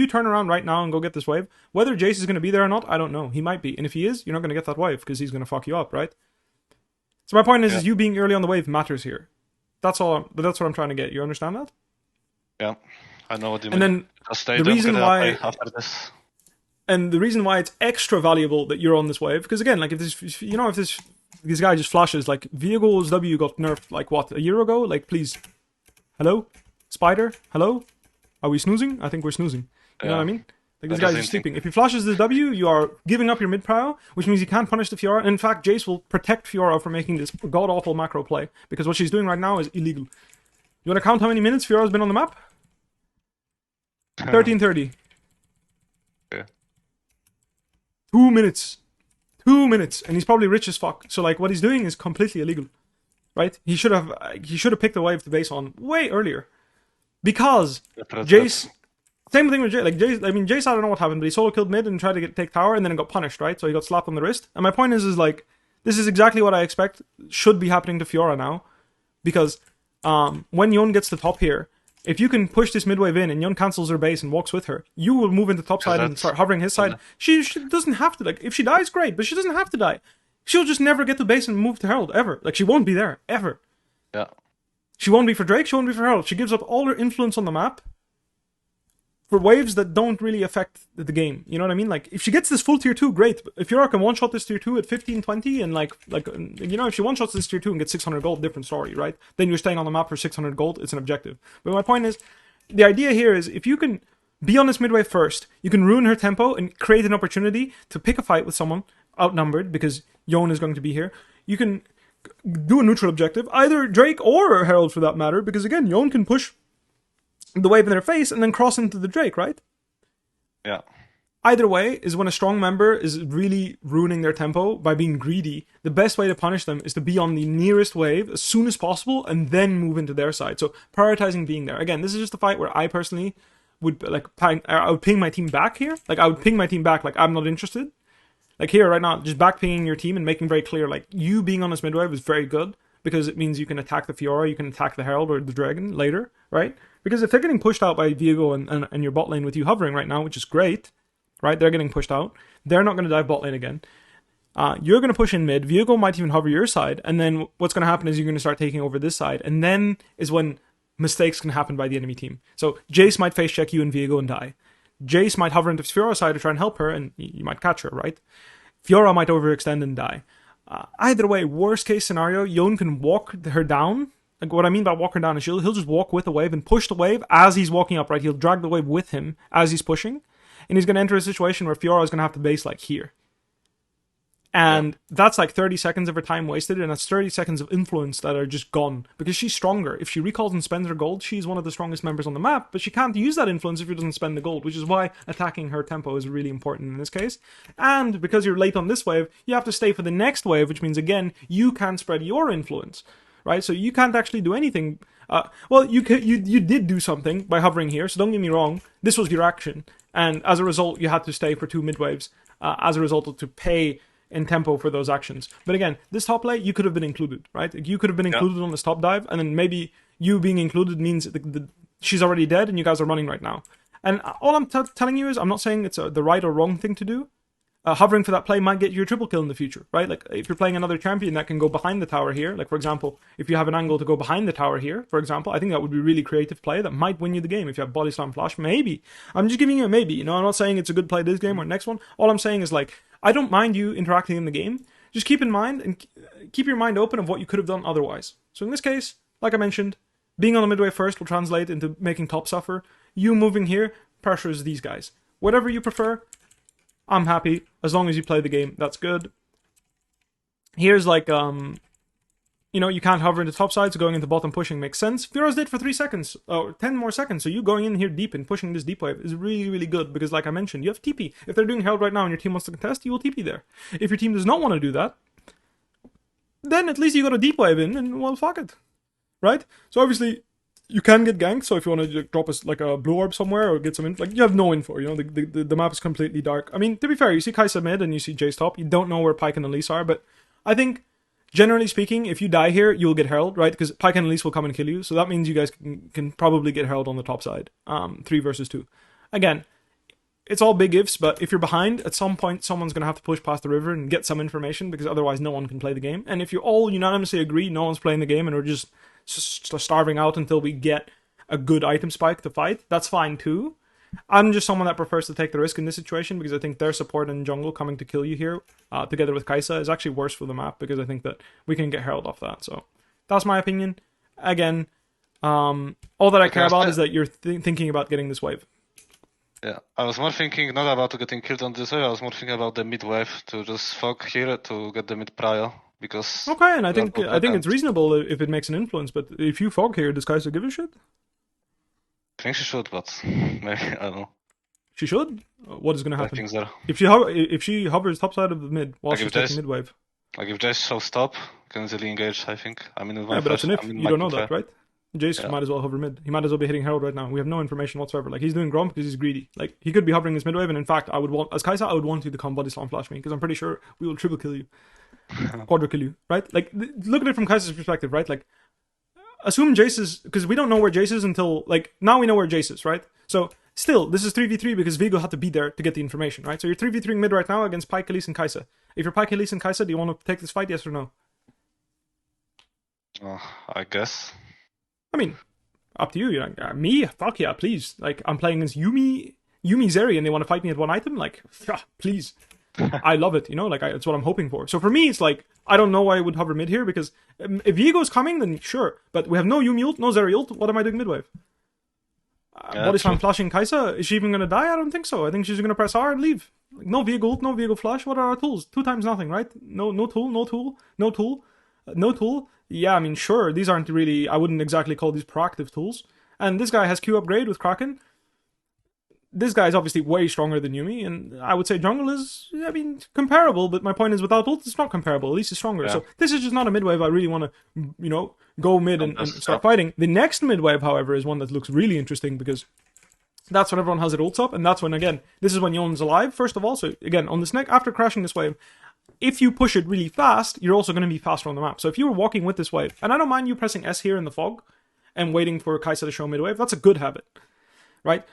turn around right now and go get this wave, whether Jace is going to be there or not, I don't know. He might be, and if he is, you're not going to get that wave because he's going to fuck you up, right? So my point is you being early on the wave matters here. That's all. That's what I'm trying to get. You understand that? Yeah, I know what you mean. And then the reason why after this. And the reason why it's extra valuable that you're on this wave, because again, like if this guy just flashes, like Viego's W got nerfed like what, a year ago? Like please. Hello? Spider? Hello? Are we snoozing? I think we're snoozing. You know what I mean? Like this guy's just sleeping. If he flashes this W, you are giving up your mid prow, which means you can't punish the Fiora. And in fact, Jace will protect Fiora from making this god-awful macro play, because what she's doing right now is illegal. You want to count how many minutes Fiora's been on the map? 13:30. Yeah. 2 minutes. 2 minutes. And he's probably rich as fuck. So like what he's doing is completely illegal. Right? He should have picked a wave to base on way earlier, because Jace. Same thing with Jace. Like Jace, I mean Jace. I don't know what happened, but he solo killed mid and tried to take tower, and then it got punished. Right? So he got slapped on the wrist. And my point is like, this is exactly what I expect should be happening to Fiora now, because when Yone gets to top here, if you can push this mid wave in and Yone cancels her base and walks with her, you will move into top side and start hovering his side. She doesn't have to. Like if she dies, great, but she doesn't have to die. She'll just never get to base and move to Herald, ever. Like, she won't be there, ever. Yeah. She won't be for Drake, she won't be for Herald. She gives up all her influence on the map for waves that don't really affect the game. You know what I mean? Like, if she gets this full tier 2, great. If Fiora can one-shot this tier 2 at 15, 20, and if she one-shots this tier 2 and gets 600 gold, different story, right? Then you're staying on the map for 600 gold, it's an objective. But my point is, the idea here is, if you can be on this midway first, you can ruin her tempo and create an opportunity to pick a fight with someone outnumbered, because Yone is going to be here. You can do a neutral objective, either Drake or Herald for that matter, because again, Yone can push the wave in their face and then cross into the Drake, right? Yeah. Either way is when a strong member is really ruining their tempo by being greedy. The best way to punish them is to be on the nearest wave as soon as possible and then move into their side. So prioritizing being there. Again, this is just a fight where I personally would I would ping my team back here. Like I would ping my team back like I'm not interested. Like here right now, just back pinging your team and making very clear like you being on this mid wave is very good, because it means you can attack the Fiora, you can attack the Herald or the Dragon later, right? Because if they're getting pushed out by Viego and your bot lane with you hovering right now, which is great, right? They're getting pushed out. They're not going to dive bot lane again. You're going to push in mid. Viego might even hover your side. And then what's going to happen is you're going to start taking over this side. And then is when mistakes can happen by the enemy team. So Jace might face check you and Viego and die. Jace might hover into Fiora's side to try and help her, and you might catch her, right? Fiora might overextend and die. Either way, worst case scenario, Yon can walk her down. Like, what I mean by walk her down is he'll just walk with the wave and push the wave as he's walking up, right? He'll drag the wave with him as he's pushing, and he's going to enter a situation where Fiora is going to have to base like here. And that's like 30 seconds of her time wasted, and that's 30 seconds of influence that are just gone. Because she's stronger. If she recalls and spends her gold, she's one of the strongest members on the map, but she can't use that influence if she doesn't spend the gold, which is why attacking her tempo is really important in this case. And because you're late on this wave, you have to stay for the next wave, which means, again, you can't spread your influence, right? So you can't actually do anything. Well, you did do something by hovering here, so don't get me wrong. This was your action, and as a result, you had to stay for 2 mid waves, as a result to pay in tempo for those actions. But again, this top lane, you could have been included, right? You could have been included on this top dive, and then maybe you being included means she's already dead and you guys are running right now. And all I'm telling you is, I'm not saying it's the right or wrong thing to do. Hovering for that play might get you a triple kill in the future, right? Like, if you're playing another champion that can go behind the tower here, like, for example, if you have an angle to go behind the tower here, for example, I think that would be a really creative play that might win you the game. If you have Body Slam Flash, maybe. I'm just giving you a maybe, you know? I'm not saying it's a good play this game or next one. All I'm saying is, like, I don't mind you interacting in the game. Just keep in mind, and keep your mind open of what you could have done otherwise. So in this case, like I mentioned, being on the midway first will translate into making top suffer. You moving here pressures these guys. Whatever you prefer, I'm happy. As long as you play the game, that's good. Here's like, you know, you can't hover into top side, so going into bottom pushing makes sense. Fiora's dead for 3 seconds, or 10 more seconds, so you going in here deep and pushing this deep wave is really, really good, because like I mentioned, you have TP. If they're doing Herald right now and your team wants to contest, you will TP there. If your team does not want to do that, then at least you got a deep wave in, and well, fuck it. Right? So obviously, you can get ganked, so if you want to drop a blue orb somewhere or get some info, like, you have no info, you know, the map is completely dark. I mean, to be fair, you see Kai'Sa mid and you see Jace top, you don't know where Pyke and Elise are, but I think, generally speaking, if you die here, you'll get Herald, right? Because Pyke and Elise will come and kill you, so that means you guys can probably get Herald on the top side. 3 versus 2. Again, it's all big ifs, but if you're behind, at some point, someone's going to have to push past the river and get some information, because otherwise no one can play the game. And if you all unanimously agree no one's playing the game and we're just starving out until we get a good item spike to fight, that's fine too. I'm just someone that prefers to take the risk in this situation, because I think their support in jungle coming to kill you here, together with Kai'Sa, is actually worse for the map, because I think that we can get Herald off that. So that's my opinion. Again, all that I care about is that you're thinking about getting this wave. Yeah, I was more thinking not about getting killed on this wave, I was more thinking about the mid wave, to just fog here to get the mid prio. Because okay, and I think it's reasonable if it makes an influence, but if you fog here, does Kai'Sa give a shit? I think she should, but maybe, I don't know. She should? What is going to happen? I think so. If she hovers top side of the mid while she's taking mid wave. Like, if Jace shows stop, can easily engage, I think. I mean, but that's an if. You don't know that, right? Jace might as well hover mid. He might as well be hitting Herald right now. We have no information whatsoever. Like, he's doing Grom because he's greedy. Like, he could be hovering this mid wave, and in fact, as Kai'Sa, I would want you to come body slam flash me, because I'm pretty sure we will triple kill you. Quadra kill you, right? Like, look at it from Kai'Sa's perspective, right? Like, assume Jace is, because we don't know where Jace is until, like, now we know where Jace is, right? So, still, this is 3v3 because Viego had to be there to get the information, right? So you're 3v3 mid right now against Pyke, Elise, and Kai'Sa. If you're Pyke, Elise, and Kai'Sa, do you want to take this fight, yes or no? I guess. I mean, up to you. You're like, me? Fuck yeah, please. Like, I'm playing against Yuumi Zeri, and they want to fight me at one item? Like, please. I love it, you know, like, it's what I'm hoping for. So for me, it's like, I don't know why I would hover mid here, because if Viego's coming, then sure. But we have no Yuumi ult, no Zeri ult, what am I doing midwave? Body slam flashing Kai'Sa, is she even going to die? I don't think so. I think she's going to press R and leave. Like, no Viego ult, no Viego flash, what are our tools? 2 times nothing, right? No tool. Yeah, I mean, sure, these aren't really, I wouldn't exactly call these proactive tools. And this guy has Q upgrade with Kraken. This guy is obviously way stronger than Yuumi, and I would say jungle is, I mean, comparable, but my point is without ult, it's not comparable, at least it's stronger. Yeah. So this is just not a midwave I really want to, you know, go mid and start fighting. The next midwave, however, is one that looks really interesting, because that's when everyone has their ults up, and that's when, again, this is when Yon's alive, first of all. So again, on this after crashing this wave, if you push it really fast, you're also going to be faster on the map. So if you were walking with this wave, and I don't mind you pressing S here in the fog, and waiting for Kai'Sa to show midwave, that's a good habit, right?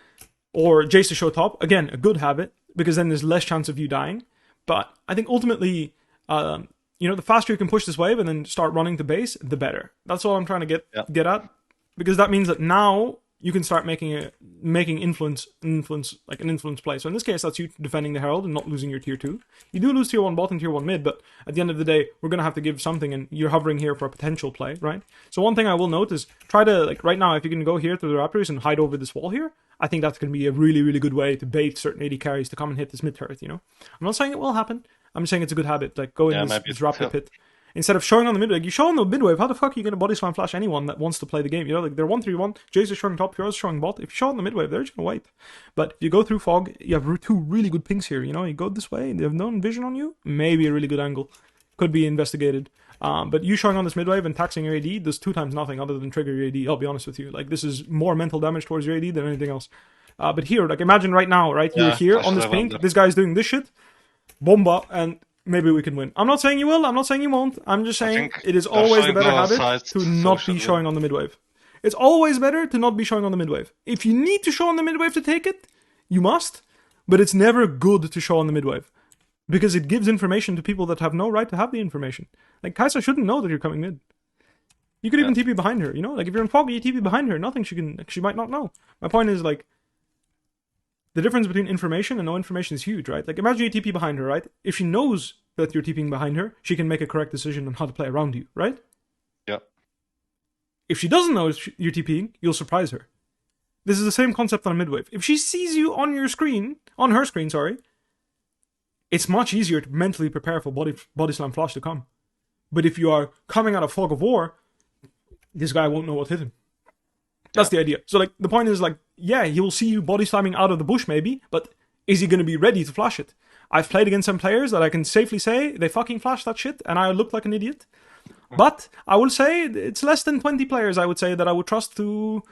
Or Jace to show top, again, a good habit, because then there's less chance of you dying. But I think ultimately, you know, the faster you can push this wave and then start running to base, the better. That's all I'm trying to get at. because that means that now you can start making influence like an influence play. So in this case, that's you defending the Herald and not losing your tier 2. You do lose tier 1 bot and tier 1 mid, but at the end of the day, we're going to have to give something, and you're hovering here for a potential play, right? So one thing I will note is try to, like right now, if you can go here to the Raptors and hide over this wall here, I think that's going to be a really, really good way to bait certain AD carries to come and hit this mid turret, you know? I'm not saying it will happen. I'm saying it's a good habit, like go in this Raptor pit. Instead of showing on the mid, like you show on the mid wave, how the fuck are you going to body slam flash anyone that wants to play the game? You know, like they're 1-3-1, Jace is showing top, Fiora is showing bot. If you show on the mid wave, they're just going to wait. But if you go through fog, you have 2 really good pings here, you know, you go this way, they have no vision on you, maybe a really good angle. Could be investigated. But you showing on this mid wave and taxing your AD does 2 times nothing other than trigger your AD, I'll be honest with you. Like this is more mental damage towards your AD than anything else. But here, like imagine right now, right, you're here on this pink, this guy's doing this shit, bomba, and maybe we can win. I'm not saying you will, I'm not saying you won't. I'm just saying it is always the better habit to not be showing on the mid wave. It's always better to not be showing on the mid wave. If you need to show on the mid wave to take it, you must, but it's never good to show on the mid wave. Because it gives information to people that have no right to have the information. Like Kai'Sa shouldn't know that you're coming mid. You could even TP behind her, you know? Like if you're in fog, you TP behind her, nothing she might not know. My point is like, the difference between information and no information is huge, right? Like imagine you TP behind her, right? If she knows that you're TPing behind her, she can make a correct decision on how to play around you, right? Yeah. If she doesn't know you're TPing, you'll surprise her. This is the same concept on a mid-wave. If she sees you on her screen, it's much easier to mentally prepare for body slam flash to come. But if you are coming out of fog of war, this guy won't know what hit him. That's the idea. So like the point is like, yeah, he will see you body slamming out of the bush maybe, but is he going to be ready to flash it? I've played against some players that I can safely say they fucking flashed that shit and I looked like an idiot. But I will say it's less than 20 players I would say that I would trust to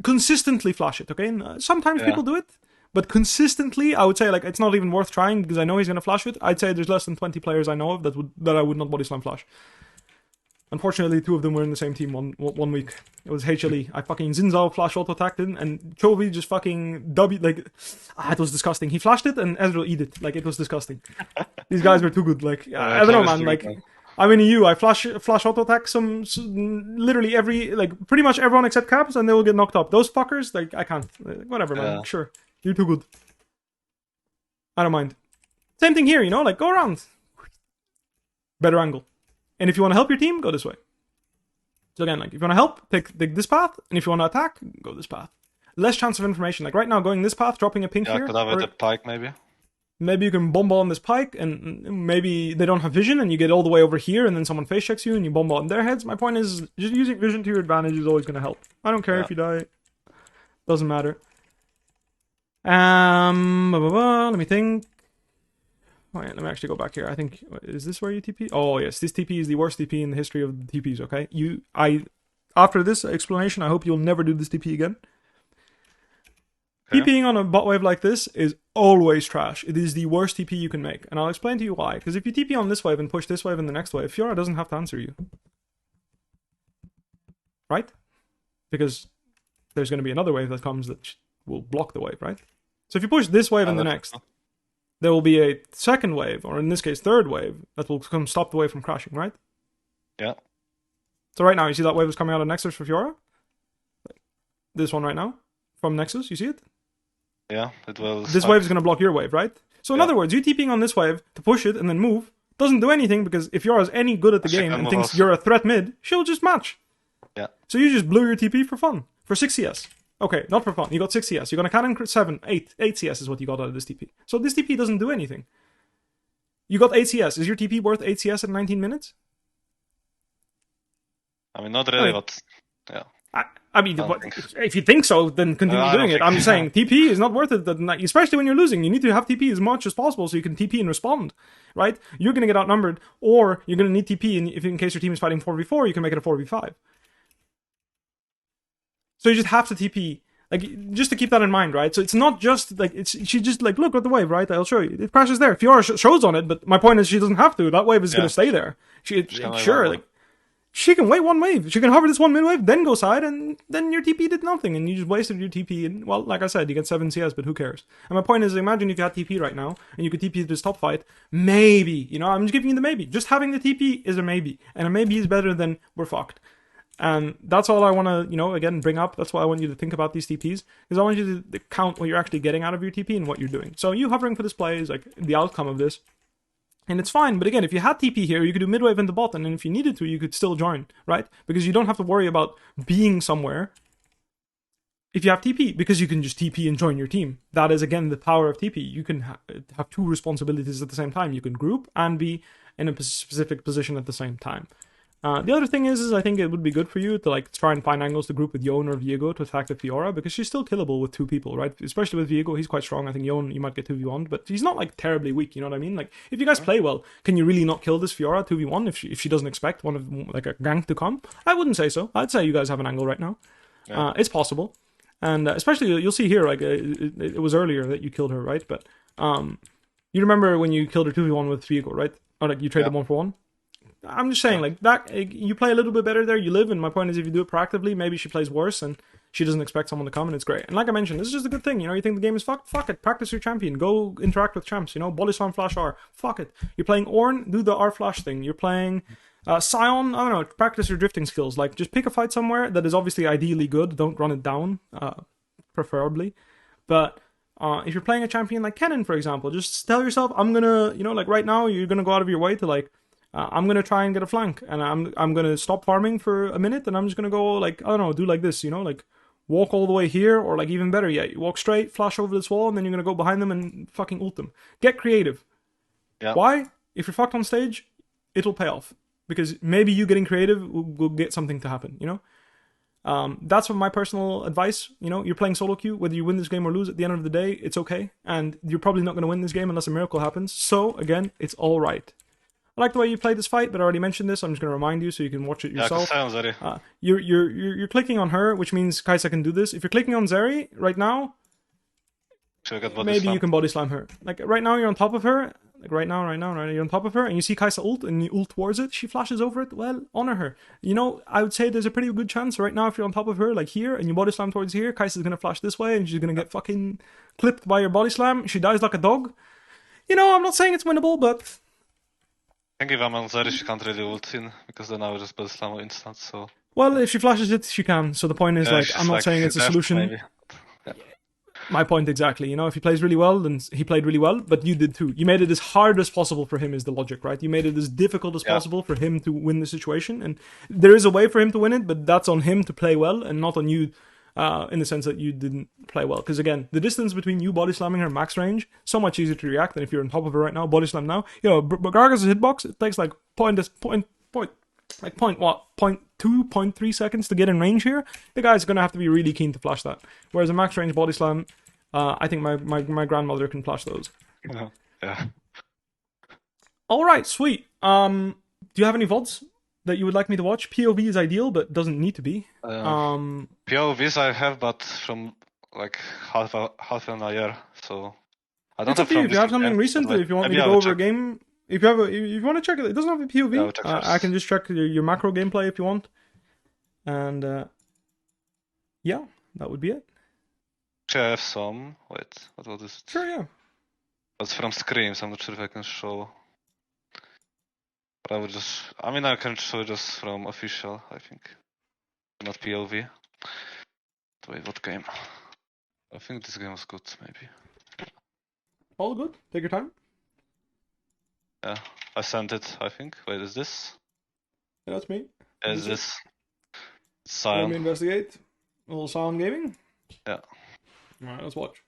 consistently flash it, okay? And sometimes people do it, but consistently I would say like it's not even worth trying because I know he's going to flash it. I'd say there's less than 20 players I know of that I would not body slam flash. Unfortunately, 2 of them were in the same team one week. It was HLE. I fucking Zinzao flash auto-attacked in, and Chovy just fucking it was disgusting. He flashed it, and Ezreal eat it. Like, it was disgusting. These guys were too good. Like, I don't know, man. Like, I'm in EU. I flash auto-attack literally pretty much everyone except Caps, and they will get knocked up. Those fuckers, like, I can't. Whatever, man. Sure. You're too good. I don't mind. Same thing here, you know? Like, go around. Better angle. And if you want to help your team, go this way. So again, like, if you want to help, take this path. And if you want to attack, go this path. Less chance of information. Like, right now, going this path, dropping a pink here. Yeah, could have a pike, maybe. Maybe you can bomb on this pike, and maybe they don't have vision, and you get all the way over here, and then someone face checks you, and you bomb on their heads. My point is, just using vision to your advantage is always going to help. I don't care if you die. Doesn't matter. Let me think. Oh, yeah, let me actually go back here. I think, is this where you TP? Oh, yes, this TP is the worst TP in the history of TPs, okay? After this explanation, I hope you'll never do this TP again. Okay. TPing on a bot wave like this is always trash. It is the worst TP you can make. And I'll explain to you why. Because if you TP on this wave and push this wave and the next wave, Fiora doesn't have to answer you. Right? Because there's going to be another wave that comes that will block the wave, right? So if you push this wave and the next, there will be a second wave, or in this case, third wave, that will come stop the wave from crashing, right? Yeah. So right now, you see that wave is coming out of Nexus for Fiora? This one right now, from Nexus, you see it? Yeah, it will. This wave is going to block your wave, right? So in other words, you TPing on this wave to push it and then move doesn't do anything because if Fiora's any good at the game and thinks you're a threat mid, she'll just match. Yeah. So you just blew your TP for fun, for 6 CS. Okay, not for fun. You got 6 CS. You're going to cannon 7, 8 CS is what you got out of this TP. So this TP doesn't do anything. You got 8 CS. Is your TP worth 8 CS at 19 minutes? I mean, not really, but yeah. I mean, if you think so, then continue doing it. I'm just saying, TP is not worth it, especially when you're losing. You need to have TP as much as possible so you can TP and respond, right? You're going to get outnumbered, or you're going to need TP, and if in case your team is fighting 4v4, you can make it a 4v5. So you just have to TP, like, just to keep that in mind, right? So it's not just, like, she just, like, look at the wave, right? I'll show you. It crashes there. Fiora shows on it, but my point is she doesn't have to. That wave is going to stay there. She can wait one wave. She can hover this one mid wave, then go side, and then your TP did nothing, and you just wasted your TP. And, well, like I said, you get 7 CS, but who cares? And my point is, imagine if you had TP right now, and you could TP this top fight, maybe, you know, I'm just giving you the maybe. Just having the TP is a maybe, and a maybe is better than we're fucked. And that's all I want to, again, bring up. That's why I want you to think about these TPs, because I want you to count what you're actually getting out of your TP and what you're doing. So you hovering for this play is like the outcome of this. And it's fine, but again, if you had TP here, you could do mid wave into bot, and if you needed to, you could still join, right? Because you don't have to worry about being somewhere if you have TP, because you can just TP and join your team. That is, again, the power of TP. You can have two responsibilities at the same time. You can group and be in a specific position at the same time. The other thing is I think it would be good for you to like try and find angles to group with Yon or Viego to attack the Fiora, because she's still killable with two people, right? Especially with Viego, he's quite strong. I think Yon, you might get 2v1, but he's not like terribly weak, you know what I mean? Like, if you guys play well, can you really not kill this Fiora 2v1 if she doesn't expect one of like a gank to come? I wouldn't say so. I'd say you guys have an angle right now. Yeah. It's possible. And especially, you'll see here, like, it was earlier that you killed her, right? But you remember when you killed her 2v1 with Viego, right? Or like you traded 1-for-1? I'm just saying, like, that you play a little bit better there, you live, and my point is if you do it proactively, maybe she plays worse, and she doesn't expect someone to come, and it's great. And like I mentioned, this is just a good thing, you think the game is fucked? Fuck it, practice your champion, go interact with champs, body slam flash R, fuck it. You're playing Ornn, do the R flash thing. You're playing Sion, I don't know, practice your drifting skills, like, just pick a fight somewhere that is obviously ideally good, don't run it down, preferably, but if you're playing a champion like Kennen, for example, just tell yourself, I'm gonna, like right now, you're gonna go out of your way to like, I'm gonna try and get a flank, and I'm gonna stop farming for a minute, and I'm just gonna go like, I don't know, do like this, like walk all the way here, or like even better yet, you walk straight, flash over this wall, and then you're gonna go behind them and fucking ult them. Get creative. Yeah. Why? If you're fucked on stage, it'll pay off, because maybe you getting creative will get something to happen. That's my personal advice. You're playing solo queue, whether you win this game or lose. At the end of the day, it's okay, and you're probably not gonna win this game unless a miracle happens. So again, it's all right. I like the way you played this fight, but I already mentioned this. I'm just going to remind you so you can watch it yourself. You're clicking on her, which means Kai'Sa can do this. If you're clicking on Zeri right now, maybe you can body slam her. Like right now, you're on top of her. Like right now, you're on top of her, and you see Kai'Sa ult, and you ult towards it. She flashes over it. Well, honor her. I would say there's a pretty good chance right now if you're on top of her, like here, and you body slam towards here, Kai'Sa's going to flash this way, and she's going to get fucking clipped by your body slam. She dies like a dog. I'm not saying it's winnable, but I think if I'm on Zeri, she can't really ult in, because then I will just body slam instant, so... Well, if she flashes it, she can. So the point is, I'm not saying it's a solution. Yeah. My point exactly. If he plays really well, then he played really well, but you did too. You made it as hard as possible for him is the logic, right? You made it as difficult as possible for him to win the situation, and there is a way for him to win it, but that's on him to play well, and not on you, in the sense that you didn't play well. Because again, the distance between you body slamming her max range, so much easier to react than if you're on top of her right now, body slam now. Gragas' hitbox, it takes like 0.2, 0.3 seconds to get in range here. The guy's going to have to be really keen to flash that. Whereas a max range body slam, I think my grandmother can flash those. Yeah. Alright, sweet. Do you have any VODs that you would like me to watch? POV is ideal, but doesn't need to be. POVs I have, but from like half an year, so I don't have. If you have something recent, if you want me to go over a game, if you want to check it doesn't have a POV. I can just check your macro gameplay if you want, and yeah, that would be it. I have some. Wait, what was this? Sure, yeah. That's from Screams. I'm not sure if I can show. But I would just. I mean, I can show just from official. I think, not POV. Wait, what game? I think this game was good, maybe. All good. Take your time. Yeah, I sent it, I think. Wait, is this? Yeah, that's me. Is this? Sion. Let me investigate. A little Sion gaming? Yeah. Alright, let's watch.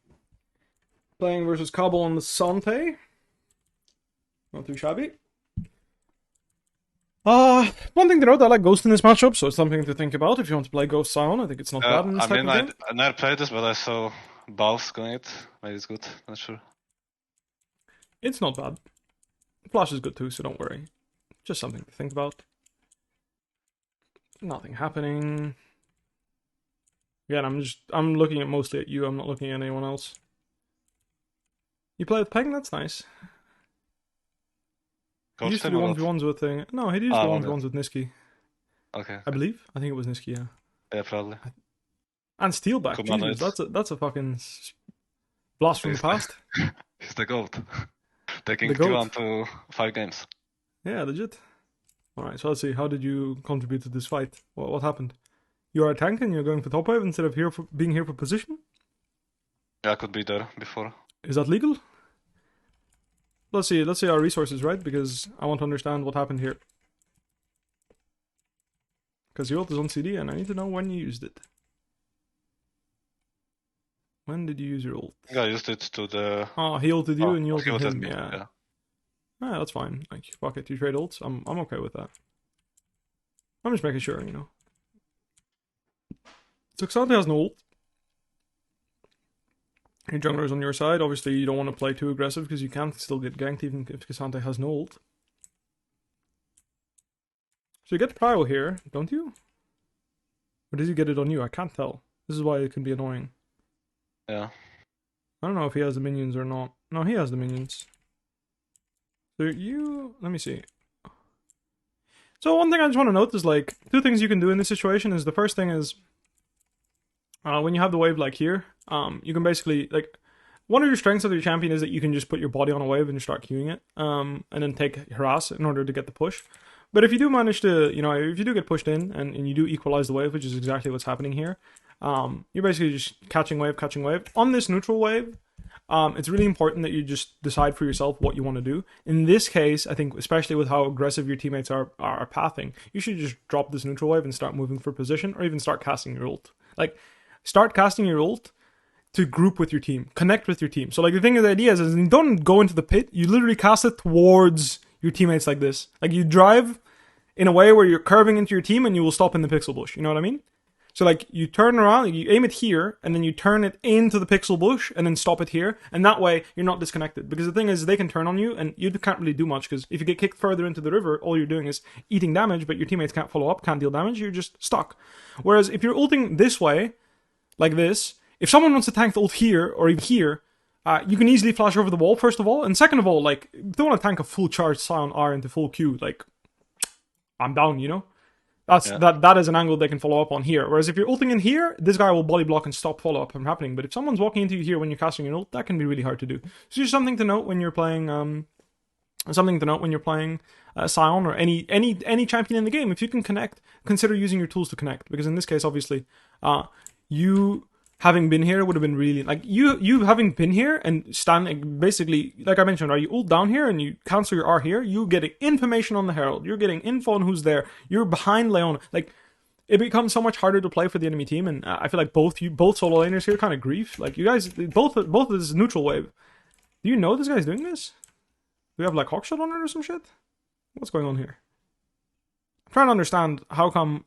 Playing versus Cabo and the Sante. Not too shabby. One thing to note, I like Ghost in this matchup, so it's something to think about if you want to play Ghost Sion. I think it's not bad in this type of game. I never played this, but I saw Balls going it. Maybe it's good, not sure. It's not bad. Flash is good too, so don't worry. Just something to think about. Nothing happening. Again, I'm looking mostly at you, I'm not looking at anyone else. You play with Peng? That's nice. He used to do 1v1s with thing. No, he used to do 1v1s with Niski. Okay. I believe. I think it was Niski, yeah. Yeah, probably. And Steelback, Jesus, that's a fucking blast from the past. He's the GOAT. Taking 2-1 to 5 games. Yeah, legit. Alright, so let's see. How did you contribute to this fight? What happened? You are a tank and you're going for top wave instead of being here for position? Yeah, I could be there before. Is that legal? Let's see our resources, right? Because I want to understand what happened here. Because your ult is on CD and I need to know when you used it. When did you use your ult? I think I used it to the... Oh, he ulted you and you ulted him, me. yeah. Yeah, that's fine. Like, fuck it, you trade ults. I'm okay with that. I'm just making sure, you know. So Xante has no ult. Your jungler is on your side. Obviously, you don't want to play too aggressive because you can still get ganked even if Xante has no ult. So you get Prio here, don't you? Or does he get it on you? I can't tell. This is why it can be annoying. Yeah. I don't know if he has the minions or not. No, he has the minions. So you... Let me see. So one thing I just want to note is, like, two things you can do in this situation is, the first thing is, when you have the wave like here, you can basically, like, one of your strengths of your champion is that you can just put your body on a wave and start queuing it, and then take harass in order to get the push. But if you do manage to, you know, if you do get pushed in and you do equalize the wave, which is exactly what's happening here, you're basically just catching wave. On this neutral wave, it's really important that you just decide for yourself what you want to do. In this case, I think, especially with how aggressive your teammates are pathing, you should just drop this neutral wave and start moving for position, or even start casting your ult. Like, start casting your ult to group with your team, connect with your team. So, like, the idea is you don't go into the pit, you literally cast it towards your teammates like this. Like, you drive in a way where you're curving into your team and you will stop in the pixel bush. You know what I mean? So, like, you turn around, you aim it here, and then you turn it into the pixel bush, and then stop it here, and that way, you're not disconnected. Because the thing is, they can turn on you, and you can't really do much, because if you get kicked further into the river, all you're doing is eating damage, but your teammates can't follow up, can't deal damage, you're just stuck. Whereas, if you're ulting this way, like this, if someone wants to tank the ult here, or even here, you can easily flash over the wall, first of all, and second of all, like, if they want to tank a full charged Sion R into full Q, like, I'm down, you know? That is an angle they can follow up on here. Whereas if you're ulting in here, this guy will body block and stop follow up from happening. But if someone's walking into you here when you're casting an ult, that can be really hard to do. So just something to note when you're playing Sion or any champion in the game. If you can connect, consider using your tools to connect. Because in this case, obviously, you having been here would have been really, like, you having been here and standing, basically, like I mentioned, you ult down here and you cancel your R here, you're getting information on the Herald, you're getting info on who's there, you're behind Leona, like, it becomes so much harder to play for the enemy team, and I feel like both solo laners here kind of grief, like, you guys, both of this neutral wave, do you know this guy's doing this? Do we have, like, Hawkshot on it or some shit? What's going on here? I'm trying to understand how come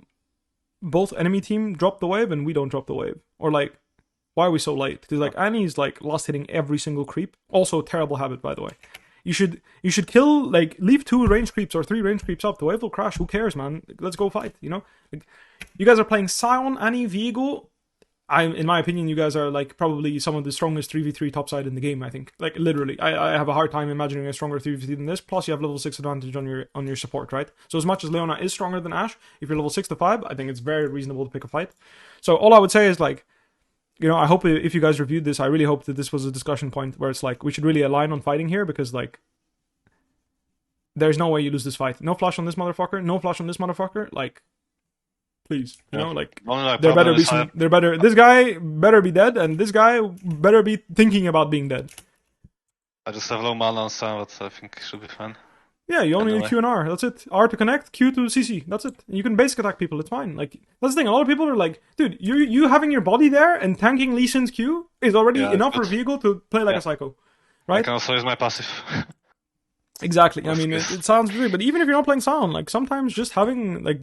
both enemy team drop the wave and we don't drop the wave, or, like, why are we so late? Because, like, Annie's, like, lost hitting every single creep. Also a terrible habit, by the way. You should kill, like, leave 2 range creeps or 3 range creeps up. The wave will crash. Who cares, man? Let's go fight, you know? Like, you guys are playing Sion, Annie, Viego. In my opinion, you guys are, like, probably some of the strongest 3v3 topside in the game, I think. Like, literally. I have a hard time imagining a stronger 3v3 than this. Plus, you have level 6 advantage on your support, right? So as much as Leona is stronger than Ashe, if you're level 6 to 5, I think it's very reasonable to pick a fight. So all I would say is, like, you know, I hope if you guys reviewed this, I really hope that this was a discussion point where it's like, we should really align on fighting here, because, like, there's no way you lose this fight. No flash on this motherfucker, no flash on this motherfucker, like, please, you know, like, there better be some, this guy better be dead, and this guy better be thinking about being dead. I just have low mana on Sion, but I think it should be fine. Yeah, you only need Q and R, that's it. R to connect, Q to CC, that's it. You can basic attack people, it's fine. Like, that's the thing, a lot of people are like, dude, you having your body there and tanking Lee Sin's Q is already enough for Viego to play like a psycho, right? I can also use my passive. Exactly, I mean, it sounds weird, but even if you're not playing Sion, like, sometimes just having, like,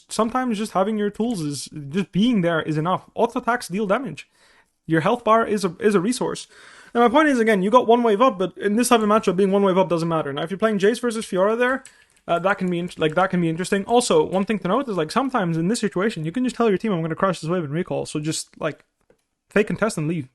sometimes just having your tools is, just being there is enough. Auto attacks deal damage. Your health bar is a resource. And my point is, again, you got one wave up, but in this type of matchup, being one wave up doesn't matter. Now, if you're playing Jace versus Fiora there, that can be interesting. Also, one thing to note is, like, sometimes in this situation, you can just tell your team, I'm going to crush this wave and recall. So just, like, fake contest and leave.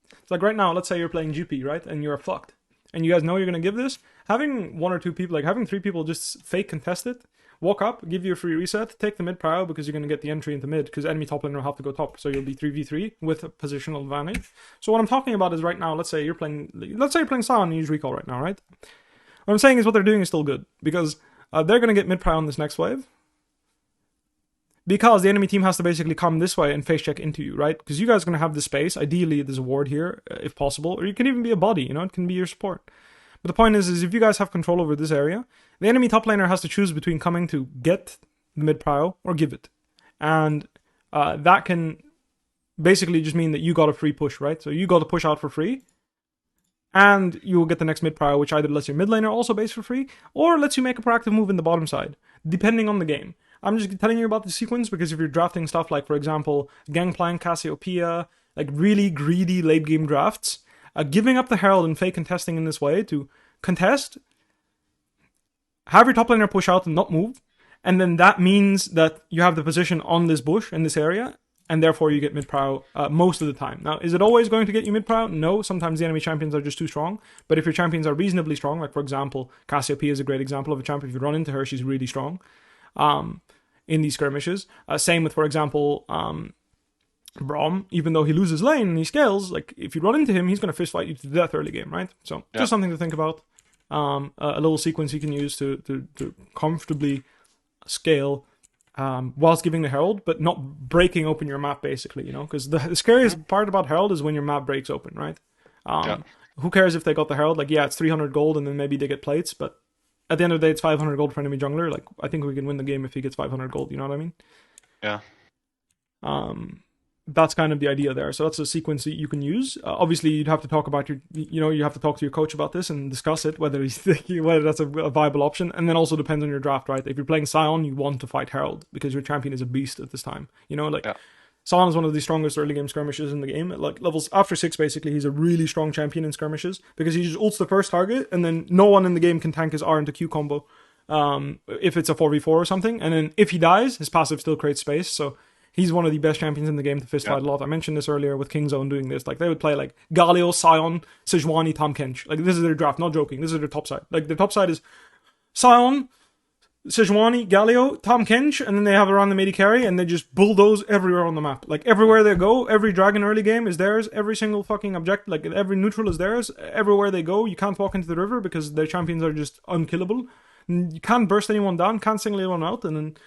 It's like right now, let's say you're playing GP, right? And you're fucked. And you guys know you're going to give this. Having 1 or 2 people, like, having 3 people just fake contest it, walk up, give you a free reset, take the mid prio because you're going to get the entry into mid because enemy top laner will have to go top. So you'll be 3v3 with a positional advantage. So what I'm talking about is right now, let's say you're playing Sion and you use recall right now, right? What I'm saying is what they're doing is still good because they're going to get mid-prio on this next wave. Because the enemy team has to basically come this way and face check into you, right? Because you guys are going to have the space. Ideally, there's a ward here, if possible. Or you can even be a body, it can be your support. But the point is if you guys have control over this area, the enemy top laner has to choose between coming to get the mid-prio or give it. And that can basically just mean that you got a free push, right? So you got to push out for free. And you will get the next mid-prio, which either lets your mid laner also base for free, or lets you make a proactive move in the bottom side, depending on the game. I'm just telling you about the sequence because if you're drafting stuff like, for example, Gangplank, Cassiopeia, like really greedy late game drafts, giving up the Herald and fake contesting in this way to contest, have your top laner push out and not move, and then that means that you have the position on this bush in this area, and therefore you get mid-prio most of the time. Now, is it always going to get you mid-prio? No, sometimes the enemy champions are just too strong, but if your champions are reasonably strong, like for example, Cassiopeia is a great example of a champion. If you run into her, she's really strong. In these skirmishes. Same with, for example, Braum. Even though he loses lane and he scales, like if you run into him, he's going to fist fight you to death early game, right? So just something to think about. A little sequence you can use to comfortably scale whilst giving the Herald, but not breaking open your map, basically, because the scariest part about Herald is when your map breaks open, right? Who cares if they got the Herald? Like, yeah, it's 300 gold and then maybe they get plates, but at the end of the day, it's 500 gold for enemy jungler. Like, I think we can win the game if he gets 500 gold. You know what I mean? Yeah. That's kind of the idea there. So that's a sequence that you can use. Obviously, you'd have to talk about you have to talk to your coach about this and discuss it, whether that's a viable option. And then also depends on your draft, right? If you're playing Sion, you want to fight Herald because your champion is a beast at this time. Sion is one of the strongest early game skirmishes in the game. At like levels after 6, basically, he's a really strong champion in skirmishes because he just ults the first target and then no one in the game can tank his R into Q combo if it's a 4v4 or something. And then if he dies, his passive still creates space. So he's one of the best champions in the game to fist fight a lot. I mentioned this earlier with Kingzone doing this. Like they would play like Galio, Sion, Sejuani, Tahm Kench. Like this is their draft, not joking. This is their top side. Like the top side is Sion, Sejuani, Galio, Tahm Kench, and then they have a random AD carry, and they just bulldoze everywhere on the map. Like, everywhere they go, every dragon early game is theirs, every single fucking object, like, every neutral is theirs, everywhere they go, you can't walk into the river because their champions are just unkillable. You can't burst anyone down, can't single anyone out, and then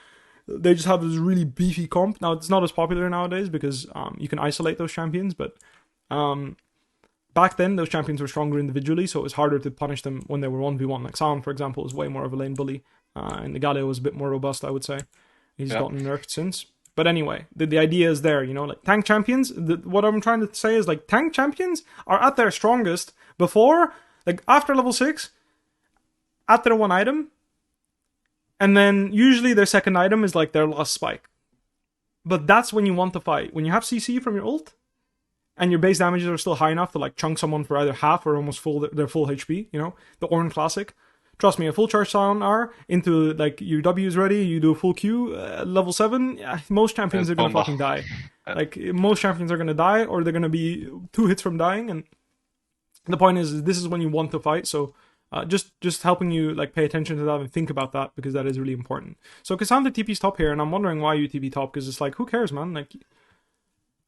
they just have this really beefy comp. Now, it's not as popular nowadays because you can isolate those champions, but back then, those champions were stronger individually, so it was harder to punish them when they were 1v1. Like, Sion, for example, is way more of a lane bully. And the Galio was a bit more robust, I would say. He's gotten nerfed since. But anyway, the idea is there, like tank champions. What I'm trying to say is like tank champions are at their strongest before, like after level 6, at their one item. And then usually their second item is like their last spike. But that's when you want to fight. When you have CC from your ult, and your base damages are still high enough to like chunk someone for either half or almost their full HP, the Ornn Classic. Trust me, a full charge Sion R into, like, your W is ready, you do a full Q, level 7, most champions are gonna fucking die. Like, most champions are gonna die, or they're gonna be 2 hits from dying, and the point is, this is when you want to fight, so just helping you, like, pay attention to that and think about that, because that is really important. So, Cassandra TP's top here, and I'm wondering why you TP top, because it's like, who cares, man? Like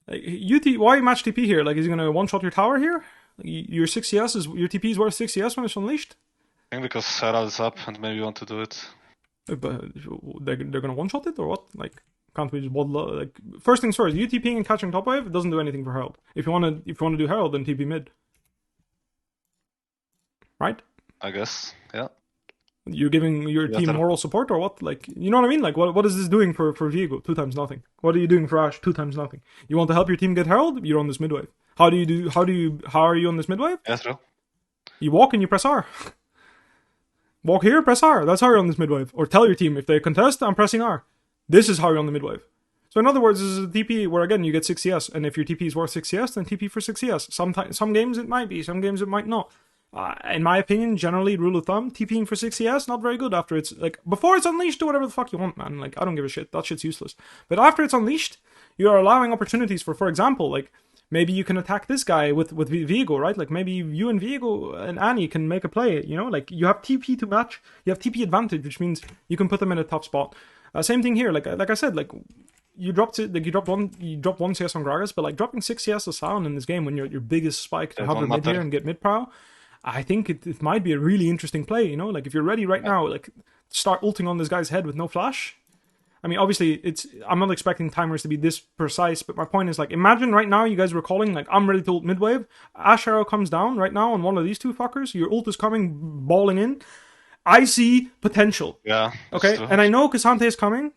why match TP here? Like, is he gonna one-shot your tower here? Like, your 6 CS your TP is worth 6 CS when it's unleashed? I think because Herald is up and maybe you want to do it. But they're gonna one-shot it or what? Like, can't we just waddle? Like, first things first, you TPing and catching top wave, it doesn't do anything for Herald. If you wanna do Herald, then TP mid. Right? I guess, yeah. You're giving your team moral support or what? Like, you know what I mean? Like, what is this doing for Viego? 2 times nothing. What are you doing for Ashe? 2 times nothing. You want to help your team get Herald? You're on this mid wave. How are you on this mid wave? Yes, bro. You walk and you press R. Walk here, press R. That's how you're on this mid wave. Or tell your team, if they contest, I'm pressing R. This is how you're on the mid wave. So in other words, this is a TP where, again, you get 6 CS. And if your TP is worth 6 CS, then TP for 6 CS. Some games it might be, some games it might not. In my opinion, generally, rule of thumb, TPing for 6 CS, not very good after it's, like, before it's unleashed, do whatever the fuck you want, man. Like, I don't give a shit. That shit's useless. But after it's unleashed, you are allowing opportunities for example, like, maybe you can attack this guy with Viego, right? Like, maybe you and Viego and Annie can make a play, Like, you have TP to match. You have TP advantage, which means you can put them in a tough spot. Same thing here. Like I said, like, you dropped one CS on Gragas, but, like, dropping 6 CS to Sion in this game when you're at your biggest spike to hover mid here and get mid-prio, I think it might be a really interesting play, Like, if you're ready right now, like, start ulting on this guy's head with no flash. I mean, obviously, I'm not expecting timers to be this precise, but my point is, like, imagine right now you guys were calling, like, I'm ready to ult mid-wave. Ash arrow comes down right now on one of these two fuckers. Your ult is coming, balling in. I see potential. Yeah. Okay? And I know K'Sante is coming,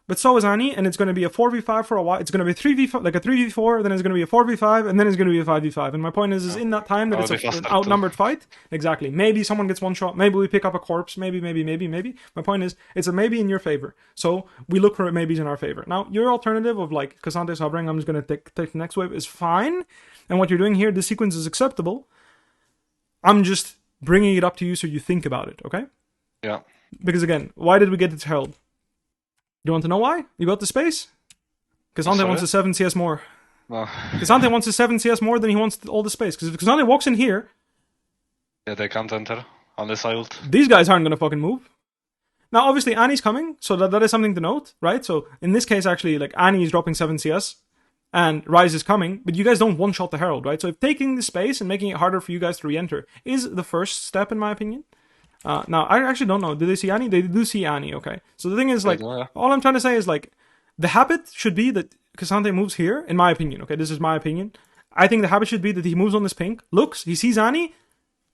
but so is Annie, and it's going to be a 4v5 for a while. It's going to be 3v5, like a 3v4, then it's going to be a 4v5, and then it's going to be a 5v5. And my point is in that time that it's an outnumbered fight. Exactly. Maybe someone gets one shot. Maybe we pick up a corpse. Maybe. My point is, it's a maybe in your favor. So we look for maybes in our favor. Now, your alternative of like, K'Sante's hovering, I'm just going to take the next wave is fine. And what you're doing here, this sequence is acceptable. I'm just bringing it up to you so you think about it, okay? Yeah. Because again, why did we get this Herald? You want to know why? You got the space? K'Sante wants the 7 CS more. No. K'Sante wants the 7 CS more than he wants all the space. Because if K'Sante walks in here... Yeah, they can't enter unless I ult. These guys aren't going to fucking move. Now, obviously, Annie's coming, so that is something to note, right? So, in this case, actually, like, Annie is dropping 7 CS, and Ryze is coming, but you guys don't one-shot the Herald, right? So, if taking the space and making it harder for you guys to re-enter is the first step, in my opinion. Now, I actually don't know. Did they see Annie? They do see Annie, okay. So the thing is, like, all I'm trying to say is, like, the habit should be that K'Sante moves here, in my opinion, okay? This is my opinion. I think the habit should be that he moves on this pink, looks, he sees Annie,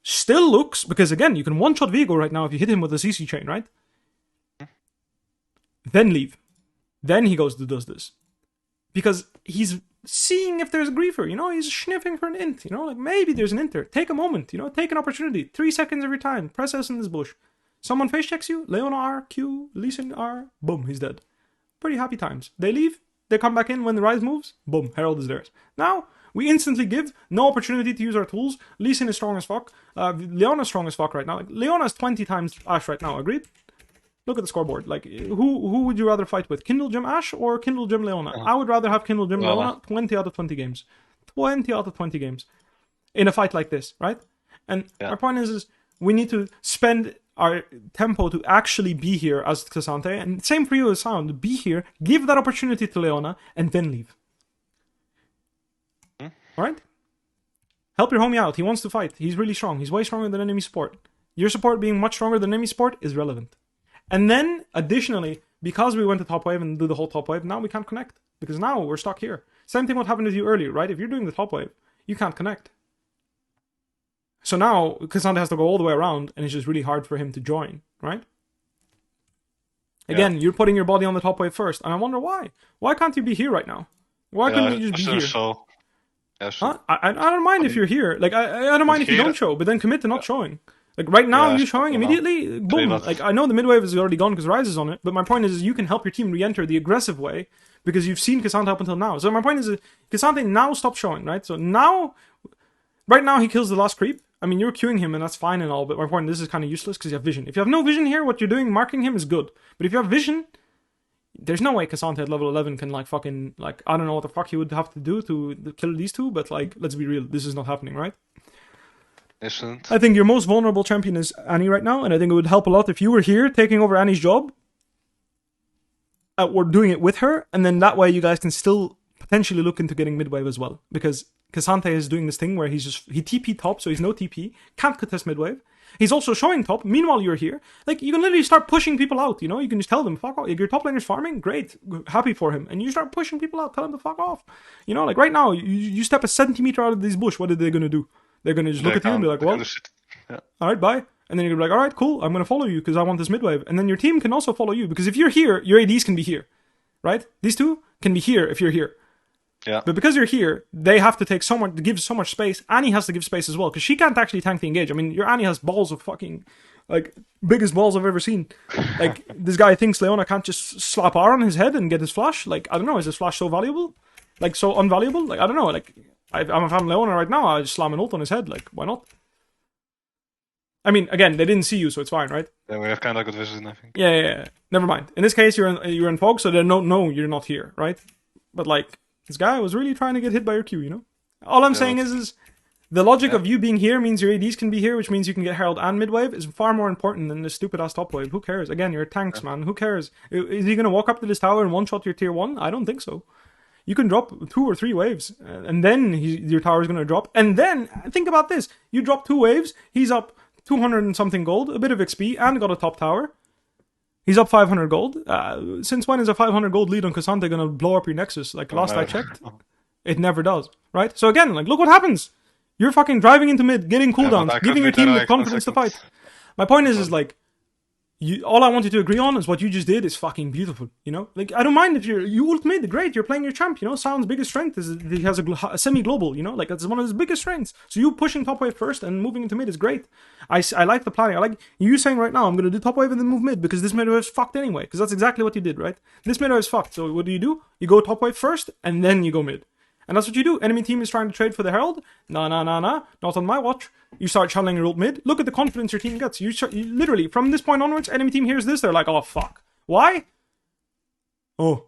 still looks, because, again, you can one-shot Vigo right now if you hit him with a CC chain, right? Then leave. Then he goes to does this. Because he's seeing if there's a griefer, you know, he's sniffing for an int, you know, like maybe there's an inter. Take a moment, you know, take an opportunity. 3 seconds every time. Press S in this bush. Someone face checks you, Leona R, Q, Lee Sin R, boom, he's dead. Pretty happy times. They leave, they come back in when the Ryze moves, boom, Herald is theirs. Now, we instantly give no opportunity to use our tools. Lee Sin is strong as fuck. Leona's strong as fuck right now. Like, Leona's 20 times Ash right now, agreed? Look at the scoreboard. Like, who would you rather fight with? Kindle Gem Ash or Kindle Gem Leona? I would rather have Kindle Gem Leona 20 out of 20 games. 20 out of 20 games. In a fight like this, right? And our point is we need to spend our tempo to actually be here as K'Sante. And same for you as Sound. Be here, give that opportunity to Leona, and then leave. Alright? Help your homie out. He wants to fight. He's really strong. He's way stronger than enemy support. Your support being much stronger than enemy support is relevant. And then, additionally, because we went to top wave and do the whole top wave, now we can't connect. Because now we're stuck here. Same thing what happened with you earlier, right? If you're doing the top wave, you can't connect. So now, K'Sante has to go all the way around, and it's just really hard for him to join, right? Again, you're putting your body on the top wave first, and I wonder why. Why can't you be here right now? Why couldn't you just be here? So. Yeah, sure. I don't mind if you're here. Like, I don't mind if you don't show, but then commit to not showing. Like, right now, you showing immediately, boom. Like, I know the mid-wave is already gone because Ryze is on it, but my point is you can help your team re-enter the aggressive way because you've seen K'Sante up until now. So my point is K'Sante now stopped showing, right? So now, right now, he kills the last creep. I mean, you're queuing him, and that's fine and all, but my point is this is kind of useless because you have vision. If you have no vision here, what you're doing, marking him, is good. But if you have vision, there's no way K'Sante at level 11 can, like, fucking, like, I don't know what the fuck he would have to do to kill these two, but, like, let's be real, this is not happening, right? Isn't. I think your most vulnerable champion is Annie right now, and I think it would help a lot if you were here taking over Annie's job, or doing it with her, and then that way you guys can still potentially look into getting mid-wave as well, because K'Sante is doing this thing where he TP top, so he's no TP, can't contest mid-wave. He's also showing top, meanwhile you're here. Like, you can literally start pushing people out, you know? You can just tell them, fuck off. If your top laner's farming, great, happy for him. And you start pushing people out, tell them to fuck off. You know, like right now, you step a centimeter out of this bush, what are they gonna do? They're gonna just look at you and be like, well, alright, bye. And then you're gonna be like, alright, cool, I'm gonna follow you because I want this mid-wave. And then your team can also follow you, because if you're here, your ADs can be here, right? These two can be here if you're here. Yeah. But because you're here, they have to take so much, to give so much space. Annie has to give space as well, because she can't actually tank the engage. I mean, your Annie has balls of fucking, like, biggest balls I've ever seen. Like, this guy thinks Leona can't just slap R on his head and get his flash. Like, I don't know, is his flash so valuable? Like, so unvaluable? Like, I don't know, like, if I'm Leona right now, I just slam an ult on his head, like, why not? I mean, again, they didn't see you, so it's fine, right? Yeah, we have kind of good vision, I think. Yeah. Never mind. In this case, you're in fog, so they don't know you're not here, right? But, like, this guy was really trying to get hit by your Q, you know? All I'm saying is the logic of you being here means your ADs can be here, which means you can get Herald and mid-wave, is far more important than this stupid-ass top wave. Who cares? Again, you're tanks, man. Who cares? Is he going to walk up to this tower and one-shot your tier 1? I don't think so. You can drop 2 or 3 waves, and then your tower is going to drop. And then, think about this. You drop 2 waves, he's up 200 and something gold, a bit of XP, and got a top tower. He's up 500 gold. Since when is a 500 gold lead on Cassante gonna blow up your Nexus? Like, last I checked, it never does, right? So again, like, look what happens. You're fucking driving into mid, getting cooldowns, giving your team the confidence to fight. My point is like, all I want you to agree on is what you just did is fucking beautiful, you know? Like, I don't mind if you ult mid, great, you're playing your champ, you know? Sion's biggest strength is he has a semi-global, you know? Like, that's one of his biggest strengths. So you pushing top wave first and moving into mid is great. I like the planning. I like you saying right now, I'm going to do top wave and then move mid because this mid wave is fucked anyway. Because that's exactly what you did, right? This mid wave is fucked. So what do? You go top wave first and then you go mid. And that's what you do. Enemy team is trying to trade for the Herald. Nah. Not on my watch. You start channeling your ult mid. Look at the confidence your team gets. You literally, from this point onwards, enemy team hears this, they're like, oh, fuck. Why? Oh,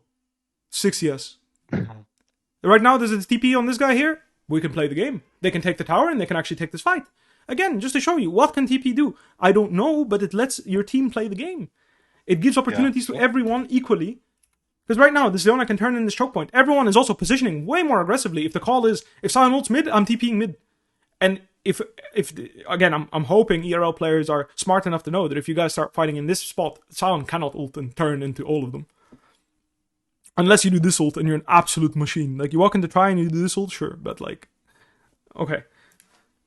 6 yes. Right now, there's a TP on this guy here. We can play the game. They can take the tower and they can actually take this fight. Again, just to show you, what can TP do? I don't know, but it lets your team play the game. It gives opportunities to everyone equally. Because right now, this Leona can turn in this choke point. Everyone is also positioning way more aggressively. If the call is, if Sion ults mid, I'm TPing mid. And if again, I'm hoping ERL players are smart enough to know that if you guys start fighting in this spot, Sion cannot ult and turn into all of them. Unless you do this ult and you're an absolute machine. Like, you walk into try and you do this ult, sure. But like, okay.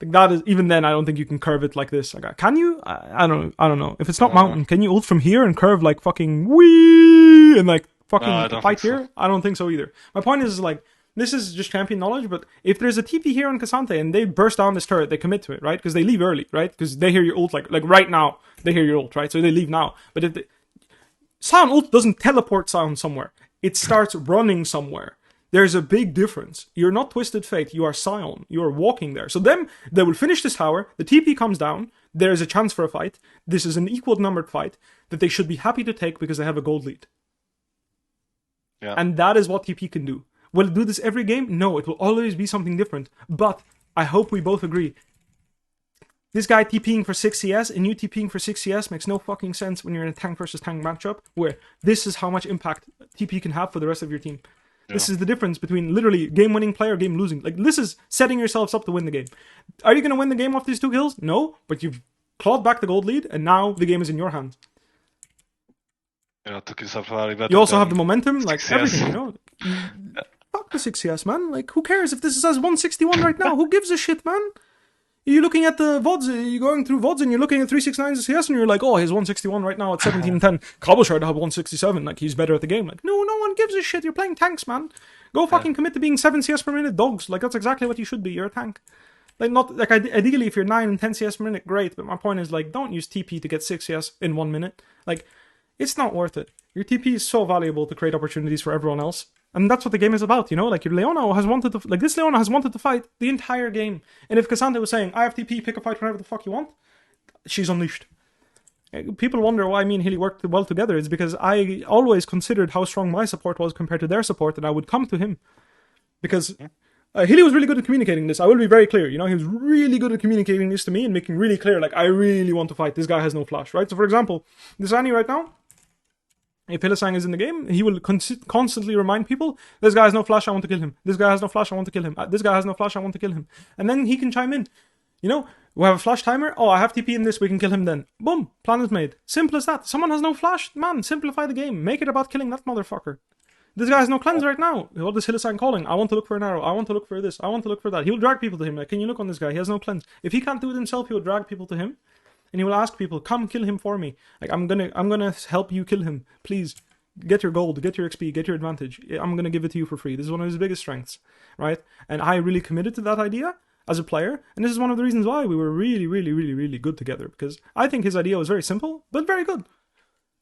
Like, that is, even then, I don't think you can curve it like this. Like, can you? I don't know. If it's not mountain, can you ult from here and curve like fucking wee and like fucking fight here? I don't think so either. My point is like, this is just champion knowledge, but if there's a TP here on Cassante and they burst down this turret, they commit to it, right? Because they leave early, right? Because they hear your ult, like right now, they hear your ult, right? So they leave now. But if Sion ult doesn't teleport Sion somewhere. It starts running somewhere. There's a big difference. You're not Twisted Fate, you are Sion. You are walking there. So then, they will finish this tower, the TP comes down, there is a chance for a fight. This is an equal numbered fight that they should be happy to take because they have a gold lead. Yeah. And that is what TP can do. Will it do this every game? No, it will always be something different. But I hope we both agree. This guy TPing for 6 CS and you TPing for 6 CS makes no fucking sense when you're in a tank versus tank matchup where this is how much impact TP can have for the rest of your team. Yeah. This is the difference between literally game-winning play or game-losing. Like, this is setting yourselves up to win the game. Are you going to win the game off these 2 kills? No, but you've clawed back the gold lead and now the game is in your hands. Yeah, 2 kills are probably better. You also have the momentum, like everything, you know? Fuck the 6 CS, man. Like, who cares if this is as 161 right now? Who gives a shit, man? You're looking at the VODs, you're going through VODs and you're looking at 369 CS and you're like, oh, he's 161 right now at 1710. Cobble tried to have 167, like, he's better at the game. Like, no one gives a shit. You're playing tanks, man. Go fucking commit to being 7 CS per minute dogs. Like, that's exactly what you should be. You're a tank. Like, not, like, ideally, if you're 9 and 10 CS per minute, great. But my point is, like, don't use TP to get 6 CS in 1 minute. Like, it's not worth it. Your TP is so valuable to create opportunities for everyone else. And that's what the game is about, you know? Like, your Leona has wanted to... Like, this Leona has wanted to fight the entire game. And if Cassante was saying, I have TP, pick a fight whenever the fuck you want, she's unleashed. People wonder why me and Hilly worked well together. It's because I always considered how strong my support was compared to their support, and I would come to him. Because Hilly was really good at communicating this. I will be very clear, you know? He was really good at communicating this to me and making really clear, like, I really want to fight. This guy has no flash, right? So, for example, this Annie right now... If Hylissang is in the game, he will constantly remind people, this guy has no flash, I want to kill him. This guy has no flash, I want to kill him. This guy has no flash, I want to kill him. And then he can chime in. You know, we have a flash timer. Oh, I have TP in this, we can kill him then. Boom, plan is made. Simple as that. Someone has no flash, man, simplify the game. Make it about killing that motherfucker. This guy has no cleanse right now. What is Hylissang calling? I want to look for an arrow. I want to look for this. I want to look for that. He'll drag people to him. Like, can you look on this guy? He has no cleanse. If he can't do it himself, he will drag people to him. And he will ask people, come kill him for me. Like, I'm gonna help you kill him. Please. Get your gold, get your XP, get your advantage. I'm going to give it to you for free. This is one of his biggest strengths, right? And I really committed to that idea as a player. And this is one of the reasons why we were really, really, really, really good together. Because I think his idea was very simple, but very good.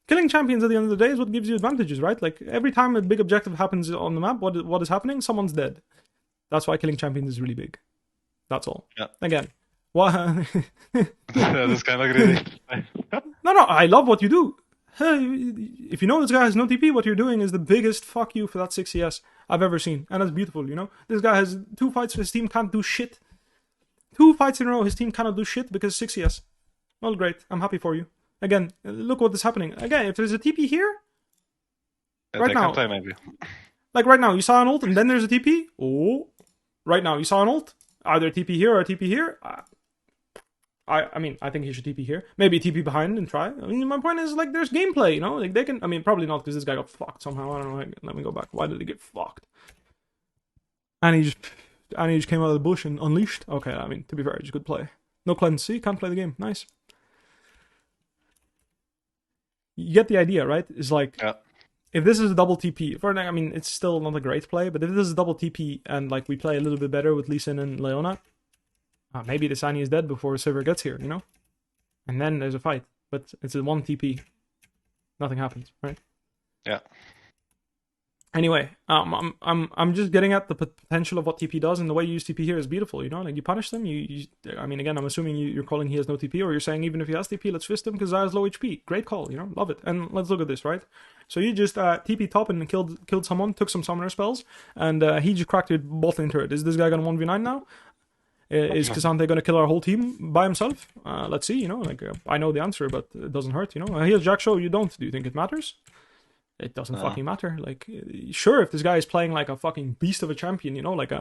Killing champions at the end of the day is what gives you advantages, right? Like, every time a big objective happens on the map, what is happening? Someone's dead. That's why killing champions is really big. That's all. Yeah. Again. What? That's kind of greedy. No, I love what you do. Hey, if you know this guy has no TP, what you're doing is the biggest fuck you for that 6 CS I've ever seen. And that's beautiful, you know? This guy has 2 fights, his team can't do shit. 2 fights in a row, his team cannot do shit because 6 CS. Well, great. I'm happy for you. Again, look what is happening. Again, if there's a TP here... Yeah, right now... Play, maybe. Like, right now, you saw an ult and then there's a TP. Oh. Right now, you saw an ult. Are there a TP here or a TP here? I mean, I think he should TP here. Maybe TP behind and try. I mean, my point is, like, there's gameplay, you know? Like, they can... I mean, probably not, because this guy got fucked somehow. I don't know. Let me go back. Why did he get fucked? And he just came out of the bush and unleashed. Okay, I mean, to be fair, just good play. No cleanse. See? Can't play the game. Nice. You get the idea, right? It's like... Yeah. If this is a double TP, I mean, it's still not a great play, but if this is a double TP and, like, we play a little bit better with Lee Sin and Leona, maybe the Sani is dead before Sivir gets here, you know? And then there's a fight, but it's a 1 TP. Nothing happens, right? Yeah. Anyway, I'm just getting at the potential of what TP does, and the way you use TP here is beautiful, you know? Like, you punish them, I mean, again, I'm assuming you're calling he has no TP, or you're saying even if he has TP, let's fist him because Zaya's low HP. Great call, you know? Love it. And let's look at this, right? So you just TP top and killed someone, took some summoner spells, and he just cracked your bot lane turret. Is this guy gonna 1v9 now? Is K'Sante gonna kill our whole team by himself? Let's see, you know? Like, I know the answer, but it doesn't hurt, you know? He has Jack Show, you don't. Do you think it matters? It doesn't fucking matter. Like, sure, if this guy is playing like a fucking beast of a champion, you know, like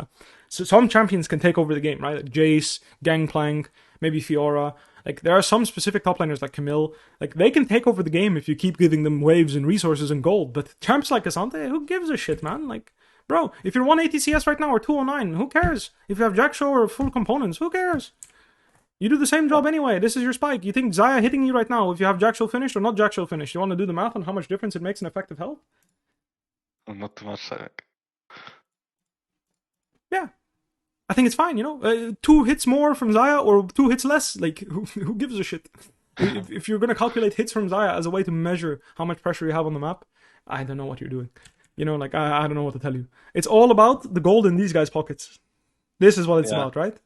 so some champions can take over the game, right? Like Jace, Gangplank, maybe Fiora. Like, there are some specific top laners like Camille. Like, they can take over the game if you keep giving them waves and resources and gold. But champs like K'Sante, who gives a shit, man? Like, bro, if you're 180 CS right now or 209, who cares? If you have Jack Show or full components, who cares? You do the same job anyway. This is your spike. You think Xayah hitting you right now, if you have Jack Show finished or not Jack Show finished, you want to do the math on how much difference it makes in effective health? Not too much, I think. Yeah. I think it's fine, you know? 2 hits more from Xayah or 2 hits less, like, who gives a shit? If you're going to calculate hits from Xayah as a way to measure how much pressure you have on the map, I don't know what you're doing. You know, like, I don't know what to tell you. It's all about the gold in these guys' pockets. This is what it's about, right?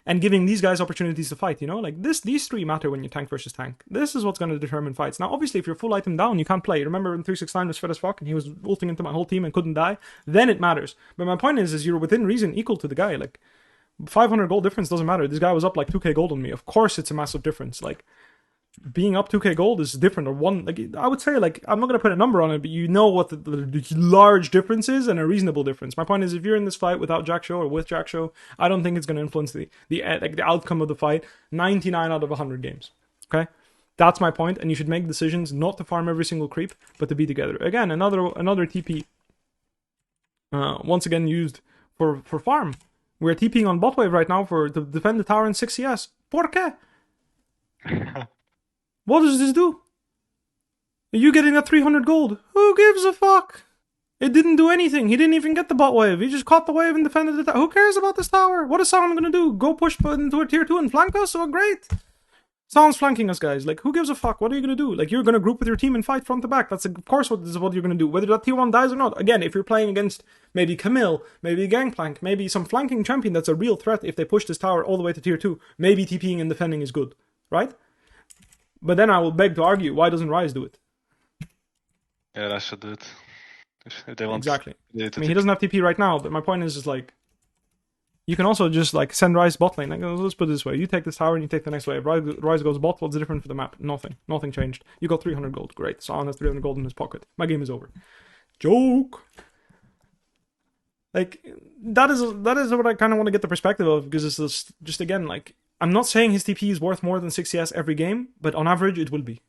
And giving these guys opportunities to fight, you know? Like, these 3 matter when you tank versus tank. This is what's going to determine fights. Now, obviously, if you're full item down, you can't play. Remember when 369 was fed as fuck and he was ulting into my whole team and couldn't die? Then it matters. But my point is you're within reason equal to the guy. Like, 500 gold difference doesn't matter. This guy was up like 2k gold on me. Of course it's a massive difference. Like, being up 2k gold is different, or one, like, I would say, like, I'm not going to put a number on it, but you know what the large difference is and a reasonable difference. My point is, if you're in this fight without Jack Show or with Jack Show, I don't think it's going to influence the outcome of the fight 99 out of 100 games. Okay? That's my point, and you should make decisions not to farm every single creep, but to be together. Again, another TP, once again used for farm. We're TPing on bot wave right now to defend the tower in 6 CS. ¿Por qué? What does this do? Are you getting that 300 gold? Who gives a fuck? It didn't do anything. He didn't even get the bot wave. He just caught the wave and defended the tower. Who cares about this tower? What is Sion gonna do? Go push into a tier 2 and flank us? Oh, great. Sion's flanking us, guys. Like, who gives a fuck? What are you gonna do? Like, you're gonna group with your team and fight front to back. That's, of course, what you're gonna do. Whether that tier 1 dies or not. Again, if you're playing against maybe Camille, maybe Gangplank, maybe some flanking champion that's a real threat if they push this tower all the way to tier 2, maybe TPing and defending is good. Right? But then I will beg to argue, why doesn't Ryze do it? Yeah, I should do it. If they want exactly. I mean, he doesn't have TP right now, but my point is like, you can also just like send Ryze bot lane. Like, let's put it this way: you take this tower and you take the next wave. Ryze goes bot. What's the difference for the map? Nothing. Nothing changed. You got 300 gold. Great. Sion has 300 gold in his pocket. My game is over. Joke. Like, that is what I kind of want to get the perspective of, because it's just again, like, I'm not saying his TP is worth more than 6 CS every game, but on average it will be.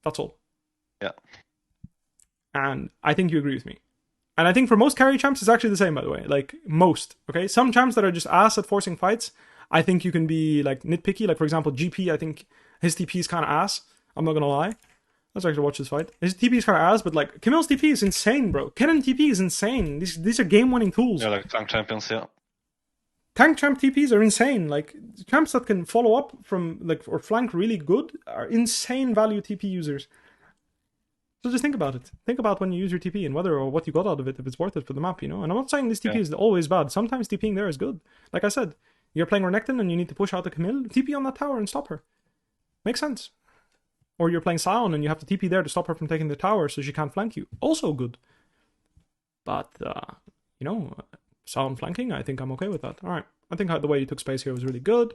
That's all. Yeah. And I think you agree with me. And I think for most carry champs it's actually the same, by the way. Like, most. Okay? Some champs that are just ass at forcing fights, I think you can be like nitpicky. Like, for example, GP, I think his TP is kind of ass. I'm not gonna lie. Let's actually watch this fight. His TP is kind of ass, but like, Camille's TP is insane, bro. Kennen TP is insane. These are game-winning tools. Yeah, like tank champions, yeah. Tank champ TPs are insane. Like, champs that can follow up from, like, or flank really good are insane value TP users. So just think about it. Think about when you use your TP and whether or what you got out of it, if it's worth it for the map, you know? And I'm not saying this TP is always bad. Sometimes TPing there is good. Like I said, you're playing Renekton and you need to push out the Camille, TP on that tower and stop her. Makes sense. Or you're playing Sion and you have to TP there to stop her from taking the tower so she can't flank you. Also good. But, you know, Sion flanking, I think I'm okay with that. Alright, I think the way you took space here was really good.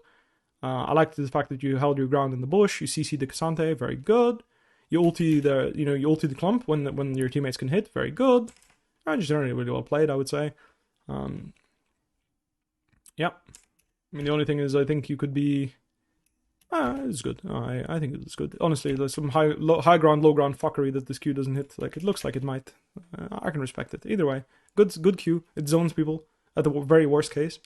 I liked the fact that you held your ground in the bush. You CC'd the K'Sante, very good. You ulti the clump when your teammates can hit, very good. Just generally really well played, I would say. Yeah. I mean, the only thing is I think you could be It's good. I think it's good. Honestly, there's some high ground, low ground fuckery that this Q doesn't hit. Like, it looks like it might. I can respect it. Either way, good Q. It zones people at the very worst case,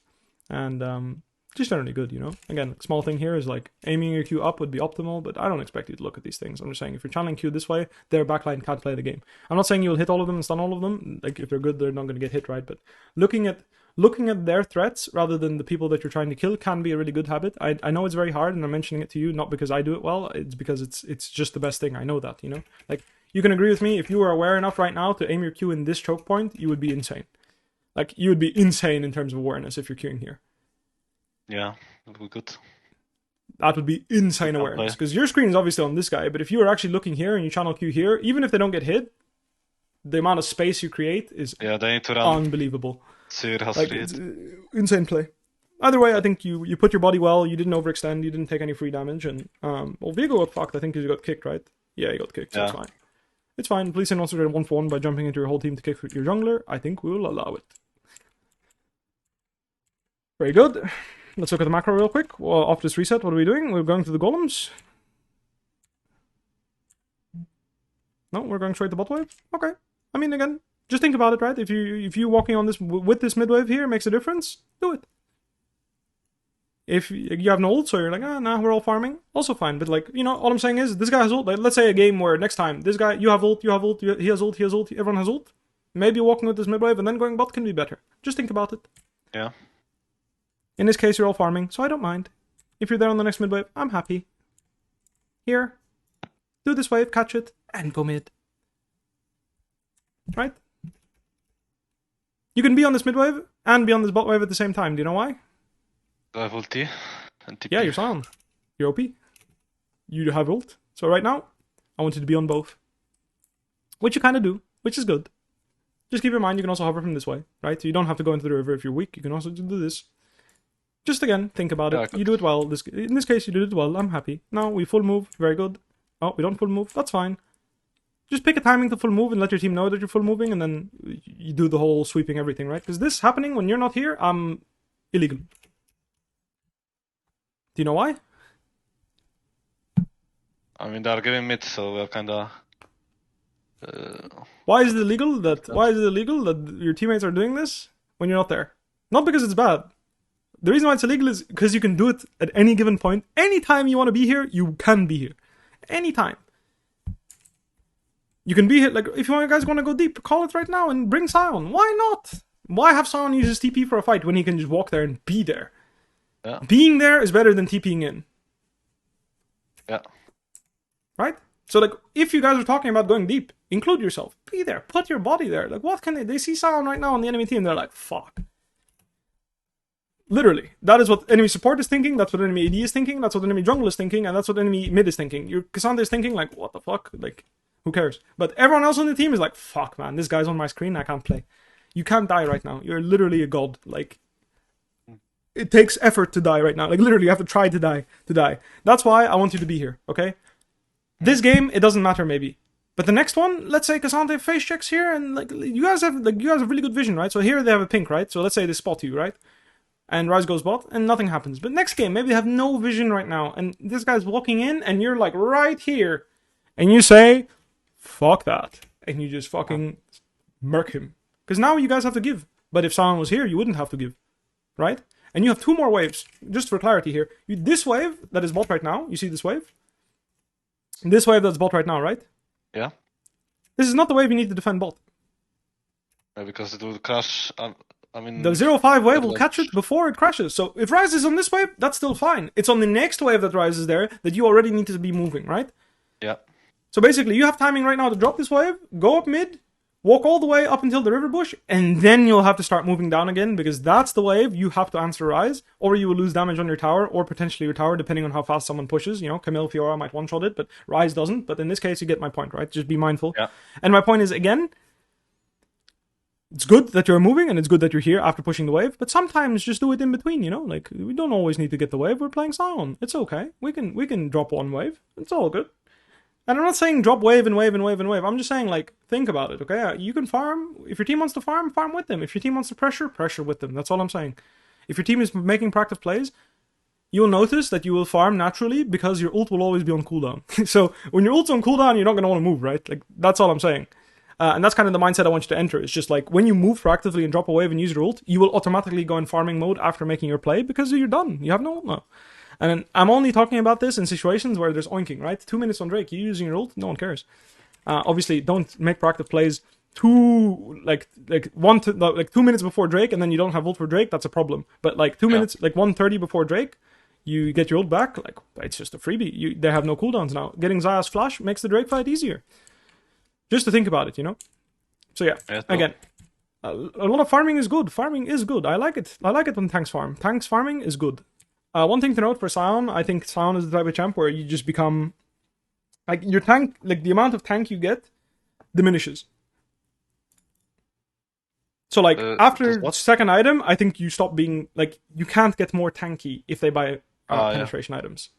and just generally good, you know? Again, small thing here is like aiming your Q up would be optimal, but I don't expect you to look at these things. I'm just saying if you're channeling Q this way, their backline can't play the game. I'm not saying you'll hit all of them and stun all of them. Like, if they're good, they're not going to get hit, right? But looking at their threats rather than the people that you're trying to kill can be a really good habit. I know it's very hard, and I'm mentioning it to you not because I do it well. It's because it's just the best thing. I know that, you know? Like, you can agree with me, if you were aware enough right now to aim your Q in this choke point, you would be insane. Like, you would be insane in terms of awareness if you're queuing here. Yeah, that would be good. That would be insane awareness. Because your screen is obviously on this guy, but if you were actually looking here and you channel Q here, even if they don't get hit, the amount of space you create is they need to run. Unbelievable. Like, insane play. Either way, I think you put your body well, you didn't overextend, you didn't take any free damage, and well, Viego got fucked, I think, because he got kicked, right? Yeah, he got kicked, so it's fine. It's fine. Police can also get 1-for-1 by jumping into your whole team to kick your jungler. I think we will allow it. Very good. Let's look at the macro real quick. Well, after this reset, what are we doing? We're going to the golems. No, we're going straight to bot wave? Okay. I mean, again, just think about it, right? If you walking on this with this mid wave here makes a difference, do it. If you have no ult, so you're like, nah, we're all farming, also fine. But like, you know, all I'm saying is, this guy has ult. Like, let's say a game where next time, this guy, you have ult, he has ult, everyone has ult. Maybe walking with this mid wave and then going bot can be better. Just think about it. Yeah. In this case, you're all farming, so I don't mind. If you're there on the next mid wave, I'm happy. Here, do this wave, catch it, and go mid. Right? You can be on this mid wave and be on this bot wave at the same time. Do you know why? I have ulti and TP. Yeah, you're Sion. You're OP. You have ult. So right now, I want you to be on both. Which you kind of do, which is good. Just keep in mind, you can also hover from this way, right? So you don't have to go into the river if you're weak. You can also do this. Just again, think about it. You do it well. In this case, you did it well. I'm happy. Now we full move. Very good. Oh, we don't full move. That's fine. Just pick a timing to full move and let your team know that you're full moving, and then you do the whole sweeping everything, right? Because this happening when you're not here, illegal. Do you know why? I mean, they're giving mid, so we're kind of. Why is it illegal that your teammates are doing this when you're not there? Not because it's bad. The reason why it's illegal is because you can do it at any given point. Anytime you want to be here, you can be here. Anytime. You can be here. Like, if you guys want to go deep, call it right now and bring Sion. Why not? Why have Sion use his TP for a fight when he can just walk there and be there? Yeah. Being there is better than TPing in. Yeah. Right? So, like, if you guys are talking about going deep, include yourself. Be there. Put your body there. Like, what can they see Sion right now on the enemy team. They're like, fuck. Literally. That is what enemy support is thinking. That's what enemy AD is thinking. That's what enemy jungle is thinking. And that's what enemy mid is thinking. Your Cassandra is thinking, like, what the fuck? Like, who cares? But everyone else on the team is like, fuck, man. This guy's on my screen. I can't play. You can't die right now. You're literally a god. Like, it takes effort to die right now. Like, literally, you have to try to die. That's why I want you to be here, okay? This game, it doesn't matter, maybe. But the next one, let's say Cassandra face checks here, and like you guys have really good vision, right? So here they have a pink, right? So let's say they spot you, right? And Ryze goes bot, and nothing happens. But next game, maybe they have no vision right now, and this guy's walking in, and you're like right here, and you say, fuck that. And you just fucking murk him. Because now you guys have to give. But if Sion was here, you wouldn't have to give. Right? And you have 2 more waves. Just for clarity here. This wave that is bot right now, you see this wave? This wave that's bot right now, right? Yeah. This is not the wave you need to defend bot. Yeah, because it will crash. I mean, the 0-5 wave will catch it before it crashes. So if Ryze is on this wave, that's still fine. It's on the next wave that Ryze is there that you already need to be moving, right? Yeah. So basically, you have timing right now to drop this wave, go up mid, walk all the way up until the river bush, and then you'll have to start moving down again, because that's the wave you have to answer Ryze, or you will lose damage on your tower, or potentially your tower, depending on how fast someone pushes. You know, Camille Fiora might one-shot it, but Ryze doesn't. But in this case, you get my point, right? Just be mindful. Yeah. And my point is, again, it's good that you're moving, and it's good that you're here after pushing the wave, but sometimes just do it in between, you know? Like, we don't always need to get the wave. We're playing Sion. It's okay. We can drop one wave. It's all good. And I'm not saying drop wave and wave and wave and wave. I'm just saying, like, think about it, okay? You can farm. If your team wants to farm, farm with them. If your team wants to pressure, pressure with them. That's all I'm saying. If your team is making practice plays, you'll notice that you will farm naturally because your ult will always be on cooldown. So when your ult's on cooldown, you're not going to want to move, right? Like, that's all I'm saying. And that's kind of the mindset I want you to enter. It's just like, when you move proactively and drop a wave and use your ult, you will automatically go in farming mode after making your play because you're done. You have no ult now. And I'm only talking about this in situations where there's oinking, right? 2 minutes on Drake, you using your ult, no one cares. Obviously, don't make proactive plays 2 minutes before Drake, and then you don't have ult for Drake. That's a problem. But like 2 minutes, like 1:30 before Drake, you get your ult back. Like, it's just a freebie. They have no cooldowns now. Getting Xayah's flash makes the Drake fight easier. Just to think about it, you know. So yeah, again, a lot of farming is good. Farming is good. I like it. I like it when tanks farm. Tanks farming is good. One thing to note for Sion, I think Sion is the type of champ where you just become, like, your tank, like, the amount of tank you get diminishes. So, like, after second item, I think you stop being, like, you can't get more tanky if they buy penetration items.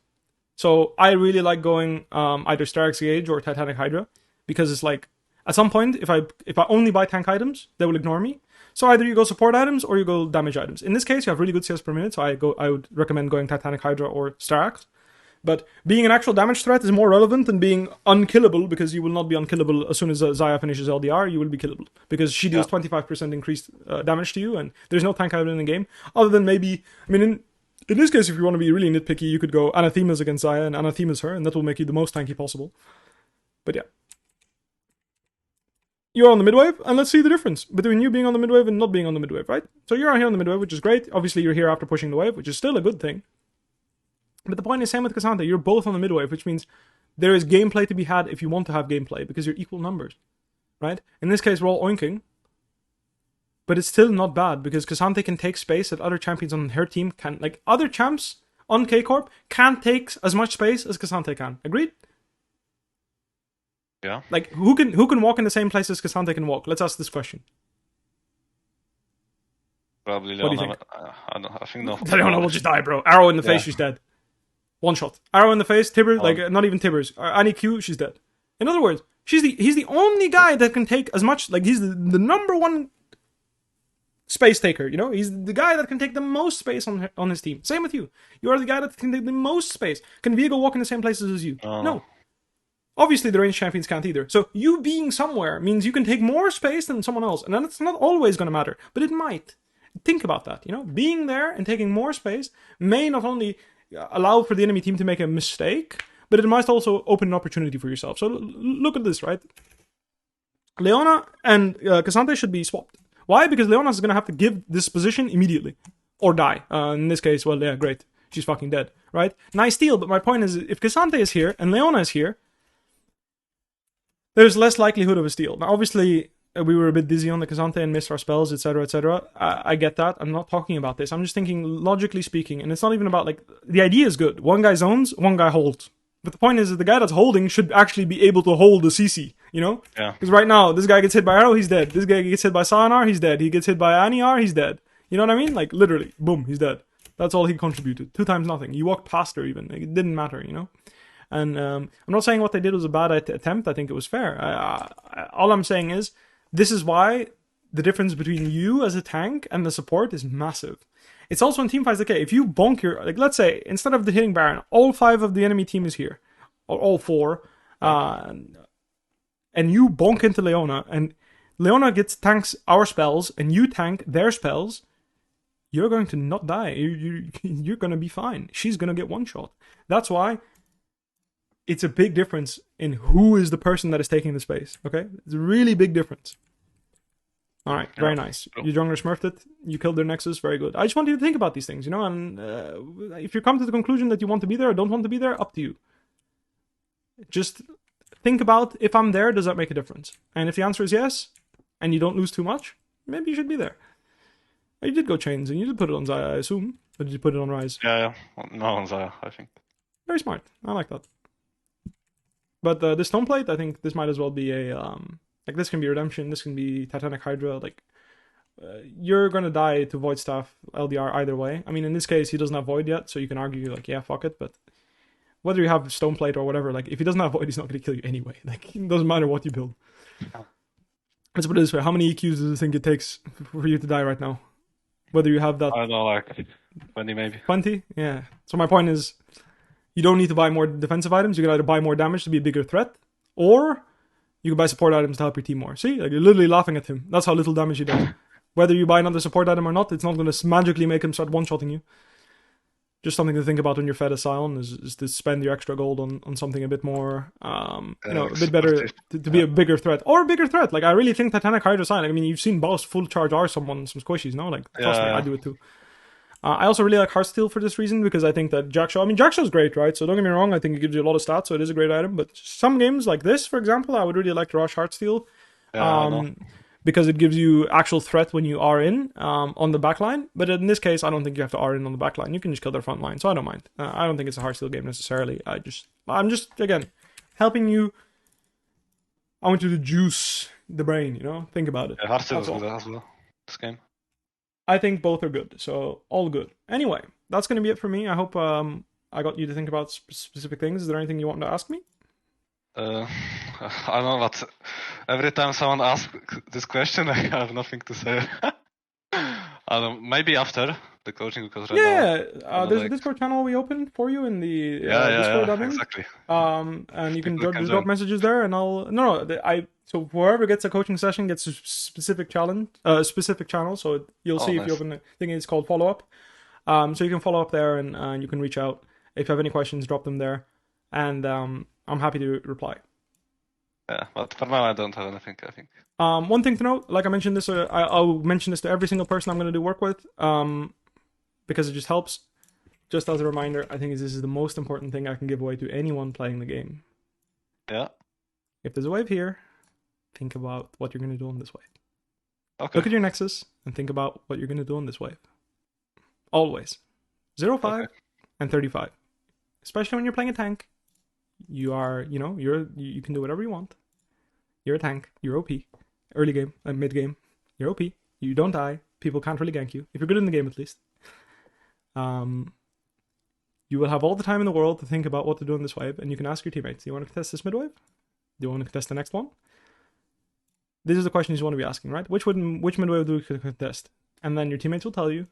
So, I really like going either Stark's Gauge or Titanic Hydra, because it's like, at some point, if I only buy tank items, they will ignore me. So either you go support items or you go damage items. In this case, you have really good CS per minute, so I would recommend going Titanic Hydra or Starax. But being an actual damage threat is more relevant than being unkillable, because you will not be unkillable as soon as Xayah finishes LDR. You will be killable because she deals 25% increased damage to you, and there's no tank item in the game other than maybe. I mean, in this case, if you want to be really nitpicky, you could go Anathemas against Xayah and Anathemas her, and that will make you the most tanky possible. But yeah. You're on the midwave, and let's see the difference between you being on the midwave and not being on the midwave, right? So you're out here on the midwave, which is great. Obviously, you're here after pushing the wave, which is still a good thing. But the point is, same with Cassandra, you're both on the midwave, which means there is gameplay to be had if you want to have gameplay, because you're equal numbers, right? In this case, we're all oinking, but it's still not bad, because Cassandra can take space that other champions on her team can. Like, other champs on K-Corp can't take as much space as Cassandra can. Agreed? Yeah. Like, who can walk in the same place as Cassandra can walk? Let's ask this question. Probably Leona. What do you think? I think no. Leona will just die, bro. Arrow in the face, she's dead. One shot. Arrow in the face, Tibbers, like, not even Tibbers. Any Q, she's dead. In other words, he's the only guy that can take as much, like, he's the number one space taker, you know? He's the guy that can take the most space on his team. Same with you. You are the guy that can take the most space. Can Viego walk in the same places as you? No. Obviously, the range champions can't either. So, you being somewhere means you can take more space than someone else. And then it's not always going to matter, but it might. Think about that, you know? Being there and taking more space may not only allow for the enemy team to make a mistake, but it might also open an opportunity for yourself. So, look at this, right? Leona and Cassandra should be swapped. Why? Because Leona is going to have to give this position immediately. Or die. In this case, well, yeah, great. She's fucking dead, right? Nice deal, but my point is, if Cassandra is here and Leona is here, there's less likelihood of a steal. Now, obviously, we were a bit dizzy on the Cassandra and missed our spells, etc., etc. I get that. I'm not talking about this. I'm just thinking, logically speaking, and it's not even about, like, the idea is good. One guy zones, one guy holds. But the point is that the guy that's holding should actually be able to hold the CC, you know? Yeah. Because right now, this guy gets hit by Arrow, he's dead. This guy gets hit by Sayonara, he's dead. He gets hit by Aniar, he's dead. You know what I mean? Like, literally, boom, he's dead. That's all he contributed. 2 times nothing. You walked past her even. It didn't matter, you know? And I'm not saying what they did was a bad attempt. I think it was fair. All I'm saying is, this is why the difference between you as a tank and the support is massive. It's also in teamfights, okay, if you bonk your, like, let's say, instead of the hitting Baron, all 5 of the enemy team is here, or all 4, and you bonk into Leona, and Leona tanks our spells, and you tank their spells, you're going to not die. You're going to be fine. She's going to get one shot. That's why it's a big difference in who is the person that is taking the space, okay? It's a really big difference. All right, very nice. Your jungler smurfed it. You killed their nexus. Very good. I just want you to think about these things, you know? And if you come to the conclusion that you want to be there or don't want to be there, up to you. Just think about, if I'm there, does that make a difference? And if the answer is yes, and you don't lose too much, maybe you should be there. You did go chains, and you did put it on Xayah, I assume. Or did you put it on Ryze? Yeah. No, on Xayah, I think. Very smart. I like that. But this stone plate, I think this might as well be a like, this can be redemption, this can be Titanic Hydra. Like, you're gonna die to Void Staff LDR either way. I mean, in this case, he doesn't have Void yet, so you can argue, like, yeah, fuck it. But whether you have stone plate or whatever, like, if he doesn't have Void, he's not gonna kill you anyway. Like, it doesn't matter what you build. Let's put it this way: how many EQs does you think it takes for you to die right now? Whether you have that I don't know, like 20 maybe. 20, yeah. So my point is, you don't need to buy more defensive items. You can either buy more damage to be a bigger threat, or you can buy support items to help your team more. See, like you're literally laughing at him. That's how little damage he does. Whether you buy another support item or not, it's not going to magically make him start one-shotting you. Just something to think about when you're fed a Sion is to spend your extra gold on something a bit more, a bit better to be a bigger threat or a bigger threat. Like I really think Titanic Hydra Sion. I mean, you've seen boss full charge R someone some squishies, no? Like trust me, I do it too. I also really like Heartsteel for this reason because I think that Jackshaw's great, right? So don't get me wrong, I think it gives you a lot of stats, so it is a great item. But some games like this, for example, I would really like to rush Heartsteel. Because it gives you actual threat when you are in on the backline. But in this case, I don't think you have to R in on the backline. You can just kill their front line, so I don't mind. I don't think it's a Heartsteel game necessarily. I'm just again helping you. I want you to juice the brain, think about it. Yeah, Heartsteel is good as well, this game. I think both are good, so all good. Anyway, that's going to be it for me. I hope I got you to think about specific things. Is there anything you want to ask me? I don't know, but every time someone asks this question, I have nothing to say. I don't know, maybe after the coaching, because right now, there's a Discord channel we opened for you in the Discord admin. Exactly. And you can drop messages there, and so whoever gets a coaching session gets a specific channel. So you'll see if you open the thing. It's called follow up. So you can follow up there, and you can reach out if you have any questions. Drop them there, and I'm happy to reply. Yeah, but for now I don't have anything, I think. One thing to note, like I mentioned this, I'll mention this to every single person I'm going to do work with, because it just helps. Just as a reminder, I think this is the most important thing I can give away to anyone playing the game. Yeah. If there's a wave here, think about what you're going to do on this wave. Okay. Look at your Nexus and think about what you're going to do on this wave. Always. 0-5 and 35. Especially when you're playing a tank. You are, you can do whatever you want. You're a tank. You're OP. Early game, mid game. You're OP. You don't die. People can't really gank you. If you're good in the game, at least. You will have all the time in the world to think about what to do in this wave, and you can ask your teammates, do you want to contest this mid wave? Do you want to contest the next one? These are the questions you want to be asking, right? Which mid wave do we contest? And then your teammates will tell you,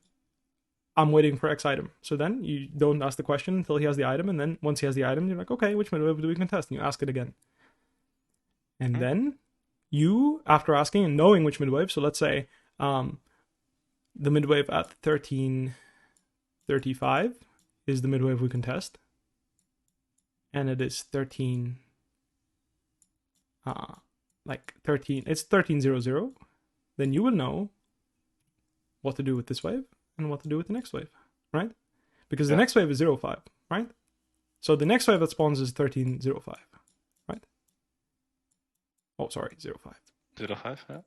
I'm waiting for X item. So then you don't ask the question until he has the item, and then once he has the item, you're like, okay, which mid wave do we contest? And you ask it again. And then you, after asking and knowing which mid wave, so let's say the mid wave at 1335 is the mid wave we contest, and it is 13, it's 1300, then you will know what to do with this wave and what to do with the next wave, right? Because the next wave is 05, right? So the next wave that spawns is 1305, right? Oh, sorry, 05. 05, yeah.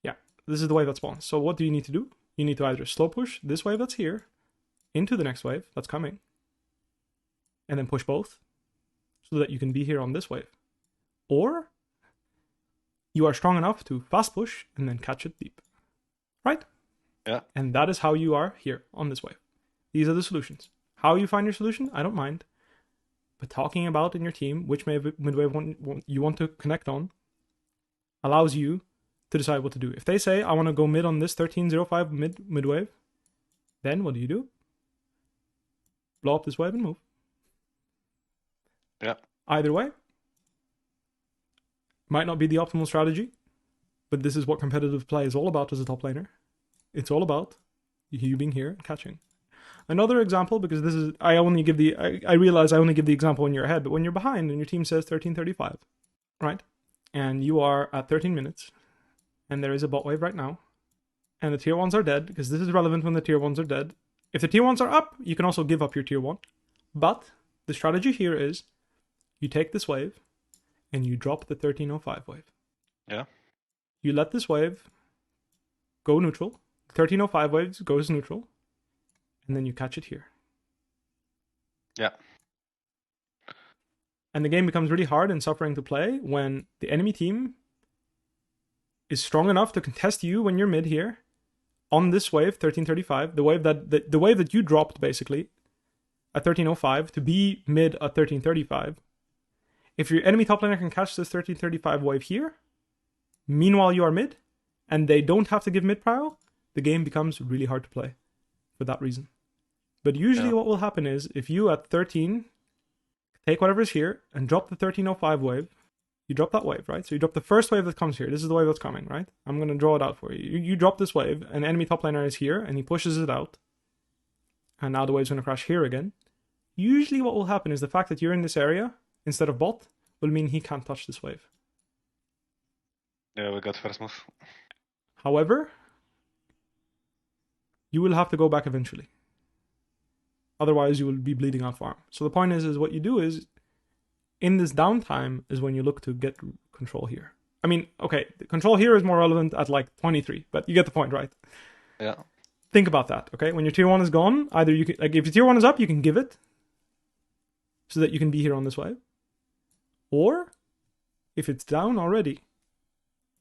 Yeah, this is the wave that spawns. So what do you need to do? You need to either slow push this wave that's here into the next wave that's coming, and then push both so that you can be here on this wave. Or you are strong enough to fast push and then catch it deep, right? Yeah. And that is how you are here on this wave. These are the solutions. How you find your solution, I don't mind. But talking about in your team which mid-wave you want to connect on allows you to decide what to do. If they say, I want to go mid on this 1305 mid-wave, then what do? Blow up this wave and move. Yeah. Either way, might not be the optimal strategy, but this is what competitive play is all about as a top laner. It's all about you being here and catching. Another example, because this is, I realize I only give the example when you're ahead, but when you're behind and your team says 1335, right? And you are at 13 minutes, and there is a bot wave right now, and the tier 1s are dead, because this is relevant when the tier 1s are dead. If the tier 1s are up, you can also give up your tier 1. But the strategy here is you take this wave and you drop the 1305 wave. Yeah. You let this wave go neutral. 1305 waves goes neutral. And then you catch it here. Yeah. And the game becomes really hard and suffering to play when the enemy team is strong enough to contest you when you're mid here on this wave, 1335, the wave that you dropped basically at 1305 to be mid at 1335. If your enemy top laner can catch this 1335 wave here, meanwhile you are mid, and they don't have to give mid prio, the game becomes really hard to play for that reason. But usually what will happen is, if you at 13 take whatever's here and drop the 1305 wave, you drop that wave, right? So you drop the first wave that comes here. This is the wave that's coming, right? I'm going to draw it out for you. You drop this wave, and enemy top laner is here, and he pushes it out. And now the wave's going to crash here again. Usually what will happen is the fact that you're in this area, instead of bot, will mean he can't touch this wave. Yeah, we got first move. However, you will have to go back eventually. Otherwise, you will be bleeding out farm. So the point is what you do is, in this downtime is when you look to get control here. I mean, okay, the control here is more relevant at like 23, but you get the point, right? Yeah. Think about that, okay? When your tier 1 is gone, either you can, like, if your tier 1 is up, you can give it so that you can be here on this wave. Or, if it's down already,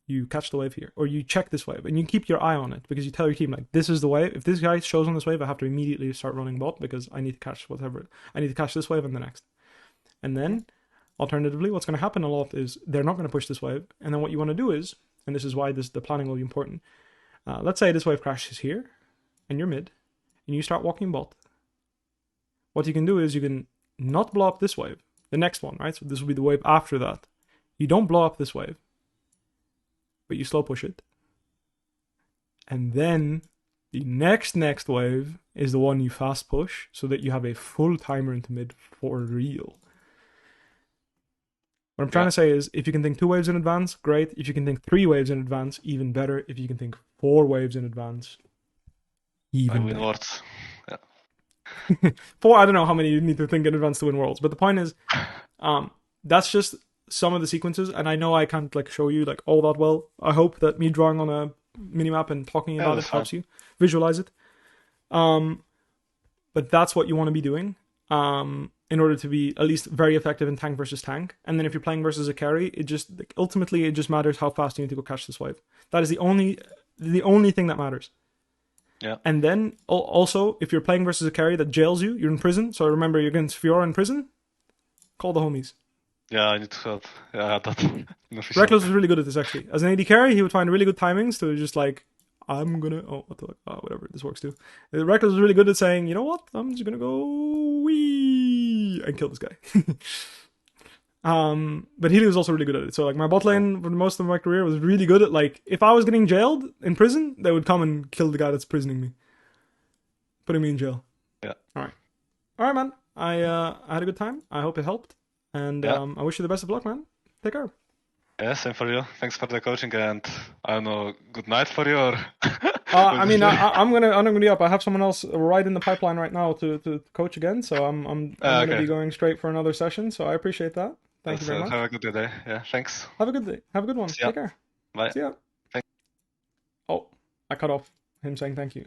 you catch the wave here. Or you check this wave, and you keep your eye on it, because you tell your team, like, this is the wave. If this guy shows on this wave, I have to immediately start running bot, because I need to catch whatever. I need to catch this wave and the next. And then, alternatively, what's going to happen a lot is they're not going to push this wave. And then what you want to do is, and this is why the planning will be important. Let's say this wave crashes here, and you're mid, and you start walking bot. What you can do is you can not blow up this wave, the next one, right? So this will be the wave after that. You don't blow up this wave, but you slow push it. And then the next wave is the one you fast push, so that you have a full timer into mid for real. What I'm trying to say is, if you can think 2 waves in advance, great. If you can think 3 waves in advance, even better. If you can think 4 waves in advance, even better. Worlds. Yeah. 4, I don't know how many you need to think in advance to win worlds. But the point is, that's just some of the sequences. And I know I can't like show you like all that well. I hope that me drawing on a minimap and talking about it helps you visualize it. But that's what you want to be doing. In order to be at least very effective in tank versus tank. And then if you're playing versus a carry, it just ultimately it just matters how fast you need to go catch this wave. That is the only thing that matters. Yeah. And then also, if you're playing versus a carry that jails you, you're in prison. So remember, you're against Fiora in prison. Call the homies. Yeah, I need to help. Yeah, I had that. Reckless was really good at this actually. As an AD carry, he would find really good timings to just like, I'm gonna whatever, this works too. Reckless was really good at saying, you know what, I'm just gonna go wee and kill this guy. But Healy was also really good at it. So like my bot lane for most of my career was really good at like, if I was getting jailed in prison, they would come and kill the guy that's prisoning me, putting me in jail. Yeah. All right, man. I had a good time. I hope it helped, and I wish you the best of luck, man. Take care. Yeah, same for you. Thanks for the coaching, and I don't know, good night for you. Or I mean, I'm gonna be up. I have someone else right in the pipeline right now to coach again, so I'm gonna be going straight for another session. So I appreciate that. Thank you very much. Have a good day. Yeah, thanks. Have a good day. Have a good one. Take care. Bye. See ya. Oh, I cut off him saying thank you.